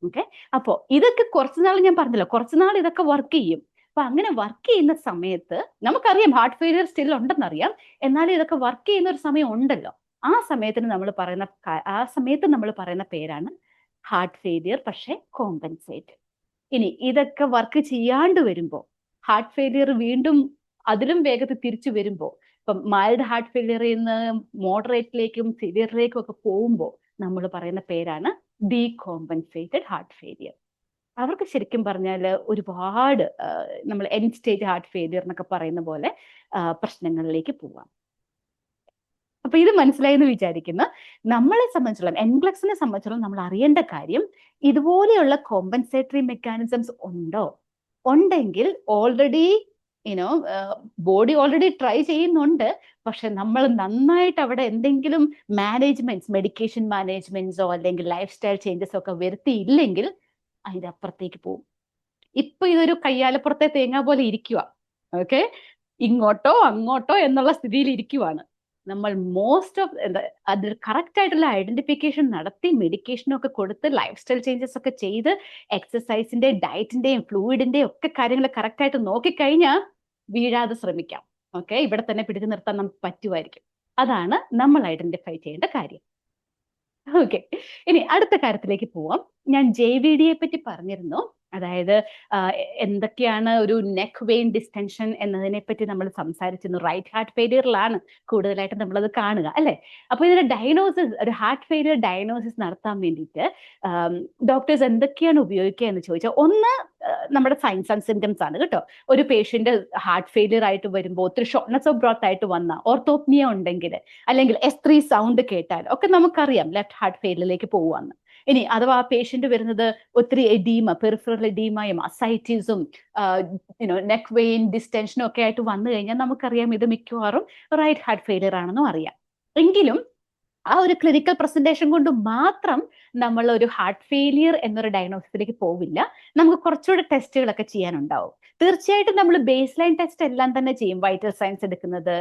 ഓക്കെ, അപ്പോ ഇതൊക്കെ കുറച്ചുനാൾ ഞാൻ പറഞ്ഞല്ലോ, കുറച്ചുനാൾ ഇതൊക്കെ വർക്ക് ചെയ്യും. അപ്പൊ അങ്ങനെ വർക്ക് ചെയ്യുന്ന സമയത്ത് നമുക്കറിയാം ഹാർട്ട് ഫെയിലിയർ സ്റ്റിൽ ഉണ്ടെന്നറിയാം, എന്നാലും ഇതൊക്കെ വർക്ക് ചെയ്യുന്ന ഒരു സമയം ഉണ്ടല്ലോ. ആ സമയത്ത് നമ്മൾ പറയുന്ന പേരാണ് ഹാർട്ട് ഫെയിലിയർ, പക്ഷെ കോമ്പൻസേറ്റ്. ഇനി ഇതൊക്കെ വർക്ക് ചെയ്യാണ്ട് വരുമ്പോൾ, ഹാർട്ട് ഫെയിലിയർ വീണ്ടും അതിലും വേഗത്തിൽ തിരിച്ചു വരുമ്പോൾ, ഇപ്പം മൈൽഡ് ഹാർട്ട് ഫെയിലിയറിൽ നിന്ന് മോഡറേറ്റിലേക്കും സിവിയറിലേക്കും ഒക്കെ പോകുമ്പോൾ നമ്മൾ പറയുന്ന പേരാണ് ഡീകോമ്പൻസേറ്റഡ് ഹാർട്ട് ഫെയിലിയർ. അവർക്ക് ശരിക്കും പറഞ്ഞാൽ ഒരുപാട് നമ്മൾ എൻഡ് സ്റ്റേജ് ഹാർട്ട് ഫെയിലിയർ എന്നൊക്കെ പറയുന്ന പോലെ പ്രശ്നങ്ങളിലേക്ക് പോവാം. അപ്പൊ ഇത് മനസ്സിലായെന്ന് വിചാരിക്കുന്നു. നമ്മളെ സംബന്ധിച്ചോളം, എൻഗ്ലക്സിനെ സംബന്ധിച്ചോളം നമ്മൾ അറിയേണ്ട കാര്യം, ഇതുപോലെയുള്ള കോമ്പൻസേറ്ററി മെക്കാനിസംസ് ഉണ്ടെങ്കിൽ ഓൾറെഡി ബോഡി ഓൾറെഡി ട്രൈ ചെയ്യുന്നുണ്ട്. പക്ഷെ നമ്മൾ നന്നായിട്ട് അവിടെ എന്തെങ്കിലും മെഡിക്കേഷൻ മാനേജ്മെന്റ്സോ അല്ലെങ്കിൽ ലൈഫ് സ്റ്റൈൽ ചേഞ്ചസോ ഒക്കെ വരുത്തിയില്ലെങ്കിൽ അതിന്റെ അപ്പുറത്തേക്ക് പോകും. ഇപ്പൊ ഇതൊരു കയ്യാലപ്പുറത്തെ തേങ്ങ പോലെ ഇരിക്കുക. ഓക്കെ, ഇങ്ങോട്ടോ അങ്ങോട്ടോ എന്നുള്ള സ്ഥിതിയിൽ ഇരിക്കുവാണ്. നമ്മൾ അത് കറക്റ്റ് ആയിട്ടുള്ള ഐഡന്റിഫിക്കേഷൻ നടത്തി മെഡിക്കേഷനും ഒക്കെ കൊടുത്ത് ലൈഫ് സ്റ്റൈൽ ചേഞ്ചസ് ഒക്കെ ചെയ്ത് എക്സസൈസിന്റെ ഡയറ്റിന്റെയും ഫ്ലൂയിഡിന്റെയും ഒക്കെ കാര്യങ്ങൾ കറക്റ്റ് ആയിട്ട് നോക്കിക്കഴിഞ്ഞാൽ വീഴാതെ ശ്രമിക്കാം. ഓക്കെ, ഇവിടെ തന്നെ പിടിച്ചു നിർത്താൻ നമുക്ക് പറ്റുമായിരിക്കും. അതാണ് നമ്മൾ ഐഡന്റിഫൈ ചെയ്യേണ്ട കാര്യം. ഓക്കെ, ഇനി അടുത്ത കാര്യത്തിലേക്ക് പോവാം. ഞാൻ JVD പറ്റി പറഞ്ഞിരുന്നു. അതായത് എന്തൊക്കെയാണ് ഒരു നെക്ക് വെയിൻ ഡിസ്റ്റൻഷൻ എന്നതിനെ പറ്റി നമ്മൾ സംസാരിച്ചിരുന്നു. റൈറ്റ് ഹാർട്ട് ഫെയിലിയറിലാണ് കൂടുതലായിട്ട് നമ്മളത് കാണുക, അല്ലെ? അപ്പൊ ഇതിന്റെ ഡയഗ്നോസിസ്, ഒരു ഹാർട്ട് ഫെയിലിയർ ഡയഗ്നോസിസ് നടത്താൻ വേണ്ടിയിട്ട് ഡോക്ടേഴ്സ് എന്തൊക്കെയാണ് ഉപയോഗിക്കുക എന്ന് ചോദിച്ചാൽ, ഒന്ന് നമ്മുടെ സൈൻസ് ആൻഡ് സിംറ്റംസ് ആണ് കേട്ടോ. ഒരു പേഷ്യന്റ് ഹാർട്ട് ഫെയിലിയർ ആയിട്ട് വരുമ്പോൾ, ഒത്തിരി ഷോർട്ട്നെസ് ഓഫ് ബ്രോത്ത് ആയിട്ട് വന്ന, ഓർത്തോപ്നിയ ഉണ്ടെങ്കിൽ, അല്ലെങ്കിൽ S3 സൗണ്ട് കേട്ടാൽ ഒക്കെ നമുക്കറിയാം ലെഫ്റ്റ് ഹാർട്ട് ഫെയിലിയറിലേക്ക് പോവാന്ന്. ഇനി അഥവാ ആ പേഷ്യന്റ് വരുന്നത് ഒത്തിരി എഡീമ, പെറിഫറൽ എഡീമയും അസൈറ്റീസും നെക്ക് വെയിൻ ഡിസ്റ്റൻഷനും ഒക്കെ ആയിട്ട് വന്നു കഴിഞ്ഞാൽ നമുക്കറിയാം ഇത് മിക്കവാറും റൈറ്റ് ഹാർട്ട് ഫെയിലിയർ ആണെന്നും അറിയാം. എങ്കിലും ആ ഒരു ക്ലിനിക്കൽ പ്രസന്റേഷൻ കൊണ്ട് മാത്രം നമ്മൾ ഒരു ഹാർട്ട് ഫെയിലിയർ എന്നൊരു ഡയഗ്നോസിസിലേക്ക് പോവില്ല. നമുക്ക് കുറച്ചുകൂടെ ടെസ്റ്റുകളൊക്കെ ചെയ്യാനുണ്ടാവും. തീർച്ചയായിട്ടും നമ്മൾ ബേസ് ലൈൻ ടെസ്റ്റ് എല്ലാം തന്നെ ചെയ്യും. വൈറ്റൽ സയൻസ് എടുക്കുന്നത്,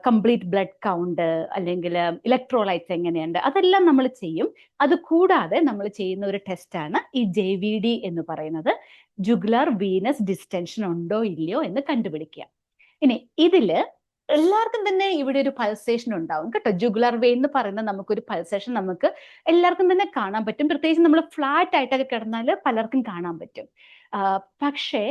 കംപ്ലീറ്റ് ബ്ലഡ് കൗണ്ട്, അല്ലെങ്കിൽ ഇലക്ട്രോലൈറ്റ്സ് എങ്ങനെയുണ്ട്, അതെല്ലാം നമ്മൾ ചെയ്യും. അത് കൂടാതെ നമ്മൾ ചെയ്യുന്ന ഒരു ടെസ്റ്റാണ് ഈ JVD എന്ന് പറയുന്നത്, ജുഗുലാർ വീനസ് ഡിസ്റ്റൻഷൻ ഉണ്ടോ ഇല്ലയോ എന്ന് കണ്ടുപിടിക്കുക. ഇനി ഇതില് എല്ലാവർക്കും തന്നെ ഇവിടെ ഒരു പൾസേഷൻ ഉണ്ടാവും കേട്ടോ. ജുഗുലാർ വെയിൻ എന്ന് പറയുന്ന നമുക്കൊരു പൾസേഷൻ നമുക്ക് എല്ലാവർക്കും തന്നെ കാണാൻ പറ്റും. പ്രത്യേകിച്ച് നമ്മൾ ഫ്ലാറ്റ് ആയിട്ടൊക്കെ കിടന്നാൽ പലർക്കും കാണാൻ പറ്റും. പക്ഷേ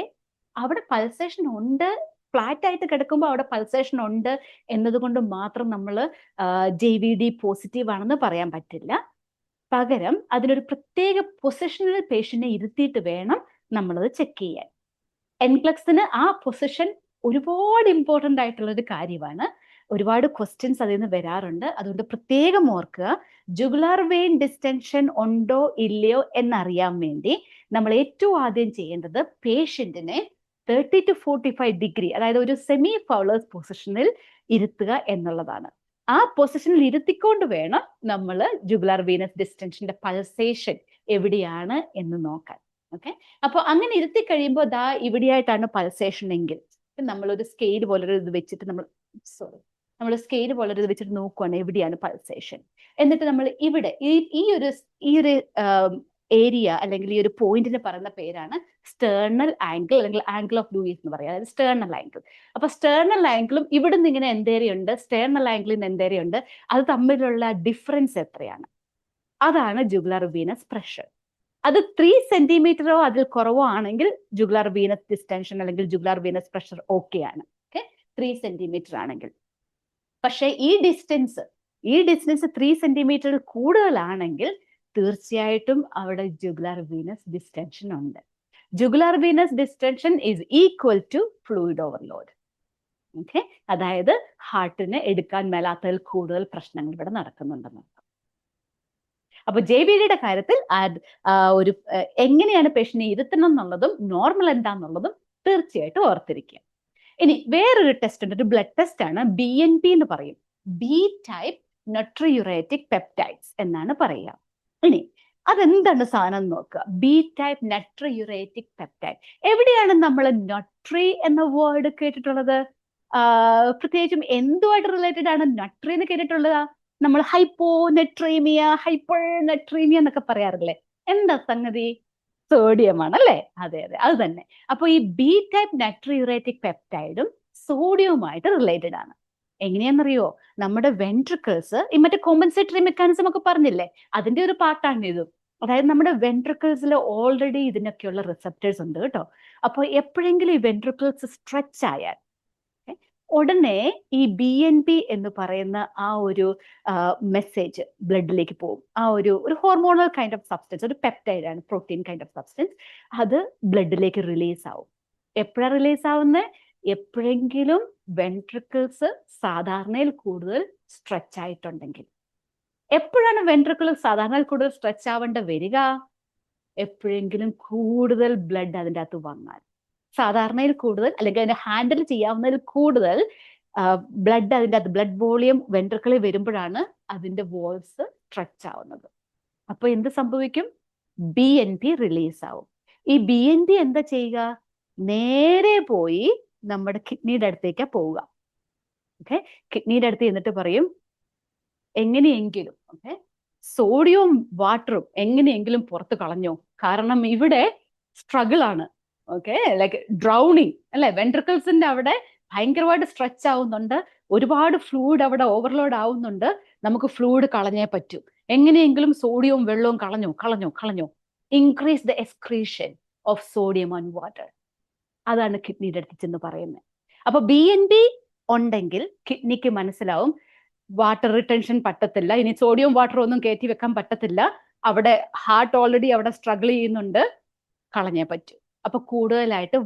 അവിടെ പൾസേഷൻ ഉണ്ട്, ഫ്ലാറ്റ് ആയിട്ട് കിടക്കുമ്പോൾ അവിടെ പൾസേഷൻ ഉണ്ട് എന്നതുകൊണ്ട് മാത്രം നമ്മൾ JVD പോസിറ്റീവ് ആണെന്ന് പറയാൻ പറ്റില്ല. പകരം അതിനൊരു പ്രത്യേക പൊസിഷനിൽ പേഷ്യന്റിനെ ഇരുത്തിയിട്ട് വേണം നമ്മളത് ചെക്ക് ചെയ്യാൻ. എൻക്ലക്സിന് ആ പൊസിഷൻ ഒരുപാട് ഇമ്പോർട്ടൻ്റ് ആയിട്ടുള്ള ഒരു കാര്യമാണ്. ഒരുപാട് ക്വസ്റ്റ്യൻസ് അതിൽ നിന്ന് വരാറുണ്ട്. അതുകൊണ്ട് പ്രത്യേകം ഓർക്കുക, ജുഗുലാർ വെയിൻ ഡിസ്റ്റൻഷൻ ഉണ്ടോ ഇല്ലയോ എന്നറിയാൻ വേണ്ടി നമ്മൾ ഏറ്റവും ആദ്യം ചെയ്യേണ്ടത് പേഷ്യന്റിനെ 30 to 45 ഡിഗ്രി, അതായത് ഒരു സെമി ഫൗളേഴ്സ് പൊസിഷനിൽ ഇരുത്തുക എന്നുള്ളതാണ്. ആ പൊസിഷനിൽ ഇരുത്തിക്കൊണ്ട് വേണം നമ്മൾ ജുഗുലാർ വീനസ് ഡിസ്റ്റൻഷന്റെ പൾസേഷൻ എവിടെയാണ് എന്ന് നോക്കാൻ. ഓക്കെ, അപ്പോൾ അങ്ങനെ ഇരുത്തി കഴിയുമ്പോൾ ദാ ഇവിടെയായിട്ടാണ് പൾസേഷൻ എങ്കിൽ നമ്മളൊരു സ്കെയിൽ പോലൊരു ഇത് വെച്ചിട്ട് നമ്മൾ സ്കെയിൽ പോലൊരു ഇത് വെച്ചിട്ട് നോക്കുവാണ് എവിടെയാണ് പൾസേഷൻ. എന്നിട്ട് നമ്മൾ ഇവിടെ ഈ ഒരു ഏരിയ അല്ലെങ്കിൽ ഈ ഒരു പോയിന്റിന് പറയുന്ന പേരാണ് സ്റ്റേർണൽ ആംഗിൾ അല്ലെങ്കിൽ ആംഗിൾ ഓഫ് ലൂയിസ് എന്ന് പറയുക, അതായത് സ്റ്റേർണൽ ആംഗിൾ. അപ്പൊ സ്റ്റേർണൽ ആംഗിളും ഇവിടുന്ന് ഇങ്ങനെ എന്തേരിയുണ്ട്, സ്റ്റേർണൽ ആംഗിളിൽ എന്തേരിയുണ്ട്, അത് തമ്മിലുള്ള ഡിഫറൻസ് എത്രയാണ്, അതാണ് ജുഗുലാർ വീനസ് പ്രഷർ. അത് 3 സെന്റിമീറ്ററോ അതിൽ കുറവോ ആണെങ്കിൽ ജുഗുലാർ വീനസ് ഡിസ്റ്റൻഷൻ അല്ലെങ്കിൽ ജുഗുലാർ വീനസ് പ്രഷർ ഓക്കെ ആണ്. ഓക്കെ, 3 സെന്റിമീറ്റർ ആണെങ്കിൽ. പക്ഷെ ഈ ഡിസ്റ്റൻസ് 3 സെന്റിമീറ്ററിൽ കൂടുതലാണെങ്കിൽ തീർച്ചയായിട്ടും അവിടെ ജുഗുലാർ വീനസ് ഡിസ്റ്റൻഷൻ ഉണ്ട്. Jugular venous distension is equal to fluid overload. Okay, അതായത് ഹാർട്ടിന് എടുക്കാൻ മേലാത്തതിൽ കൂടുതൽ പ്രശ്നങ്ങൾ ഇവിടെ നടക്കുന്നുണ്ടെന്ന്. അപ്പൊ JVDയുടെ കാര്യത്തിൽ ഒരു എങ്ങനെയാണ് പേഷ്യന്റിനെ ഇരുത്തണം എന്നുള്ളതും നോർമൽ എന്താന്നുള്ളതും തീർച്ചയായിട്ടും ഓർത്തിരിക്കുക. ഇനി വേറൊരു ടെസ്റ്റ് ഉണ്ട്, ഒരു ബ്ലഡ് ടെസ്റ്റ് ആണ്, BNP എന്ന് പറയും, ബി ടൈപ്പ് നട്രിയുറേറ്റിക് പെപ്റ്റൈഡ്സ് എന്നാണ് പറയുക. ഇനി അതെന്താണ് സാധനം നോക്കുക. ബി ടൈപ്പ് നട്രിയുറേറ്റിക് പെപ്റ്റൈഡ്, എവിടെയാണ് നമ്മൾ നട്രി എന്ന വേർഡ് കേട്ടിട്ടുള്ളത്? പ്രത്യേകിച്ചും എന്തുമായിട്ട് റിലേറ്റഡ് ആണ് നട്രി എന്ന് കേട്ടിട്ടുള്ളത്? നമ്മൾ ഹൈപ്പോനെട്രീമിയ, ഹൈപ്പർ നെട്രീമിയ എന്നൊക്കെ പറയാറില്ലേ? എന്താ സംഗതി? സോഡിയം ആണ് അല്ലേ? അതെ, അത് തന്നെ. അപ്പൊ ഈ ബി ടൈപ്പ് നട്രിയുറേറ്റിക് പെപ്റ്റൈഡും സോഡിയവുമായിട്ട് റിലേറ്റഡ് ആണ്. എങ്ങനെയാണെന്നറിയോ? നമ്മുടെ വെൻട്രിക്കിൾസ്, ഈ മറ്റേ കോമ്പൻസേറ്ററി മെക്കാനിസം ഒക്കെ പറഞ്ഞില്ലേ, അതിന്റെ ഒരു പാർട്ടാണ് ഇതും. അതായത് നമ്മുടെ വെൻട്രിക്കിൾസിൽ ഓൾറെഡി ഇതിനൊക്കെയുള്ള റിസപ്റ്റേഴ്സ് ഉണ്ട് കേട്ടോ. അപ്പോൾ എപ്പോഴെങ്കിലും ഈ വെൻട്രിക്കിൾസ് സ്ട്രെച്ച് ആയാൽ ഉടനെ ഈ BNP എന്ന് പറയുന്ന ആ ഒരു മെസ്സേജ് ബ്ലഡിലേക്ക് പോകും. ആ ഒരു ഹോർമോണൽ കൈൻഡ് ഓഫ് സബ്സ്റ്റൻസ്, ഒരു പെപ്റ്റൈഡ് ആണ്, പ്രോട്ടീൻ കൈൻഡ് ഓഫ് സബ്സ്റ്റൻസ്, അത് ബ്ലഡിലേക്ക് റിലീസ് ആവും. എപ്പോഴാണ് റിലീസ് ആവുന്നത്? എപ്പോഴെങ്കിലും വെൻട്രിക്കിൾസ് സാധാരണയിൽ കൂടുതൽ സ്ട്രെച്ച് ആയിട്ടുണ്ടെങ്കിൽ. എപ്പോഴാണ് വെൻട്രിക്കിൾ സാധാരണയിൽ കൂടുതൽ സ്ട്രെച്ച് ആവേണ്ട വരിക? എപ്പോഴെങ്കിലും കൂടുതൽ ബ്ലഡ് അതിൻ്റെ അകത്ത് വന്നാൽ. സാധാരണയിൽ കൂടുതൽ അല്ലെങ്കിൽ അതിനെ ഹാൻഡിൽ ചെയ്യാവുന്നതിൽ കൂടുതൽ ബ്ലഡ് അതിൻ്റെ അകത്ത്, ബ്ലഡ് വോളിയം വെൻട്രിക്കിളിൽ വരുമ്പോഴാണ് അതിന്റെ വോൾസ് സ്ട്രെച്ച് ആവുന്നത്. അപ്പൊ എന്ത് സംഭവിക്കും? BNP റിലീസ് ആവും. ഈ BNP എന്താ ചെയ്യുക? നേരെ പോയി നമ്മുടെ കിഡ്നിയുടെ അടുത്തേക്കാ പോവുക. ഓക്കെ, കിഡ്നിയുടെ അടുത്ത് എന്നിട്ട് പറയും എങ്ങനെയെങ്കിലും സോഡിയവും വാട്ടറും എങ്ങനെയെങ്കിലും പുറത്ത് കളഞ്ഞോ, കാരണം ഇവിടെ സ്ട്രഗിൾ ആണ്. ഓക്കെ, ലൈക്ക് ഡ്രൗണിങ് അല്ലെ, വെൻട്രിക്കിൾസിന്റെ അവിടെ ഭയങ്കരമായിട്ട് സ്ട്രെച്ച് ആവുന്നുണ്ട്, ഒരുപാട് ഫ്ലൂയിഡ് അവിടെ ഓവർലോഡ് ആവുന്നുണ്ട്, നമുക്ക് ഫ്ലൂയിഡ് കളഞ്ഞേ പറ്റൂ, എങ്ങനെയെങ്കിലും സോഡിയവും വെള്ളവും കളഞ്ഞോ. Increase the excretion of sodium and water. അതാണ് കിഡ്നിയുടെ അടുത്ത് ചെന്ന് പറയുന്നത്. അപ്പൊ BNP ഉണ്ടെങ്കിൽ കിഡ്നിക്ക് മനസ്സിലാവും വാട്ടർ റിട്ടൻഷൻ പറ്റത്തില്ല, ഇനി സോഡിയം വാട്ടർ ഒന്നും കയറ്റി വെക്കാൻ പറ്റത്തില്ല, അവിടെ ഹാർട്ട് ഓൾറെഡി അവിടെ സ്ട്രഗിൾ ചെയ്യുന്നുണ്ട്, കളഞ്ഞേ പറ്റൂ. അപ്പൊ കൂടുതലായിട്ട്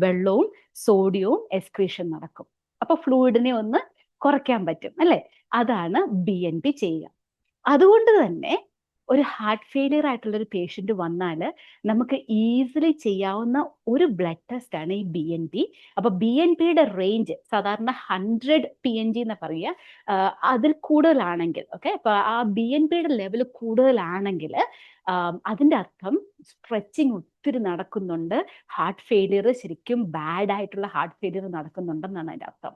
വെള്ളവും സോഡിയവും എക്സ്ക്രീഷൻ നടക്കും. അപ്പൊ ഫ്ലൂയിഡിനെ ഒന്ന് കുറയ്ക്കാൻ പറ്റും അല്ലെ? അതാണ് BNP ചെയ്യുക. അതുകൊണ്ട് തന്നെ ഒരു ഹാർട്ട് ഫെയിലിയർ ആയിട്ടുള്ള ഒരു പേഷ്യന്റ് വന്നാൽ നമുക്ക് ഈസിലി ചെയ്യാവുന്ന ഒരു ബ്ലഡ് ടെസ്റ്റ് ആണ് ഈ BNP. അപ്പൊ BNPയുടെ റേഞ്ച് സാധാരണ 100 PNG എന്ന് പറയുക, അതിൽ കൂടുതലാണെങ്കിൽ അപ്പൊ ആ BNPയുടെ ലെവൽ കൂടുതലാണെങ്കിൽ അതിന്റെ അർത്ഥം സ്ട്രെച്ചിങ് ഒത്തിരി നടക്കുന്നുണ്ട്, ഹാർട്ട് ഫെയിലിയർ ശരിക്കും ബാഡ് ആയിട്ടുള്ള ഹാർട്ട് ഫെയിലിയർ നടക്കുന്നുണ്ടെന്നാണ് അതിന്റെ അർത്ഥം.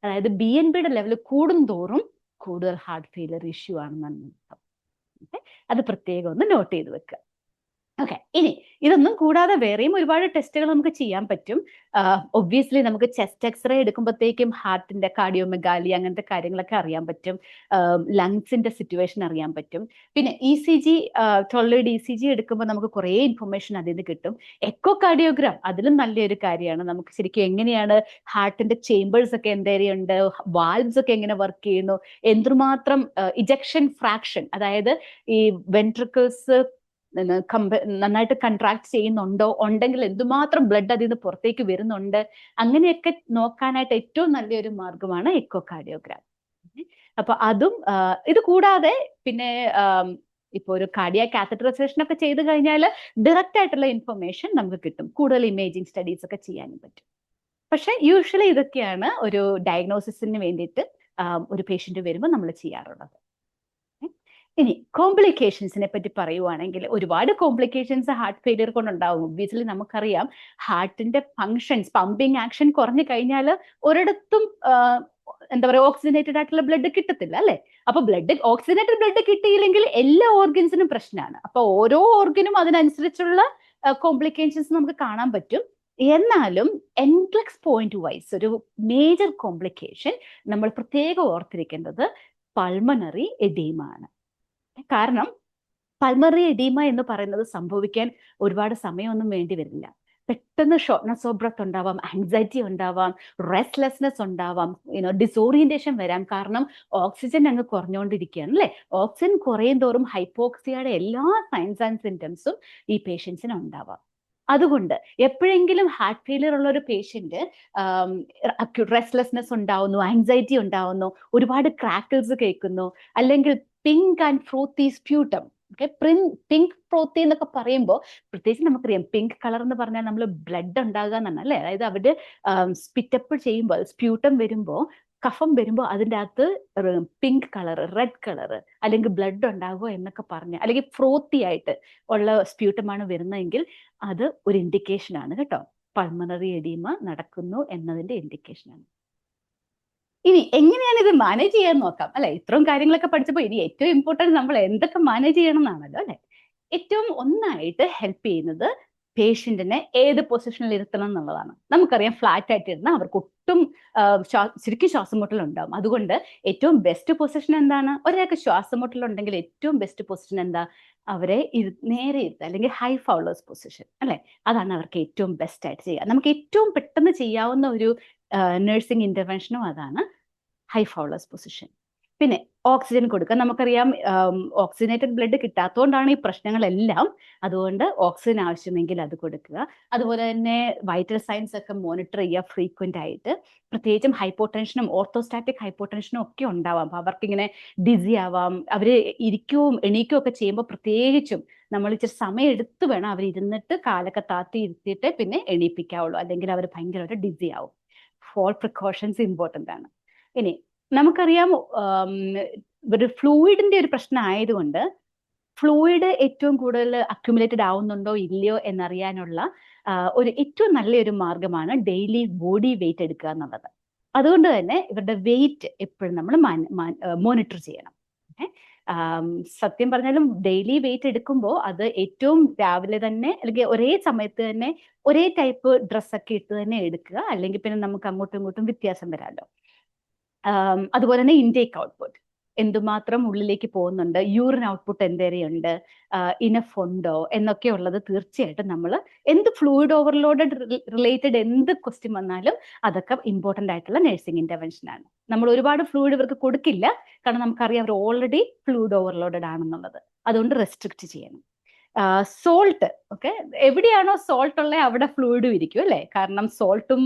അതായത് BNPയുടെ ലെവൽ കൂടുന്തോറും കൂടുതൽ ഹാർട്ട് ഫെയിലിയർ ഇഷ്യൂ ആണെന്നാണ് അർത്ഥം. അത് പ്രത്യേകം ഒന്ന് നോട്ട് ചെയ്ത് വെക്കുക. ഓക്കെ, ഇനി ഇതൊന്നും കൂടാതെ വേറെയും ഒരുപാട് ടെസ്റ്റുകൾ നമുക്ക് ചെയ്യാൻ പറ്റും. ഒബ്വിയസ്ലി നമുക്ക് ചെസ്റ്റ് എക്സ്റേ എടുക്കുമ്പോഴത്തേക്കും ഹാർട്ടിന്റെ കാർഡിയോമെഗാലി അങ്ങനത്തെ കാര്യങ്ങളൊക്കെ അറിയാൻ പറ്റും. ലങ്സിന്റെ സിറ്റുവേഷൻ അറിയാൻ പറ്റും. പിന്നെ ECG, ടോളോയിഡ് ECG എടുക്കുമ്പോൾ നമുക്ക് കുറേ ഇൻഫർമേഷൻ അതിൽ നിന്ന് കിട്ടും. എക്കോ കാർഡിയോഗ്രാം അതിലും നല്ലൊരു കാര്യമാണ്. നമുക്ക് ശരിക്കും എങ്ങനെയാണ് ഹാർട്ടിന്റെ ചേമ്പേഴ്സ് ഒക്കെ എന്തൊക്കെയുണ്ട്, വാൽവ്സ് ഒക്കെ എങ്ങനെ വർക്ക് ചെയ്യുന്നു, എന്തുമാത്രം ഇജക്ഷൻ ഫ്രാക്ഷൻ, അതായത് ഈ വെൻട്രിക്കിൾസ് നന്നായിട്ട് കൺട്രാക്ട് ചെയ്യുന്നുണ്ടോ, ഉണ്ടെങ്കിൽ എന്തുമാത്രം ബ്ലഡ് അതിൽ നിന്ന് പുറത്തേക്ക് വരുന്നുണ്ട്, അങ്ങനെയൊക്കെ നോക്കാനായിട്ട് ഏറ്റവും നല്ലൊരു മാർഗമാണ് എക്കോ കാർഡിയോഗ്രാം. അപ്പൊ അതും ഇത് കൂടാതെ പിന്നെ ഇപ്പൊ ഒരു കാർഡിയാക് കാത്തറ്ററൈസേഷൻ ഒക്കെ ചെയ്ത് കഴിഞ്ഞാൽ ഡയറക്റ്റ് ആയിട്ടുള്ള ഇൻഫർമേഷൻ നമുക്ക് കിട്ടും. കൂടുതൽ ഇമേജിംഗ് സ്റ്റഡീസ് ഒക്കെ ചെയ്യാനും പറ്റും. പക്ഷെ യൂഷ്വലി ഇതൊക്കെയാണ് ഒരു ഡയഗ്നോസിസിന് വേണ്ടിയിട്ട് ഒരു പേഷ്യന്റ് വരുമ്പോൾ നമ്മൾ ചെയ്യാറുള്ളത്. ഇനി കോംപ്ലിക്കേഷൻസിനെ പറ്റി പറയുവാണെങ്കിൽ ഒരുപാട് കോംപ്ലിക്കേഷൻസ് ഹാർട്ട് ഫെയിലിയർ കൊണ്ടുണ്ടാവും. ഒബ്വിയസ്ലി നമുക്കറിയാം ഹാർട്ടിന്റെ ഫങ്ഷൻസ്, പമ്പിങ് ആക്ഷൻ കുറഞ്ഞു കഴിഞ്ഞാൽ ഒരിടത്തും എന്താ പറയുക ഓക്സിജനേറ്റഡ് ആയിട്ടുള്ള ബ്ലഡ് കിട്ടത്തില്ല അല്ലെ. അപ്പൊ ഓക്സിജനേറ്റഡ് ബ്ലഡ് കിട്ടിയില്ലെങ്കിൽ എല്ലാ ഓർഗൻസിനും പ്രശ്നമാണ്. അപ്പൊ ഓരോ ഓർഗനും അതിനനുസരിച്ചുള്ള കോംപ്ലിക്കേഷൻസ് നമുക്ക് കാണാൻ പറ്റും. എന്നാലും എൻക്ലക്സ് പോയിന്റ് വൈസ് ഒരു മേജർ കോംപ്ലിക്കേഷൻ നമ്മൾ പ്രത്യേകം ഓർത്തിരിക്കേണ്ടത് പൾമണറി എഡീമ ആണ്. കാരണം പൾമണറി എഡീമ എന്ന് പറയുന്നത് സംഭവിക്കാൻ ഒരുപാട് സമയമൊന്നും വേണ്ടി വരില്ല. പെട്ടെന്ന് ഷോർട്ട്നെസ് ഓഫ് ബ്രത്ത് ഉണ്ടാവാം, ആൻസൈറ്റി ഉണ്ടാവാം, റെസ്റ്റ്ലെസ്നെസ് ഉണ്ടാവാം, ഡിസോറിയന്റേഷൻ വരാം. കാരണം ഓക്സിജൻ അങ്ങ് കുറഞ്ഞുകൊണ്ടിരിക്കുകയാണ് അല്ലെ. ഓക്സിജൻ കുറയും തോറും ഹൈപ്പോക്സിയയുടെ എല്ലാ സൈൻസ് ആൻഡ് സിംറ്റംസും ഈ പേഷ്യൻസിന് ഉണ്ടാവാം. അതുകൊണ്ട് എപ്പോഴെങ്കിലും ഹാർട്ട് ഫെയിലിയർ ഉള്ള ഒരു പേഷ്യന്റ് റെസ്റ്റ്ലെസ്നെസ് ഉണ്ടാവുന്നു, ആൻസൈറ്റി ഉണ്ടാവുന്നു, ഒരുപാട് ക്രാക്കിൾസ് കേൾക്കുന്നു, അല്ലെങ്കിൽ പിങ്ക് ആൻഡ് ഫ്രോത്തി സ്പ്യൂട്ടം, പിങ്ക് ഫ്രോത്തി എന്നൊക്കെ പറയുമ്പോൾ പ്രത്യേകിച്ച് നമുക്കറിയാം പിങ്ക് കളർ എന്ന് പറഞ്ഞാൽ നമ്മൾ ബ്ലഡ് ഉണ്ടാകുക എന്നാണ് അല്ലെ. അതായത് അവര് സ്പിറ്റപ്പ് ചെയ്യുമ്പോൾ സ്പ്യൂട്ടം വരുമ്പോൾ, കഫം വരുമ്പോൾ അതിൻ്റെ അകത്ത് പിങ്ക് കളർ, റെഡ് കളർ അല്ലെങ്കിൽ ബ്ലഡ് ഉണ്ടാകുമോ എന്നൊക്കെ പറഞ്ഞ്, അല്ലെങ്കിൽ ഫ്രോത്തി ആയിട്ട് ഉള്ള സ്പ്യൂട്ടമാണ് വരുന്നതെങ്കിൽ അത് ഒരു ഇൻഡിക്കേഷൻ ആണ് കേട്ടോ. പൾമണറി എഡീമ നടക്കുന്നു എന്നതിന്റെ ഇൻഡിക്കേഷൻ ആണ്. ഇനി എങ്ങനെയാണ് ഇത് മാനേജ് ചെയ്യാൻ നോക്കാം അല്ലെ. ഇത്രയും കാര്യങ്ങളൊക്കെ പഠിച്ചപ്പോൾ ഇനി ഏറ്റവും ഇമ്പോർട്ടൻറ്റ് നമ്മൾ എന്തൊക്കെ മാനേജ് ചെയ്യണം എന്നാണല്ലോ അല്ലെ. ഏറ്റവും ഒന്നായിട്ട് ഹെൽപ്പ് ചെയ്യുന്നത് പേഷ്യന്റിനെ ഏത് പൊസിഷനിൽ ഇരുത്തണം എന്നുള്ളതാണ്. നമുക്കറിയാം ഫ്ലാറ്റ് ആയിട്ട് ഇരുന്നാൽ അവർക്ക് ഒട്ടും ശരിക്കും ശ്വാസമുട്ടൽ ഉണ്ടാവും. അതുകൊണ്ട് ഏറ്റവും ബെസ്റ്റ് പൊസിഷൻ എന്താണ്? ഒരാൾക്ക് ശ്വാസമുട്ടൽ ഉണ്ടെങ്കിൽ ഏറ്റവും ബെസ്റ്റ് പൊസിഷൻ എന്താ? അവരെ നേരെ ഇരുത്തുക, അല്ലെങ്കിൽ ഹൈ ഫൗളേഴ്സ് പൊസിഷൻ അല്ലെ. അതാണ് അവർക്ക് ഏറ്റവും ബെസ്റ്റ് ആയിട്ട് ചെയ്യുക. നമുക്ക് ഏറ്റവും പെട്ടെന്ന് ചെയ്യാവുന്ന ഒരു നഴ്സിംഗ് ഇന്റർവെൻഷനും അതാണ് ഹൈ ഫൗളേഴ്സ് പൊസിഷൻ. പിന്നെ ഓക്സിജൻ കൊടുക്കുക. നമുക്കറിയാം ഓക്സിജനേറ്റഡ് ബ്ലഡ് കിട്ടാത്തതുകൊണ്ടാണ് ഈ പ്രശ്നങ്ങളെല്ലാം. അതുകൊണ്ട് ഓക്സിജൻ ആവശ്യമെങ്കിൽ അത് കൊടുക്കുക. അതുപോലെ തന്നെ വൈറ്റൽ സൈൻസ് ഒക്കെ മോണിറ്റർ ചെയ്യുക ഫ്രീക്വന്റ് ആയിട്ട്. പ്രത്യേകിച്ചും ഹൈപ്പോടെൻഷനും ഓർത്തോസ്റ്റാറ്റിക് ഹൈപ്പോടെൻഷനും ഒക്കെ ഉണ്ടാവാം. അപ്പൊ അവർക്കിങ്ങനെ ഡിസി ആവാം. അവര് ഇരിക്കുകയും എണീക്കുകയും ഒക്കെ ചെയ്യുമ്പോൾ പ്രത്യേകിച്ചും നമ്മൾ ഇച്ചിരി സമയം എടുത്ത് വേണം അവർ ഇരുന്നിട്ട് കാലൊക്കെ താത്തി ഇരുത്തിയിട്ട് പിന്നെ എണീപ്പിക്കാവുള്ളൂ, അല്ലെങ്കിൽ അവർ ഭയങ്കരമായിട്ട് ഡിസി ആവും. ഫോൾ പ്രിക്കോഷൻസ് ഇമ്പോർട്ടൻ്റ് ആണ്. ഇനി നമുക്കറിയാം ഒരു ഫ്ലൂയിഡിന്റെ ഒരു പ്രശ്നം ആയതുകൊണ്ട് ഫ്ലൂയിഡ് ഏറ്റവും കൂടുതൽ അക്യുമുലേറ്റഡ് ആവുന്നുണ്ടോ ഇല്ലയോ എന്നറിയാനുള്ള ഒരു ഏറ്റവും നല്ലൊരു മാർഗമാണ് ഡെയിലി ബോഡി വെയിറ്റ് എടുക്കുക എന്നുള്ളത്. അതുകൊണ്ട് തന്നെ ഇവരുടെ വെയിറ്റ് എപ്പോഴും നമ്മൾ മോണിറ്റർ ചെയ്യണം. സത്യം പറഞ്ഞാലും ഡെയിലി വെയിറ്റ് എടുക്കുമ്പോൾ അത് ഏറ്റവും രാവിലെ തന്നെ അല്ലെങ്കിൽ ഒരേ സമയത്ത് തന്നെ ഒരേ ടൈപ്പ് ഡ്രസ്സൊക്കെ ഇട്ട് തന്നെ എടുക്കുക, അല്ലെങ്കിൽ പിന്നെ നമുക്ക് അങ്ങോട്ടും ഇങ്ങോട്ടും വ്യത്യാസം വരാമല്ലോ. അതുപോലെ തന്നെ ഇൻടേക്ക് ഔട്ട്പുട്ട് എന്തുമാത്രം ഉള്ളിലേക്ക് പോകുന്നുണ്ട്, യൂറിൻ ഔട്ട്പുട്ട് എന്തേരെയുണ്ട്, ഇനഫ് ഉണ്ടോ എന്നൊക്കെ ഉള്ളത് തീർച്ചയായിട്ടും നമ്മൾ എന്ത് ഫ്ലൂയിഡ് ഓവർലോഡ് റിലേറ്റഡ് എന്ത് ക്വസ്റ്റ്യൻ വന്നാലും അതൊക്കെ ഇമ്പോർട്ടൻ്റ് ആയിട്ടുള്ള നഴ്സിംഗ് ഇന്റർവെൻഷൻ ആണ്. നമ്മൾ ഒരുപാട് ഫ്ലൂയിഡ് ഇവർക്ക് കൊടുക്കില്ല, കാരണം നമുക്കറിയാം അവർ ഓൾറെഡി ഫ്ലൂയിഡ് ഓവർലോഡഡ് ആണെന്നുള്ളത്. അതുകൊണ്ട് റെസ്ട്രിക്റ്റ് ചെയ്യണം. സോൾട്ട് ഓക്കെ, എവിടെയാണോ സോൾട്ട് ഉള്ളത് അവിടെ ഫ്ലൂയിഡും ഇരിക്കും അല്ലെ. കാരണം സോൾട്ടും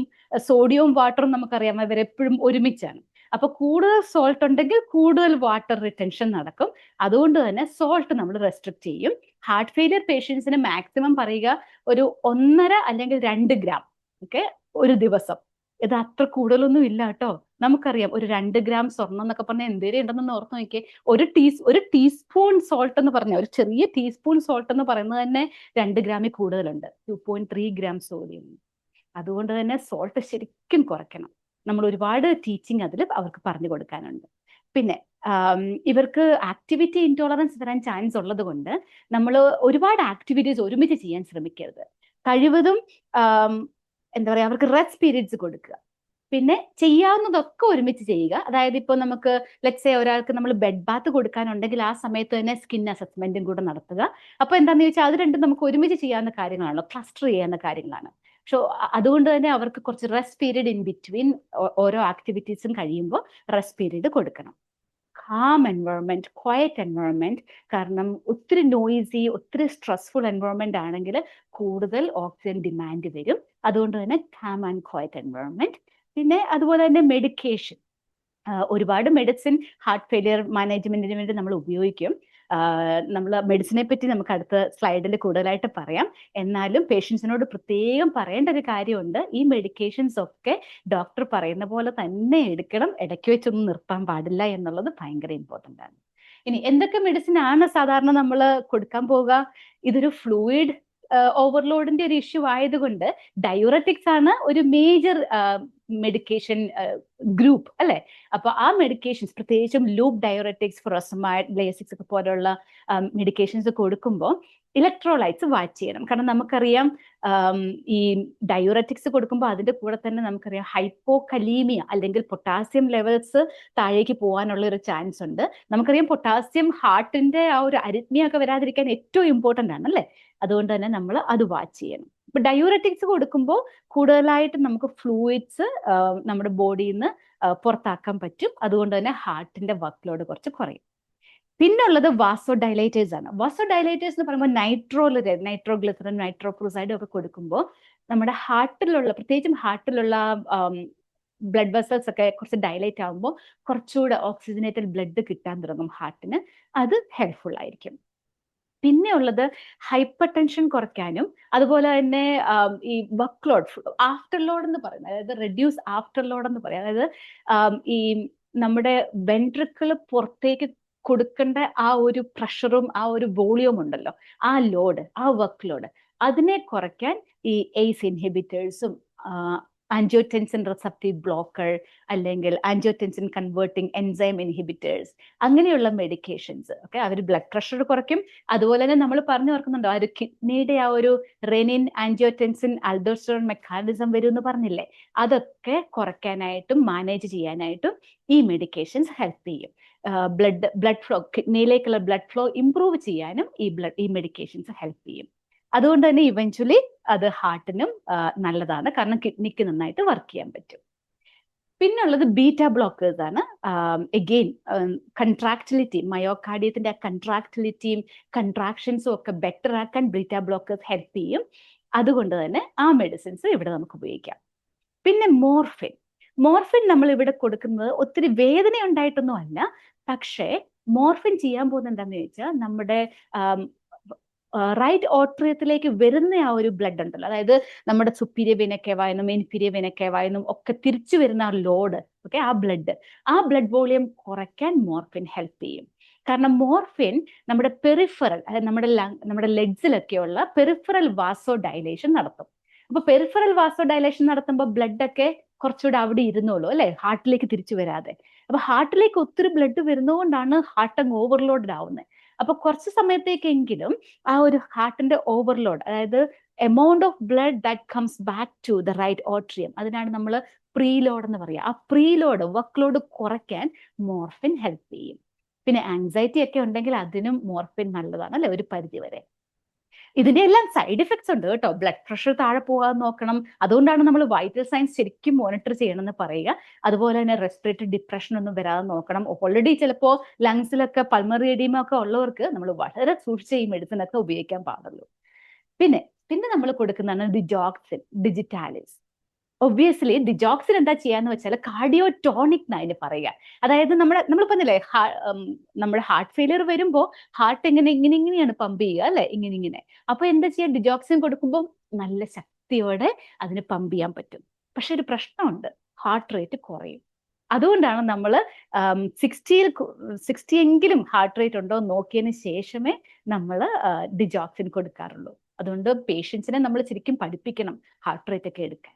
സോഡിയവും വാട്ടറും നമുക്കറിയാം അവരെപ്പോഴും ഒരുമിച്ചാണ്. അപ്പൊ കൂടുതൽ സോൾട്ട് ഉണ്ടെങ്കിൽ കൂടുതൽ വാട്ടർ റിട്ടൻഷൻ നടക്കും. അതുകൊണ്ട് തന്നെ സോൾട്ട് നമ്മൾ റെസ്ട്രിക്ട് ചെയ്യും. ഹാർട്ട് ഫെയിലിയർ പേഷ്യൻസിന് മാക്സിമം പറയുക ഒരു 1.5 അല്ലെങ്കിൽ 2 ഗ്രാം ഓക്കെ ഒരു ദിവസം. ഇത് അത്ര കൂടുതലൊന്നും ഇല്ല കേട്ടോ. നമുക്കറിയാം ഒരു 2 ഗ്രാം സ്വർണ്ണം എന്നൊക്കെ പറഞ്ഞാൽ എന്തേലും ഉണ്ടെന്ന് ഓർത്ത് നോക്കിയേ. ഒരു ടീസ്പൂൺ സോൾട്ട് എന്ന് പറഞ്ഞാൽ, ഒരു ചെറിയ ടീസ്പൂൺ സോൾട്ട് എന്ന് പറയുന്നത് തന്നെ 2 ഗ്രാമിൽ കൂടുതലുണ്ട്, 2.3 ഗ്രാം സോഡിയം. അതുകൊണ്ട് തന്നെ സോൾട്ട് ശരിക്കും കുറയ്ക്കണം. നമ്മൾ ഒരുപാട് ടീച്ചിങ് അതിൽ അവർക്ക് പറഞ്ഞു കൊടുക്കാനുണ്ട്. പിന്നെ ഇവർക്ക് ആക്ടിവിറ്റി ഇൻടോളറൻസ് വരാൻ ചാൻസ് ഉള്ളത് കൊണ്ട് നമ്മൾ ഒരുപാട് ആക്ടിവിറ്റീസ് ഒരുമിച്ച് ചെയ്യാൻ ശ്രമിക്കരുത്. കഴിവതും എന്താ പറയുക, അവർക്ക് റെസ്റ്റ് പീരീഡ്സ് കൊടുക്കുക. പിന്നെ ചെയ്യാവുന്നതൊക്കെ ഒരുമിച്ച് ചെയ്യുക. അതായത് ഇപ്പോൾ നമുക്ക് ലെറ്റ്സ് സേ ഒരാൾക്ക് നമ്മൾ ബെഡ് ബാത്ത് കൊടുക്കാനുണ്ടെങ്കിൽ ആ സമയത്ത് തന്നെ സ്കിൻ അസസ്മെന്റും കൂടെ നടത്തുക. അപ്പോൾ എന്താണെന്ന് ചോദിച്ചാൽ അത് രണ്ടും നമുക്ക് ഒരുമിച്ച് ചെയ്യാവുന്ന കാര്യങ്ങളാണല്ലോ, ക്ലസ്റ്റർ ചെയ്യാവുന്ന കാര്യങ്ങളാണ്. പക്ഷെ അതുകൊണ്ട് തന്നെ അവർക്ക് കുറച്ച് റെസ്റ്റ് പീരീഡ് ഇൻ ബിറ്റ്വീൻ ഓരോ ആക്ടിവിറ്റീസും കഴിയുമ്പോൾ റെസ്റ്റ് പീരീഡ് കൊടുക്കണം. Calm environment, quiet environment. കാരണം ഒത്തിരി നോയിസി, ഒത്തിരി സ്ട്രെസ്ഫുൾ എൻവയോൺമെന്റ് ആണെങ്കിൽ കൂടുതൽ ഓക്സിജൻ ഡിമാൻഡ് വരും. അതുകൊണ്ട് തന്നെ കാം ആൻഡ് ക്വയറ്റ് എൻവയോൺമെന്റ്. പിന്നെ അതുപോലെ തന്നെ മെഡിക്കേഷൻ, ഒരുപാട് മെഡിസിൻ ഹാർട്ട് ഫെയിലിയർ മാനേജ്മെന്റിന് വേണ്ടി നമ്മൾ ഉപയോഗിക്കും. നമ്മൾ മെഡിസിനെ പറ്റി നമുക്ക് അടുത്ത സ്ലൈഡിൽ കൂടുതലായിട്ട് പറയാം. എന്നാലും പേഷ്യൻസിനോട് പ്രത്യേകം പറയേണ്ട ഒരു കാര്യമുണ്ട്, ഈ മെഡിക്കേഷൻസ് ഒക്കെ ഡോക്ടർ പറയുന്ന പോലെ തന്നെ എടുക്കണം, ഇടയ്ക്ക് വെച്ചൊന്നും നിർത്താൻ പാടില്ല എന്നുള്ളത് ഭയങ്കര ഇമ്പോർട്ടൻ്റ് ആണ്. ഇനി എന്തൊക്കെ മെഡിസിൻ ആണ് സാധാരണ നമ്മൾ കൊടുക്കാൻ പോവുക? ഇതൊരു ഫ്ലൂയിഡ് ഓവർലോഡിന്റെ ഒരു ഇഷ്യൂ ആയതുകൊണ്ട് ഡയൂററ്റിക്സ് ആണ് ഒരു മേജർ മെഡിക്കേഷൻ ഗ്രൂപ്പ് അല്ലെ. അപ്പൊ ആ മെഡിക്കേഷൻസ്, പ്രത്യേകിച്ചും ലൂപ്പ് ഡയൂററ്റിക്സ്, ഫുറോസമൈഡ്, ലേസിക്സ് ഒക്കെ പോലുള്ള മെഡിക്കേഷൻസ് കൊടുക്കുമ്പോൾ ഇലക്ട്രോലൈറ്റ്സ് വാച്ച് ചെയ്യണം. കാരണം നമുക്കറിയാം ഈ ഡയൂററ്റിക്സ് കൊടുക്കുമ്പോൾ അതിന്റെ കൂടെ തന്നെ നമുക്കറിയാം ഹൈപ്പോകലീമിയ അല്ലെങ്കിൽ പൊട്ടാസ്യം ലെവൽസ് താഴേക്ക് പോകാനുള്ള ഒരു ചാൻസ് ഉണ്ട്. നമുക്കറിയാം പൊട്ടാസ്യം ഹാർട്ടിന്റെ ആ ഒരു അരിത്മിയ ഒക്കെ വരാതിരിക്കാൻ ഏറ്റവും ഇമ്പോർട്ടൻ്റ് ആണ് അല്ലേ. അതുകൊണ്ട് തന്നെ നമ്മൾ അത് വാച്ച് ചെയ്യണം. ഇപ്പൊ ഡയൂററ്റിക്സ് കൊടുക്കുമ്പോൾ കൂടുതലായിട്ട് നമുക്ക് ഫ്ലൂയിഡ്സ് നമ്മുടെ ബോഡിയിൽ നിന്ന് പുറത്താക്കാൻ പറ്റും. അതുകൊണ്ട് തന്നെ ഹാർട്ടിന്റെ വർക്ക് ലോഡ് കുറച്ച് കുറയും. പിന്നുള്ളത് വാസോ ഡയലൈറ്റേഴ്സ് ആണ്. വാസോ ഡയലൈറ്റേഴ്സ് എന്ന് പറയുമ്പോൾ നൈട്രോഗ്ലിസറിൻ, നൈട്രോക്രൂസൈഡും ഒക്കെ കൊടുക്കുമ്പോൾ നമ്മുടെ ഹാർട്ടിലുള്ള, പ്രത്യേകിച്ചും ഹാർട്ടിലുള്ള ബ്ലഡ് വെസൽസ് ഒക്കെ കുറച്ച് ഡയലൈറ്റ് ആകുമ്പോൾ കുറച്ചുകൂടെ ഓക്സിജനേറ്റഡ് ബ്ലഡ് കിട്ടാൻ തുടങ്ങും ഹാർട്ടിന്. അത് ഹെൽപ്ഫുൾ ആയിരിക്കും. പിന്നെ ഉള്ളത് ഹൈപ്പർ ടെൻഷൻ കുറയ്ക്കാനും അതുപോലെ തന്നെ ഈ വർക്ക് ലോഡ്, ആഫ്റ്റർ ലോഡ് എന്ന് പറയുന്നത്, അതായത് റെഡ്യൂസ് ആഫ്റ്റർ ലോഡ് എന്ന് പറയും. അതായത് ഈ നമ്മുടെ വെൻട്രിക്കിൾ പുറത്തേക്ക് കൊടുക്കേണ്ട ആ ഒരു പ്രഷറും ആ ഒരു വോളിയം ഉണ്ടല്ലോ, ആ ലോഡ്, ആ വർക്ക് ലോഡ്, അതിനെ കുറയ്ക്കാൻ ഈ എയ്സ് ഇൻഹിബിറ്റേഴ്സും ആൻജിയോടെൻസിൻ റിസപ്റ്റീവ് ബ്ലോക്കർ അല്ലെങ്കിൽ ആൻജിയോടെൻസിൻ കൺവേർട്ടിംഗ് എൻസൈം ഇൻഹിബിറ്റേഴ്സ്, അങ്ങനെയുള്ള മെഡിക്കേഷൻസ് ഒക്കെ അവർ ബ്ലഡ് പ്രഷർ കുറയ്ക്കും. അതുപോലെ തന്നെ നമ്മൾ പറഞ്ഞു ഓർക്കുന്നുണ്ടോ, ആ ഒരു കിഡ്നിയുടെ ആ ഒരു റെനിൻ ആൻജിയോടെൻസിൻ ആൽഡോസ്റ്ററോൺ മെക്കാനിസം വരും എന്ന് പറഞ്ഞില്ലേ, അതൊക്കെ കുറയ്ക്കാനായിട്ടും മാനേജ് ചെയ്യാനായിട്ടും ഈ മെഡിക്കേഷൻസ് ഹെൽപ്പ് ചെയ്യും. ബ്ലഡ് ഫ്ലോ, കിഡ്നിയിലേക്കുള്ള ബ്ലഡ് ഫ്ലോ ഇംപ്രൂവ് ചെയ്യാനും ഈ മെഡിക്കേഷൻസ് ഹെൽപ്പ് ചെയ്യും. അതുകൊണ്ട് തന്നെ ഇവഞ്ച്വലി അത് ഹാർട്ടിനും നല്ലതാണ്, കാരണം കിഡ്നിക്ക് നന്നായിട്ട് വർക്ക് ചെയ്യാൻ പറ്റും. പിന്നുള്ളത് ബീറ്റ ബ്ലോക്കേഴ്സ് ആണ്. എഗെയിൻ കൺട്രാക്ടിലിറ്റി, മയോകാർഡിയത്തിന്റെ ആ കൺട്രാക്ടിലിറ്റിയും കൺട്രാക്ഷൻസും ഒക്കെ ബെറ്റർ ആക്കാൻ ബീറ്റ ബ്ലോക്കേഴ്സ് ഹെൽപ്പ് ചെയ്യും. അതുകൊണ്ട് തന്നെ ആ മെഡിസിൻസ് ഇവിടെ നമുക്ക് ഉപയോഗിക്കാം. പിന്നെ മോർഫിൻ നമ്മൾ ഇവിടെ കൊടുക്കുന്നത് ഒത്തിരി വേദന ഉണ്ടായിട്ടൊന്നും അല്ല. പക്ഷേ മോർഫിൻ ചെയ്യാൻ പോകുന്നത് എന്താണെന്ന് ചോദിച്ചാൽ, നമ്മുടെ റൈറ്റ് ഓട്രിയത്തിലേക്ക് വരുന്ന ആ ഒരു ബ്ലഡ് ഉണ്ടല്ലോ, അതായത് നമ്മുടെ സുപ്പീരിയർ വെന കേവായെന്നും ഇൻഫീരിയർ വെന കേവായെന്നും ഒക്കെ തിരിച്ചു വരുന്ന ആ ലോഡ്, ഓക്കെ, ആ ബ്ലഡ് വോളിയം കുറയ്ക്കാൻ മോർഫിൻ ഹെൽപ്പ് ചെയ്യും. കാരണം മോർഫിൻ നമ്മുടെ പെറിഫറൽ, അതായത് നമ്മുടെ ലെഗ്സിലൊക്കെയുള്ള പെറിഫറൽ വാസോ ഡയലേഷൻ നടത്തും. അപ്പൊ പെറിഫറൽ വാസോ ഡയലേഷൻ നടത്തുമ്പോൾ ബ്ലഡ് ഒക്കെ കുറച്ചുകൂടെ അവിടെ ഇരുന്നോളൂ അല്ലെ, ഹാർട്ടിലേക്ക് തിരിച്ചു വരാതെ. അപ്പൊ ഹാർട്ടിലേക്ക് ഒത്തിരി ബ്ലഡ് വരുന്നതുകൊണ്ടാണ് ഹാർട്ട് അങ്ങ് ഓവർലോഡ് ആവുന്നത്. അപ്പൊ കുറച്ച് സമയത്തേക്കെങ്കിലും ആ ഒരു ഹാർട്ടിന്റെ ഓവർലോഡ്, അതായത് amount of blood that comes back to the right atrium, അതിനാണ് നമ്മൾ പ്രീലോഡ് എന്ന് പറയുക. ആ പ്രീലോഡ്, വർക്ക് ലോഡ് കുറയ്ക്കാൻ മോർഫിൻ ഹെൽപ്പ് ചെയ്യും. പിന്നെ ആങ്സൈറ്റി ഒക്കെ ഉണ്ടെങ്കിൽ അതിനും മോർഫിൻ നല്ലതാണ് അല്ലെ, ഒരു പരിധി വരെ. ഇതിന്റെ എല്ലാം സൈഡ് എഫക്ട്സ് ഉണ്ട് കേട്ടോ. ബ്ലഡ് പ്രഷർ താഴെ പോകാതെ നോക്കണം. അതുകൊണ്ടാണ് നമ്മൾ വൈറ്റൽ സൈൻസ് ശരിക്കും മോണിറ്റർ ചെയ്യണമെന്ന് പറയുക. അതുപോലെ തന്നെ റെസ്പിറേറ്ററി ഡിപ്രഷൻ ഒന്നും വരാതെ നോക്കണം. ഓൾറെഡി ചിലപ്പോൾ ലങ്സിലൊക്കെ പൾമറി എഡീമ ഒക്കെ ഉള്ളവർക്ക് നമ്മൾ വളരെ സൂക്ഷിച്ച് ഈ മെഡിസിൻ ഒക്കെ ഉപയോഗിക്കാൻ പാടുള്ളൂ. പിന്നെ നമ്മൾ കൊടുക്കുന്നതാണ് ഡിജോക്സിൻ, ഡിജിറ്റാലിസ്. ഒബ്വിയസ്ലി ഡിജോക്സിൻ എന്താ ചെയ്യാന്ന് വെച്ചാൽ കാർഡിയോ ടോണിക് എന്ന് അതിന് പറയുക. അതായത് നമ്മൾ പറഞ്ഞില്ലേ, നമ്മുടെ ഹാർട്ട് ഫെയിലിയർ വരുമ്പോൾ ഹാർട്ട് ഇങ്ങനെയാണ് പമ്പ് ചെയ്യുക അല്ലെ, ഇങ്ങനെ. അപ്പൊ എന്താ ചെയ്യുക, ഡിജോക്സിൻ കൊടുക്കുമ്പോൾ നല്ല ശക്തിയോടെ അതിന് പമ്പ് ചെയ്യാൻ പറ്റും. പക്ഷെ ഒരു പ്രശ്നമുണ്ട്, ഹാർട്ട് റേറ്റ് കുറയും. അതുകൊണ്ടാണ് നമ്മൾ 60 എങ്കിലും ഹാർട്ട് റേറ്റ് ഉണ്ടോ എന്ന് നോക്കിയതിന് ശേഷമേ നമ്മൾ ഡിജോക്സിൻ കൊടുക്കാറുള്ളൂ. അതുകൊണ്ട് പേഷ്യൻസിനെ നമ്മൾ ശരിക്കും പഠിപ്പിക്കണം ഹാർട്ട് റേറ്റ് ഒക്കെ എടുക്കാൻ.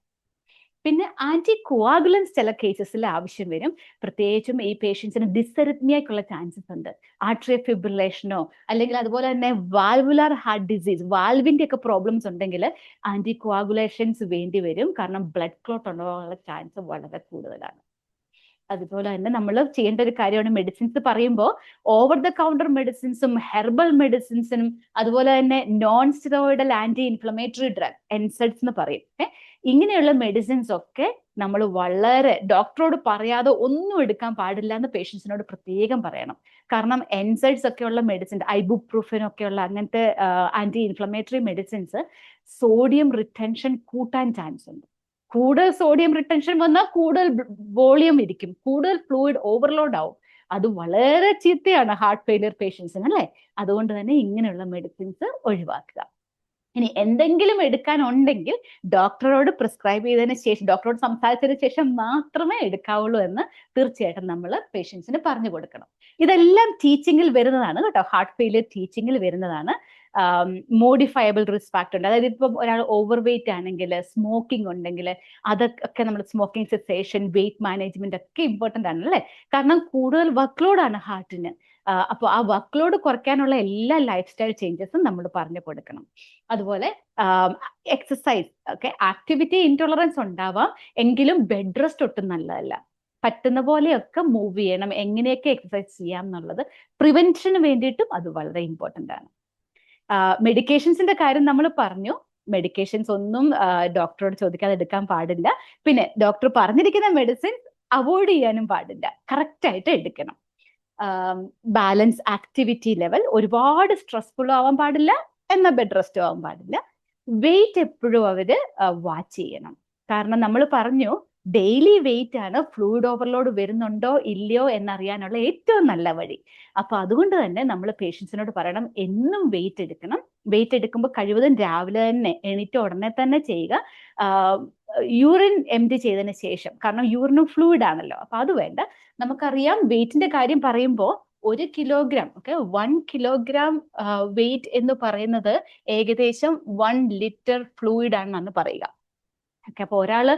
പിന്നെ ആന്റി കോആഗുലൻസ് ചില കേസസിൽ ആവശ്യം വരും. പ്രത്യേകിച്ചും ഈ പേഷ്യൻസിന് ഡിസ്അറിത്മിയക്കുള്ള ചാൻസസ് ഉണ്ട്. ആട്രിയ ഫിബ്രിലേഷനോ അല്ലെങ്കിൽ അതുപോലെ തന്നെ വാൽവുലാർ ഹാർട്ട് ഡിസീസ്, വാൽവിന്റെ ഒക്കെ പ്രോബ്ലംസ് ഉണ്ടെങ്കിൽ ആന്റി കോആഗുലേഷൻസ് വേണ്ടി വരും. കാരണം ബ്ലഡ് ക്ലോട്ട് ഉണ്ടാകാനുള്ള ചാൻസ് വളരെ കൂടുതലാണ്. അതുപോലെ തന്നെ നമ്മൾ ചെയ്യേണ്ട ഒരു കാര്യമാണ്, മെഡിസിൻസ് പറയുമ്പോൾ ഓവർ ദ കൗണ്ടർ മെഡിസിൻസും ഹെർബൽ മെഡിസിൻസിനും അതുപോലെ തന്നെ non steroidal anti inflammatory drug NSAIDs എന്ന് പറയും. ഇങ്ങനെയുള്ള മെഡിസിൻസ് ഒക്കെ നമ്മൾ വളരെ ഡോക്ടറോട് പറയാതെ ഒന്നും എടുക്കാൻ പാടില്ല എന്ന് പേഷ്യൻസിനോട് പ്രത്യേകം പറയണം. കാരണം എൻസൈഡ്സ് ഒക്കെയുള്ള മെഡിസിൻ, ഐബുപ്രൂഫിൻ ഒക്കെയുള്ള അങ്ങനത്തെ anti inflammatory medicines sodium retention കൂട്ടാൻ ചാൻസ് ഉണ്ട്. കൂടുതൽ സോഡിയം റിട്ടൻഷൻ വന്നാൽ കൂടുതൽ വോളിയം ഇരിക്കും, കൂടുതൽ ഫ്ലൂയിഡ് ഓവർലോഡ് ആവും. അത് വളരെ ചീത്തയാണ് ഹാർട്ട് ഫെയിലിയർ പേഷ്യൻസിന്, അല്ലേ? അതുകൊണ്ട് തന്നെ ഇങ്ങനെയുള്ള മെഡിസിൻസ് ഒഴിവാക്കുക. ഇനി എന്തെങ്കിലും എടുക്കാനുണ്ടെങ്കിൽ ഡോക്ടറോട് പ്രിസ്ക്രൈബ് ചെയ്തതിന് ശേഷം, ഡോക്ടറോട് സംസാരിച്ചതിന് ശേഷം മാത്രമേ എടുക്കാവുള്ളൂ എന്ന് തീർച്ചയായിട്ടും നമ്മൾ പേഷ്യൻസിന് പറഞ്ഞു കൊടുക്കണം. ഇതെല്ലാം ടീച്ചിങ്ങിൽ വരുന്നതാണ് കേട്ടോ, ഹാർട്ട് ഫെയിലിയർ ടീച്ചിങ്ങിൽ വരുന്നതാണ്. മോഡിഫയബിൾ റിസ്ക് ഫാക്ടർ ഉണ്ട്. അതായത് ഇപ്പം ഒരാൾ ഓവർ വെയിറ്റ് ആണെങ്കിൽ, സ്മോക്കിംഗ് ഉണ്ടെങ്കിൽ, അതൊക്കെ നമ്മൾ സ്മോക്കിംഗ് സെസേഷൻ, വെയിറ്റ് മാനേജ്മെന്റ് ഒക്കെ ഇമ്പോർട്ടൻ്റ് ആണ്, അല്ലേ? കാരണം കൂടുതൽ വർക്ക് ലോഡാണ് ഹാർട്ടിന്. അപ്പോൾ ആ വർക്ക് ലോഡ് കുറയ്ക്കാനുള്ള എല്ലാ ലൈഫ് സ്റ്റൈൽ ചേഞ്ചസും നമ്മൾ പറഞ്ഞു കൊടുക്കണം. അതുപോലെ എക്സസൈസ് ഒക്കെ, ആക്ടിവിറ്റി ഇൻടോളറൻസ് ഉണ്ടാവാം, എങ്കിലും ബെഡ് റെസ്റ്റ് ഒട്ടും നല്ലതല്ല. പറ്റുന്ന പോലെയൊക്കെ മൂവ് ചെയ്യണം, എങ്ങനെയൊക്കെ എക്സസൈസ് ചെയ്യാം എന്നുള്ളത് പ്രിവെൻഷന് വേണ്ടിയിട്ടും അത് വളരെ ഇമ്പോർട്ടൻ്റ് ആണ്. മെഡിക്കേഷൻസിന്റെ കാര്യം നമ്മൾ പറഞ്ഞു. മെഡിക്കേഷൻസ് ഒന്നും ഡോക്ടറോട് ചോദിക്കാതെ എടുക്കാൻ പാടില്ല. പിന്നെ ഡോക്ടർ പറഞ്ഞിരിക്കുന്ന മെഡിസിൻ അവോയ്ഡ് ചെയ്യാനും പാടില്ല, കറക്റ്റ് ആയിട്ട് എടുക്കണം. ബാലൻസ് ആക്ടിവിറ്റി ലെവൽ, ഒരുപാട് സ്ട്രെസ്ഫുൾ ആവാൻ പാടില്ല, എന്നാൽ ബെഡ് റെസ്റ്റ് ആവാൻ പാടില്ല. വെയിറ്റ് എപ്പോഴും അവര് വാച്ച് ചെയ്യണം. കാരണം നമ്മൾ പറഞ്ഞു, ഡെയിലി വെയിറ്റ് ആണ് ഫ്ലൂയിഡ് ഓവർലോഡ് വരുന്നുണ്ടോ ഇല്ലയോ എന്നറിയാനുള്ള ഏറ്റവും നല്ല വഴി. അപ്പൊ അതുകൊണ്ട് തന്നെ നമ്മൾ പേഷ്യൻസിനോട് പറയണം, എന്നും വെയിറ്റ് എടുക്കണം. വെയിറ്റ് എടുക്കുമ്പോൾ കഴിവതും രാവിലെ തന്നെ എണീറ്റ് ഉടനെ തന്നെ ചെയ്യുക. യൂറിൻ എംപ്റ്റി ചെയ്തതിന് ശേഷം, കാരണം യൂറിനും ഫ്ലൂയിഡ് ആണല്ലോ, അപ്പൊ അത് വേണ്ട. നമുക്കറിയാം വെയിറ്റിന്റെ കാര്യം പറയുമ്പോൾ 1 കിലോഗ്രാം, 1 കിലോഗ്രാം വെയിറ്റ് എന്ന് പറയുന്നത് ഏകദേശം 1 ലിറ്റർ ഫ്ലൂയിഡ് ആണെന്നാണ് പറയുക. അപ്പൊ ഒരാള്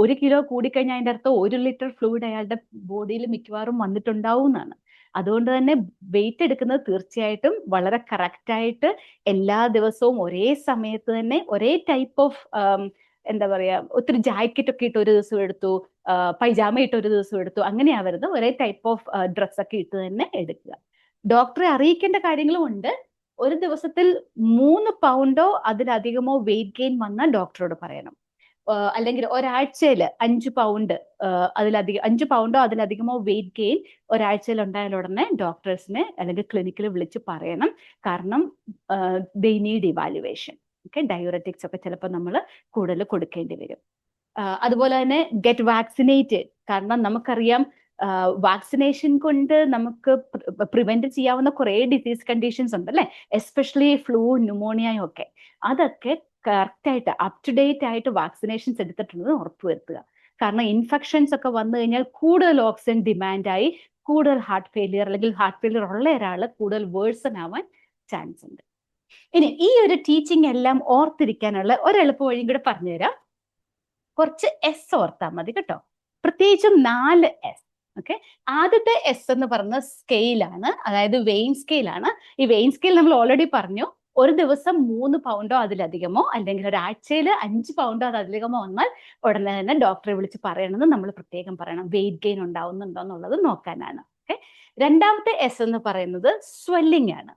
1 കിലോ കൂടിക്കഴിഞ്ഞാൽ അതിന്റെ അർത്ഥം 1 ലിറ്റർ ഫ്ലൂയിഡ് അയാളുടെ ബോഡിയിൽ മിക്കവാറും വന്നിട്ടുണ്ടാവും എന്നാണ്. അതുകൊണ്ട് തന്നെ വെയിറ്റ് എടുക്കുന്നത് തീർച്ചയായിട്ടും വളരെ കറക്റ്റ് ആയിട്ട് എല്ലാ ദിവസവും ഒരേ സമയത്ത് തന്നെ ഒരേ ടൈപ്പ് ഓഫ് എന്താ പറയാ, ഒത്തിരി ജാക്കറ്റ് ഒക്കെ ഇട്ട് ഒരു ദിവസം എടുത്തു, പൈജാമ ഇട്ട് ഒരു ദിവസം എടുത്തു, അങ്ങനെയാവരുത്. ഒരേ ടൈപ്പ് ഓഫ് ഡ്രസ് ഒക്കെ ഇട്ട് തന്നെ എടുക്കുക. ഡോക്ടറെ അറിയിക്കേണ്ട കാര്യങ്ങളും ഉണ്ട്. ഒരു ദിവസത്തിൽ 3 പൗണ്ടോ അതിലധികമോ വെയിറ്റ് ഗെയിൻ വന്നാൽ ഡോക്ടറോട് പറയണം. അല്ലെങ്കിൽ ഒരാഴ്ചയിൽ 5 പൗണ്ട് അതിലധികം, 5 പൗണ്ടോ അതിലധികമോ വെയിറ്റ് ഗെയിൻ ഒരാഴ്ചയിൽ ഉണ്ടായാൽ ഉടനെ ഡോക്ടേഴ്സിനെ അല്ലെങ്കിൽ ക്ലിനിക്കിൽ വിളിച്ച് പറയണം. കാരണം ദേ നീഡ് ഇവാലുവേഷൻ. ഡയൂററ്റിക്സ് ഒക്കെ ചിലപ്പോൾ നമ്മൾ കൂടുതൽ കൊടുക്കേണ്ടി വരും. അതുപോലെ തന്നെ ഗെറ്റ് വാക്സിനേറ്റഡ്. കാരണം നമുക്കറിയാം വാക്സിനേഷൻ കൊണ്ട് നമുക്ക് പ്രിവെന്റ് ചെയ്യാവുന്ന കുറെ ഡിസീസ് കണ്ടീഷൻസ് ഉണ്ട്, അല്ലെ? എസ്പെഷ്യലി ഫ്ലൂ, ന്യൂമോണിയയും ഒക്കെ. അതൊക്കെ കറക്റ്റ് ആയിട്ട് അപ് ടു ഡേറ്റ് ആയിട്ട് വാക്സിനേഷൻസ് എടുത്തിട്ടുണ്ടെന്ന് ഉറപ്പുവരുത്തുക. കാരണം ഇൻഫെക്ഷൻസ് ഒക്കെ വന്നു കഴിഞ്ഞാൽ കൂടുതൽ ഓക്സിജൻ ഡിമാൻഡായി കൂടുതൽ ഹാർട്ട് ഫെയിലിയർ, അല്ലെങ്കിൽ ഹാർട്ട് ഫെയിലിയർ ഉള്ള ഒരാൾ കൂടുതൽ വേഴ്സൺ ആവാൻ ചാൻസ് ഉണ്ട്. ഇനി ഈ ഒരു ടീച്ചിങ് എല്ലാം ഓർത്തിരിക്കാനുള്ള ഒരു എളുപ്പ വഴിയും കൂടെ പറഞ്ഞുതരാം. കുറച്ച് എസ് ഓർത്താൽ മതി കേട്ടോ, പ്രത്യേകിച്ചും 4 എസ്. ആദ്യത്തെ എസ് എന്ന് പറയുന്ന സ്കെയിലാണ്, അതായത് വെയിൻ സ്കെയിലാണ്. ഈ വെയിൻ സ്കെയിൽ നമ്മൾ ഓൾറെഡി പറഞ്ഞു, ഒരു ദിവസം 3 പൗണ്ടോ അതിലധികമോ അല്ലെങ്കിൽ ഒരാഴ്ചയിൽ 5 പൗണ്ടോ അതിലധികമോ വന്നാൽ ഉടനെ തന്നെ ഡോക്ടറെ വിളിച്ച് പറയണമെന്ന് നമ്മൾ പ്രത്യേകം പറയണം. വെയിറ്റ് ഗെയിൻ ഉണ്ടാവുന്നുണ്ടോ എന്നുള്ളത് നോക്കാനാണ്. രണ്ടാമത്തെ എസ് എന്ന് പറയുന്നത് സ്വെല്ലിംഗ് ആണ്.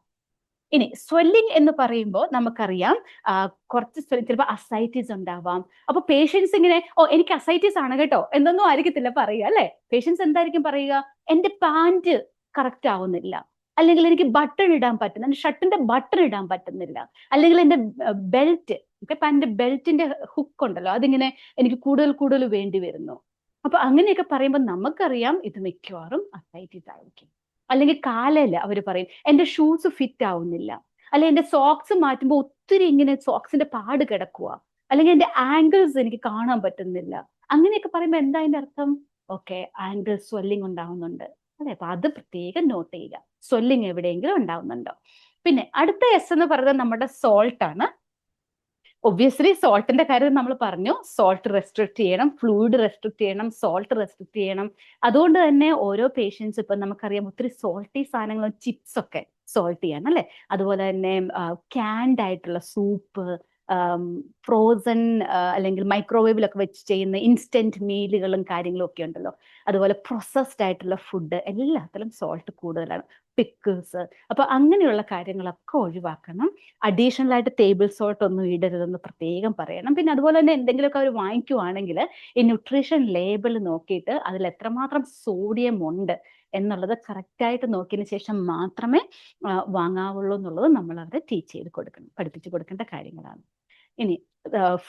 ഇനി സ്വെല്ലിംഗ് എന്ന് പറയുമ്പോൾ നമുക്കറിയാം കുറച്ച് ചിലപ്പോൾ അസൈറ്റിസ് ഉണ്ടാവാം. അപ്പൊ പേഷ്യൻസ് ഇങ്ങനെ, എനിക്ക് അസൈറ്റിസ് ആണ് കേട്ടോ എന്നൊന്നും ആയിരിക്കത്തില്ല പറയുക, അല്ലെ? പേഷ്യൻസ് എന്തായിരിക്കും പറയുക? എന്റെ പാന്റ് കറക്റ്റ് ആവുന്നില്ല, അല്ലെങ്കിൽ എനിക്ക് ബട്ടൺ ഇടാൻ പറ്റുന്ന, എന്റെ ഷർട്ടിന്റെ ബട്ടൺ ഇടാൻ പറ്റുന്നില്ല, അല്ലെങ്കിൽ എന്റെ ബെൽറ്റ്, പാന്റിന്റെ ബെൽറ്റിന്റെ ഹുക്ക് ഉണ്ടല്ലോ, അതിങ്ങനെ എനിക്ക് കൂടുതൽ വേണ്ടി വരുന്നു. അപ്പൊ അങ്ങനെയൊക്കെ പറയുമ്പോൾ നമുക്കറിയാം ഇത് മിക്കവാറും അസൈറ്റിസ് ആയിരിക്കും. അല്ലെങ്കിൽ കാലയില് അവർ പറയും എന്റെ ഷൂസ് ഫിറ്റ് ആവുന്നില്ല, അല്ലെങ്കിൽ എന്റെ സോക്സ് മാറ്റുമ്പോൾ ഒത്തിരി ഇങ്ങനെ സോക്സിന്റെ പാട് കിടക്കുക, അല്ലെങ്കിൽ എന്റെ ആംഗിൾസ് എനിക്ക് കാണാൻ പറ്റുന്നില്ല. അങ്ങനെയൊക്കെ പറയുമ്പോൾ എന്താ അതിന്റെ അർത്ഥം? ആംഗിൾ സ്വെല്ലിംഗ് ഉണ്ടാവുന്നുണ്ട്, അല്ലെ? അപ്പൊ അത് പ്രത്യേകം നോട്ട് ചെയ്യുക, സ്വെല്ലിംഗ് എവിടെയെങ്കിലും ഉണ്ടാവുന്നുണ്ടോ. പിന്നെ അടുത്ത എസ് എന്ന് പറയുന്നത് നമ്മുടെ സോൾട്ട് ആണ്. ഒബ്വിയസ്ലി സോൾട്ടിന്റെ കാര്യം നമ്മൾ പറഞ്ഞു, സോൾട്ട് റെസ്ട്രിക്ട് ചെയ്യണം, ഫ്ലൂയിഡ് റെസ്ട്രിക്ട് ചെയ്യണം, സോൾട്ട് റെസ്ട്രിക്ട് ചെയ്യണം. അതുകൊണ്ട് തന്നെ ഓരോ പേഷ്യൻസ്, ഇപ്പൊ നമുക്കറിയാം ഒത്തിരി സോൾട്ടി സാധനങ്ങളും ചിപ്സ് ഒക്കെ സോൾട്ട് ചെയ്യണം അല്ലെ. അതുപോലെ തന്നെ ക്യാൻഡ് ആയിട്ടുള്ള സൂപ്പ്, ഫ്രോസൺ അല്ലെങ്കിൽ മൈക്രോവേവിലൊക്കെ വെച്ച് ചെയ്യുന്ന ഇൻസ്റ്റന്റ് മീലുകളും കാര്യങ്ങളും ഒക്കെ ഉണ്ടല്ലോ. അതുപോലെ പ്രോസസ്ഡ് ആയിട്ടുള്ള ഫുഡ് എല്ലാത്തിലും സോൾട്ട് കൂടുതലാണ്. പിക്കിൾസ്, അപ്പൊ അങ്ങനെയുള്ള കാര്യങ്ങളൊക്കെ ഒഴിവാക്കണം. അഡീഷണൽ ആയിട്ട് ടേബിൾ സോൾട്ട് ഒന്നും ഇടരുതെന്ന് പ്രത്യേകം പറയണം. പിന്നെ അതുപോലെ തന്നെ എന്തെങ്കിലുമൊക്കെ അവർ വാങ്ങിക്കുവാണെങ്കിൽ ഈ ന്യൂട്രീഷൻ ലേബിൾ നോക്കിയിട്ട് അതിൽ എത്രമാത്രം സോഡിയം ഉണ്ട് എന്നുള്ളത് കറക്റ്റായിട്ട് നോക്കിയതിന് ശേഷം മാത്രമേ വാങ്ങാവുള്ളൂ എന്നുള്ളത് നമ്മൾ അവരെ ടീച്ച് ചെയ്ത് കൊടുക്കണം, പഠിപ്പിച്ചു കൊടുക്കേണ്ട കാര്യങ്ങളാണ്. ഇനി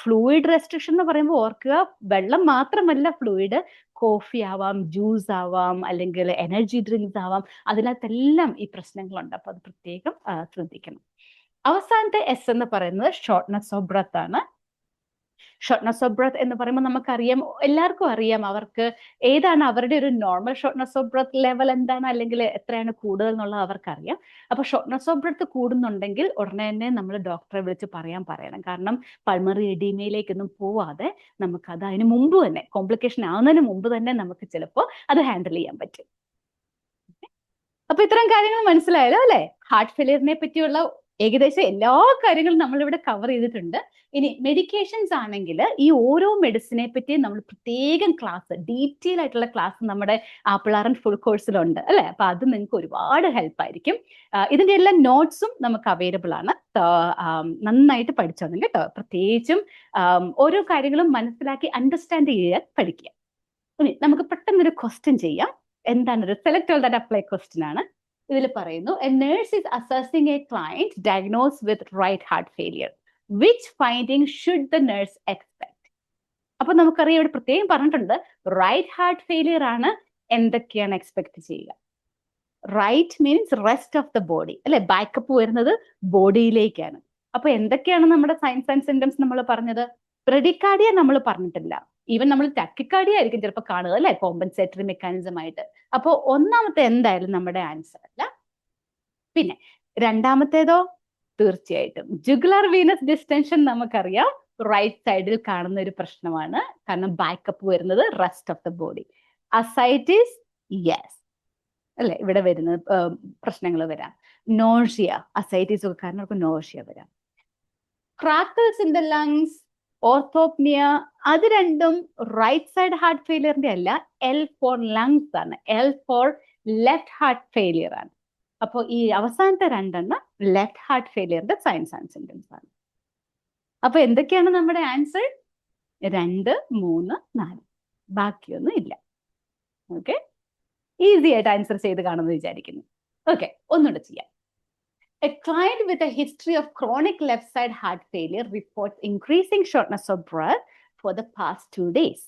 ഫ്ലൂയിഡ് റെസ്ട്രിക്ഷൻ എന്ന് പറയുമ്പോൾ ഓർക്കുക, വെള്ളം മാത്രമല്ല ഫ്ലൂയിഡ്, കോഫി ആവാം, ജ്യൂസ് ആവാം, അല്ലെങ്കിൽ എനർജി ഡ്രിങ്ക്സ് ആവാം, അതിനകത്തെല്ലാം ഈ പ്രശ്നങ്ങളുണ്ട്. അപ്പൊ അത് പ്രത്യേകം ശ്രദ്ധിക്കണം. അവസാനത്തെ എസ് എന്ന് പറയുന്നത് ഷോർട്ട്നെസ് ഓഫ് ബ്രത്ത് ആണ്. ഷോർട്ട്നെസ് ഓഫ് ബ്രത്ത് എന്ന് പറയുമ്പോൾ നമുക്കറിയാം, എല്ലാവർക്കും അറിയാം അവർക്ക് ഏതാണ് അവരുടെ ഒരു normal shortness of breath level എന്താണ്, അല്ലെങ്കിൽ എത്രയാണ് കൂടുതൽ എന്നുള്ളത് അവർക്കറിയാം. അപ്പൊ ഷോർട്ട്നെസ് ഓഫ് ബ്രത്ത് കൂടുന്നുണ്ടെങ്കിൽ ഉടനെ തന്നെ നമ്മൾ ഡോക്ടറെ വിളിച്ച് പറയണം. കാരണം പൾമറി എഡീമയിലേക്കൊന്നും പോവാതെ നമുക്കത് അതിന് മുമ്പ് തന്നെ, കോംപ്ലിക്കേഷൻ ആവുന്നതിന് മുമ്പ് തന്നെ നമുക്ക് ചിലപ്പോൾ അത് ഹാൻഡിൽ ചെയ്യാൻ പറ്റും. അപ്പൊ ഇത്തരം കാര്യങ്ങൾ മനസ്സിലായല്ലോ അല്ലെ. ഹാർട്ട് ഫെയിലിയറിനെ പറ്റിയുള്ള ഏകദേശം എല്ലാ കാര്യങ്ങളും നമ്മളിവിടെ കവർ ചെയ്തിട്ടുണ്ട്. ഇനി മെഡിക്കേഷൻസ് ആണെങ്കിൽ ഈ ഓരോ മെഡിസിനെ പറ്റി നമ്മൾ പ്രത്യേകം ക്ലാസ്, ഡീറ്റെയിൽ ആയിട്ടുള്ള ക്ലാസ് നമ്മുടെ ആപ്പിളാറൻ ഫുൾ കോഴ്സിലുണ്ട് അല്ലെ. അപ്പൊ അത് നിങ്ങൾക്ക് ഒരുപാട് ഹെൽപ്പ് ആയിരിക്കും. ഇതിന്റെ എല്ലാ നോട്ട്സും നമുക്ക് അവൈലബിൾ ആണ്. നന്നായിട്ട് പഠിച്ചോണം കേട്ടോ. പ്രത്യേകിച്ചും ഓരോ കാര്യങ്ങളും മനസ്സിലാക്കി അണ്ടർസ്റ്റാൻഡ് ചെയ്യാൻ പഠിക്കുക. ഇനി നമുക്ക് പെട്ടെന്നൊരു ക്വസ്റ്റ്യൻ ചെയ്യാം. എന്താണ് ഒരു select all that apply question ആണ്. ഇതിൽ പറയുന്നു, a nurse is assessing a client diagnose with right heart failure, which finding should the nurse expect. അപ്പൊ നമുക്കറിയാം ഇവിടെ പ്രത്യേകം പറഞ്ഞിട്ടുണ്ട്, റൈറ്റ് ഹാർട്ട് ഫെയിലിയർ ആണ്, എന്തൊക്കെയാണ് എക്സ്പെക്ട് ചെയ്യുക. Right means rest of the body അല്ലെ, ബാക്കപ്പ് വരുന്നത് ബോഡിയിലേക്കാണ്. അപ്പൊ എന്തൊക്കെയാണ് നമ്മുടെ സൈൻസ് ആൻഡ് സിംറ്റംസ് നമ്മൾ പറഞ്ഞത്? ബ്രഡിക്കാർഡിയ നമ്മൾ പറഞ്ഞിട്ടില്ല. ഈവൻ നമ്മൾ ടാക്കിക്കാർഡിയ ആയിരിക്കും ചിലപ്പോൾ കാണുക അല്ലെ, കോമ്പൻസേറ്ററി മെക്കാനിസം ആയിട്ട്. അപ്പോൾ ഒന്നാമത്തെ എന്തായാലും നമ്മുടെ ആൻസർ അല്ല. പിന്നെ രണ്ടാമത്തേതോ തീർച്ചയായിട്ടും ജുഗുലാർ വീനസ് ഡിസ്റ്റൻഷൻ നമുക്കറിയാം, റൈറ്റ് സൈഡിൽ കാണുന്ന ഒരു പ്രശ്നമാണ്. കാരണം ബാക്കപ്പ് വരുന്നത് rest of the body. Ascites, yes അല്ലെ, ഇവിടെ വരുന്ന പ്രശ്നങ്ങൾ വരാം. നോഷ്യ, അസൈറ്റിസ് ഒക്കെ കാരണം അവർക്ക് നോഷ്യ വരാം. Crackles in the lungs, orthopnoea, അത് രണ്ടും റൈറ്റ് സൈഡ് ഹാർട്ട് ഫെയിലിയറിന്റെ അല്ല, എൽ ഫോർ ലങ്സ് ആണ്, L for left heart failure ആണ്. അപ്പോൾ ഈ അവസാനത്തെ രണ്ടെണ്ണം ലെഫ്റ്റ് ഹാർട്ട് ഫെയിലിയറിന്റെ സൈൻസ് ആൻഡ് സിംറ്റംസ് ആണ്. അപ്പൊ എന്തൊക്കെയാണ് നമ്മുടെ ആൻസർ? 2, 3, 4, ബാക്കിയൊന്നും ഇല്ല. ഓക്കെ, ഈസി ആയിട്ട് ആൻസർ ചെയ്ത് കാണുമെന്ന് വിചാരിക്കുന്നു. ഓക്കെ, ഒന്നുകൂടെ ചെയ്യാം. A client with a history of chronic left side heart failure reports increasing shortness of breath for the past 2 days.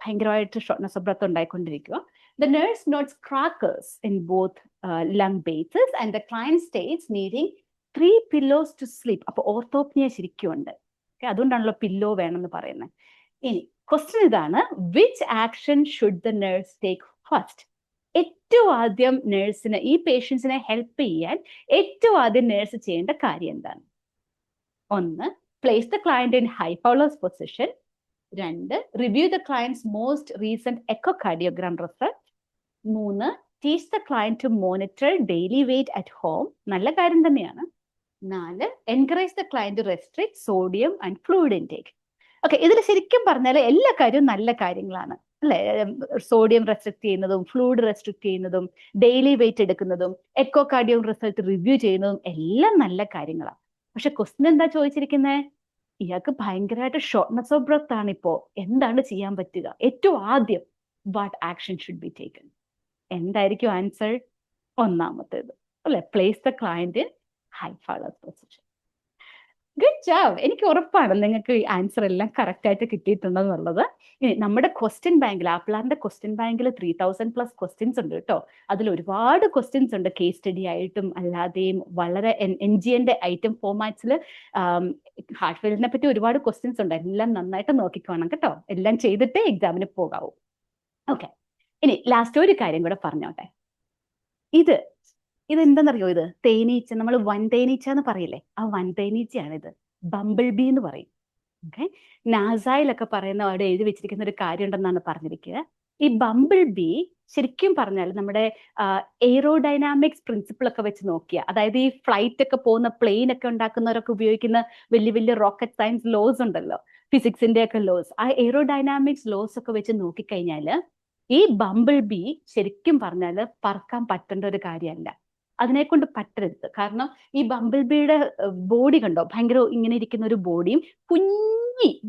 ഭയങ്കരമായിട്ട് ഷോർട്ട്നെസ് ഓഫ് ബ്രത്ത് ഉണ്ടായിക്കൊണ്ടിരിക്കുക. The nurse notes crackles in both lung bases and the client states needing 3 pillows to sleep. അപ്പൊ orthopnoea ശരിക്കും ഉണ്ട്. അതുകൊണ്ടാണല്ലോ pillow വേണമെന്ന് പറയുന്നത്. ഇനി question ഇതാണ്, which action should the nurse take first? ഏറ്റവും ആദ്യം നേഴ്സിന് ഈ പേഷ്യൻസിനെ ഹെൽപ്പ് ചെയ്യാൻ ഏറ്റവും ആദ്യം നേഴ്സ് ചെയ്യേണ്ട കാര്യം എന്താണ്? 1, place the client in high Fowler's position. 2, review the client's most recent echocardiogram result. 3, teach the client to monitor daily weight at home. നല്ല കാര്യം തന്നെയാണ്. 4, encourage the client to restrict sodium and fluid intake. Okay, ഇതിൽ ശരിക്കും പറഞ്ഞാൽ എല്ലാ കാര്യവും നല്ല കാര്യങ്ങളാണ് അല്ലെ. സോഡിയം റെസ്ട്രിക്ട് ചെയ്യുന്നതും, ഫ്ലൂയിഡ് റെസ്ട്രിക്ട് ചെയ്യുന്നതും, ഡെയിലി വെയിറ്റ് എടുക്കുന്നതും, എക്കോകാർഡിയോ റിസൾട്ട് റിവ്യൂ ചെയ്യുന്നതും എല്ലാം നല്ല കാര്യങ്ങളാണ്. പക്ഷെ ക്വസ്റ്റ്യൻ എന്താ ചോദിച്ചിരിക്കുന്നത്? ഇയാൾക്ക് ഭയങ്കരമായിട്ട് ഷോർട്ട്നെസ് ഓഫ് ബ്രത്ത് ആണ്, ഇപ്പോ എന്താണ് ചെയ്യാൻ പറ്റുക? ഏറ്റവും ആദ്യം what action should be taken? എന്തായിരിക്കും ആൻസർ? ഒന്നാമത്തേത് അല്ലെ, place the client in high Fowler's position. Good job. എനിക്ക് ഉറപ്പാണ് നിങ്ങൾക്ക് ഈ ആൻസർ എല്ലാം കറക്റ്റ് ആയിട്ട് കിട്ടിയിട്ടുണ്ടെന്നുള്ളത്. നമ്മുടെ ക്വസ്റ്റ്യൻ ബാങ്കിൽ, ആപ്പിളാറിന്റെ ക്വസ്റ്റ്യൻ ബാങ്കിൽ 3000+ ക്വസ്റ്റ്യൻസ് ഉണ്ട് കേട്ടോ. അതിൽ ഒരുപാട് ക്വസ്റ്റ്യൻസ് ഉണ്ട്, കേസ് സ്റ്റഡി ആയിട്ടും അല്ലാതെയും. വളരെ NGNന്റെ ഐറ്റം ഫോർമാറ്റ്സിൽ ഹാർട്ട് ഫെയിലിയറിനെ പറ്റി ഒരുപാട് ക്വസ്റ്റ്യൻസ് ഉണ്ട്. എല്ലാം നന്നായിട്ട് നോക്കിക്കോണം കേട്ടോ. എല്ലാം ചെയ്തിട്ടേ എക്സാമിന് പോകാവൂ. ഓക്കെ, ഇനി ലാസ്റ്റ് ഒരു കാര്യം കൂടെ പറഞ്ഞോട്ടെ. ഇതെന്താണെന്നറിയോ? ഇത് തേനീച്ച, നമ്മൾ വൻതേനീച്ച എന്ന് പറയില്ലേ, ആ വൻതേനീച്ചയാണ് ഇത്. ബംബിൾ ബീ എന്ന് പറയും. ഓക്കെ, നാസയിലൊക്കെ പറയുന്ന അവിടെ എഴുതി വെച്ചിരിക്കുന്ന ഒരു കാര്യം ഉണ്ടെന്നാണ് പറഞ്ഞിരിക്കുക. ഈ ബംബിൾ ബി ശരിക്കും പറഞ്ഞാൽ നമ്മുടെ എയ്റോഡൈനാമിക്സ് പ്രിൻസിപ്പിൾ ഒക്കെ വെച്ച് നോക്കിയ, അതായത് ഈ ഫ്ലൈറ്റ് ഒക്കെ പോകുന്ന പ്ലെയിൻ ഒക്കെ ഉണ്ടാക്കുന്നവരൊക്കെ ഉപയോഗിക്കുന്ന വലിയ വലിയ റോക്കറ്റ് സയൻസ് ലോസ് ഉണ്ടല്ലോ, ഫിസിക്സിന്റെ ഒക്കെ ലോസ്, ആ എയ്റോഡൈനാമിക്സ് ലോസ് ഒക്കെ വെച്ച് നോക്കിക്കഴിഞ്ഞാൽ ഈ ബംബിൾ ബി ശരിക്കും പറഞ്ഞാൽ പറക്കാൻ പറ്റേണ്ട ഒരു കാര്യമല്ല, അതിനെ കൊണ്ട് പറ്റരുത്. കാരണം ഈ ബംബിൾ ബിയുടെ ബോഡി കണ്ടോ, ഭയങ്കര ഇങ്ങനെ ഇരിക്കുന്ന ഒരു ബോഡിയും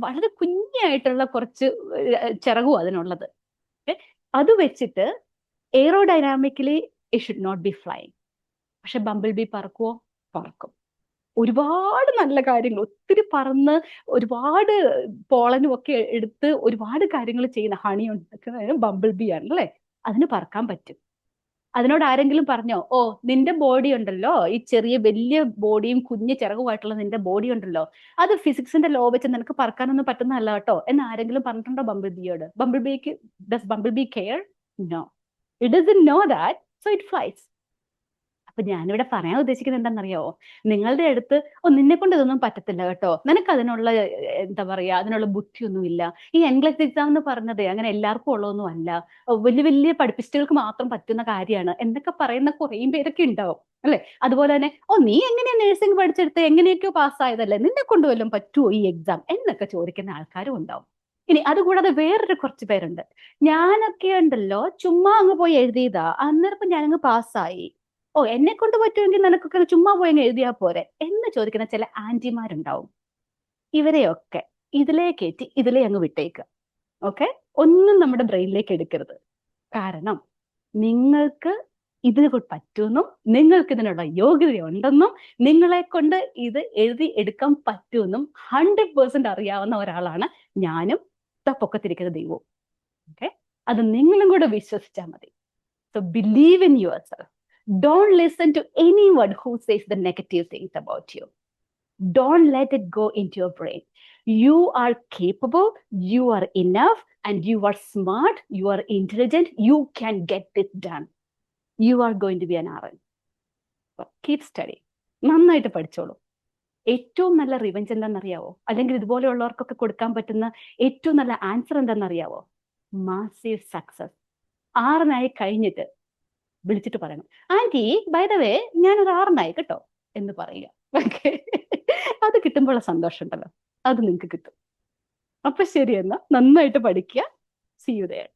വളരെ കുഞ്ഞായിട്ടുള്ള കുറച്ച് ചിറകും അതിനുള്ളത്. അത് വെച്ചിട്ട് aerodynamically it should not be flying. പക്ഷെ ബംബിൾ ബി പറക്കുവോ? പറക്കും. ഒരുപാട് നല്ല കാര്യങ്ങൾ, ഒത്തിരി പറന്ന് ഒരുപാട് പോളനും ഒക്കെ എടുത്ത് ഒരുപാട് കാര്യങ്ങൾ ചെയ്യുന്ന, ഹണി ഉണ്ടാക്കുന്ന ബംബിൾ ബി ആണ് അല്ലേ. അതിന് പറക്കാൻ പറ്റും. അതിനോട് ആരെങ്കിലും പറഞ്ഞോ, ഓ നിന്റെ ബോഡി ഉണ്ടല്ലോ, ഈ ചെറിയ വലിയ ബോഡിയും കുഞ്ഞു ചിറകുമായിട്ടുള്ള നിന്റെ ബോഡി ഉണ്ടല്ലോ, അത് ഫിസിക്സിന്റെ ലോ വെച്ച് നിനക്ക് പറക്കാനൊന്നും പറ്റുന്നതല്ല കേട്ടോ എന്ന് ആരെങ്കിലും പറഞ്ഞിട്ടുണ്ടോ ബംബിൾ ബിയോട്? Does bumble bee care? No, it doesn't know that, so it flies. അപ്പൊ ഞാനിവിടെ പറയാൻ ഉദ്ദേശിക്കുന്നത് എന്താണെന്നറിയാവോ, നിങ്ങളുടെ അടുത്ത് ഓ നിന്നെ കൊണ്ട് ഇതൊന്നും പറ്റത്തില്ല കേട്ടോ, നിനക്ക് അതിനുള്ള എന്താ പറയാ അതിനുള്ള ബുദ്ധിയൊന്നുമില്ല, ഈ എൻഗ്ലീഷ് എക്സാം എന്ന് പറഞ്ഞത് അങ്ങനെ എല്ലാവർക്കും ഉള്ളതൊന്നും അല്ല, വലിയ വലിയ പഠിപ്പിസ്റ്റുകൾക്ക് മാത്രം പറ്റുന്ന കാര്യമാണ് എന്നൊക്കെ പറയുന്ന കുറേ പേരൊക്കെ ഉണ്ടാവും അല്ലെ. അതുപോലെ തന്നെ ഓ നീ എങ്ങനെയാ നഴ്സിംഗ് പഠിച്ചെടുത്ത് എങ്ങനെയൊക്കെയോ പാസ്സായതല്ലേ, നിന്നെ കൊണ്ട് വല്ലതും പറ്റുമോ ഈ എക്സാം എന്നൊക്കെ ചോദിക്കുന്ന ആൾക്കാരും ഉണ്ടാവും. ഇനി അതുകൂടാതെ വേറൊരു കുറച്ച് പേരുണ്ട്, ഞാനൊക്കെ ഉണ്ടല്ലോ ചുമ്മാ അങ്ങ് പോയി എഴുതിയതാ, അന്നേരം ഞാനങ്ങ് പാസ്സായി, ഓ എന്നെ കൊണ്ട് പറ്റുമെങ്കിൽ നിനക്കൊക്കെ ചുമ്മാ പോയി അങ്ങ് എഴുതിയാ പോരെ എന്ന് ചോദിക്കുന്ന ചില ആന്റിമാരുണ്ടാവും. ഇവരെയൊക്കെ ഇതിലേ കയറ്റി ഇതിലേ അങ്ങ് വിട്ടേക്കുക. ഓക്കെ, ഒന്നും നമ്മുടെ ബ്രെയിനിലേക്ക് എടുക്കരുത്. കാരണം നിങ്ങൾക്ക് ഇതിനെ കൊണ്ട് പറ്റുമെന്നും നിങ്ങൾക്ക് ഇതിനുള്ള യോഗ്യതയുണ്ടെന്നും നിങ്ങളെ കൊണ്ട് ഇത് എഴുതി എടുക്കാൻ പറ്റുമെന്നും 100% അറിയാവുന്ന ഒരാളാണ് ഞാനും പൊക്കത്തിരിക്കുന്ന ദൈവവും. ഓക്കെ, അത് നിങ്ങളും കൂടെ വിശ്വസിച്ചാൽ മതി. So believe in your self. Don't listen to anyone who says the negative things about you. Don't let it go into your brain. You are capable, you are enough, and you are smart, you are intelligent, you can get this done. You are going to be an RN. So keep studying. നന്നായിട്ട് പഠിച്ചോളൂ. ഏറ്റവും നല്ല revenge എന്താണെന്നറിയാവോ, അല്ലെങ്കിൽ ഇതുപോലെയുള്ളവർക്കൊക്കെ കൊടുക്കാൻ പറ്റുന്ന ഏറ്റവും നല്ല answer എന്താണെന്നറിയാവോ? Massive success. 6 കഴിഞ്ഞിട്ട് വിളിച്ചിട്ട് പറയണം, ആന്റി ബൈ ദ വേ ഞാനൊരു 6 കേട്ടോ എന്ന് പറയുക. ഓക്കെ, അത് കിട്ടുമ്പോഴുള്ള സന്തോഷം ഉണ്ടല്ലോ, അത് നിങ്ങൾക്ക് കിട്ടും. അപ്പൊ ശരി, എന്നാ നന്നായിട്ട് പഠിക്കുക. See you there.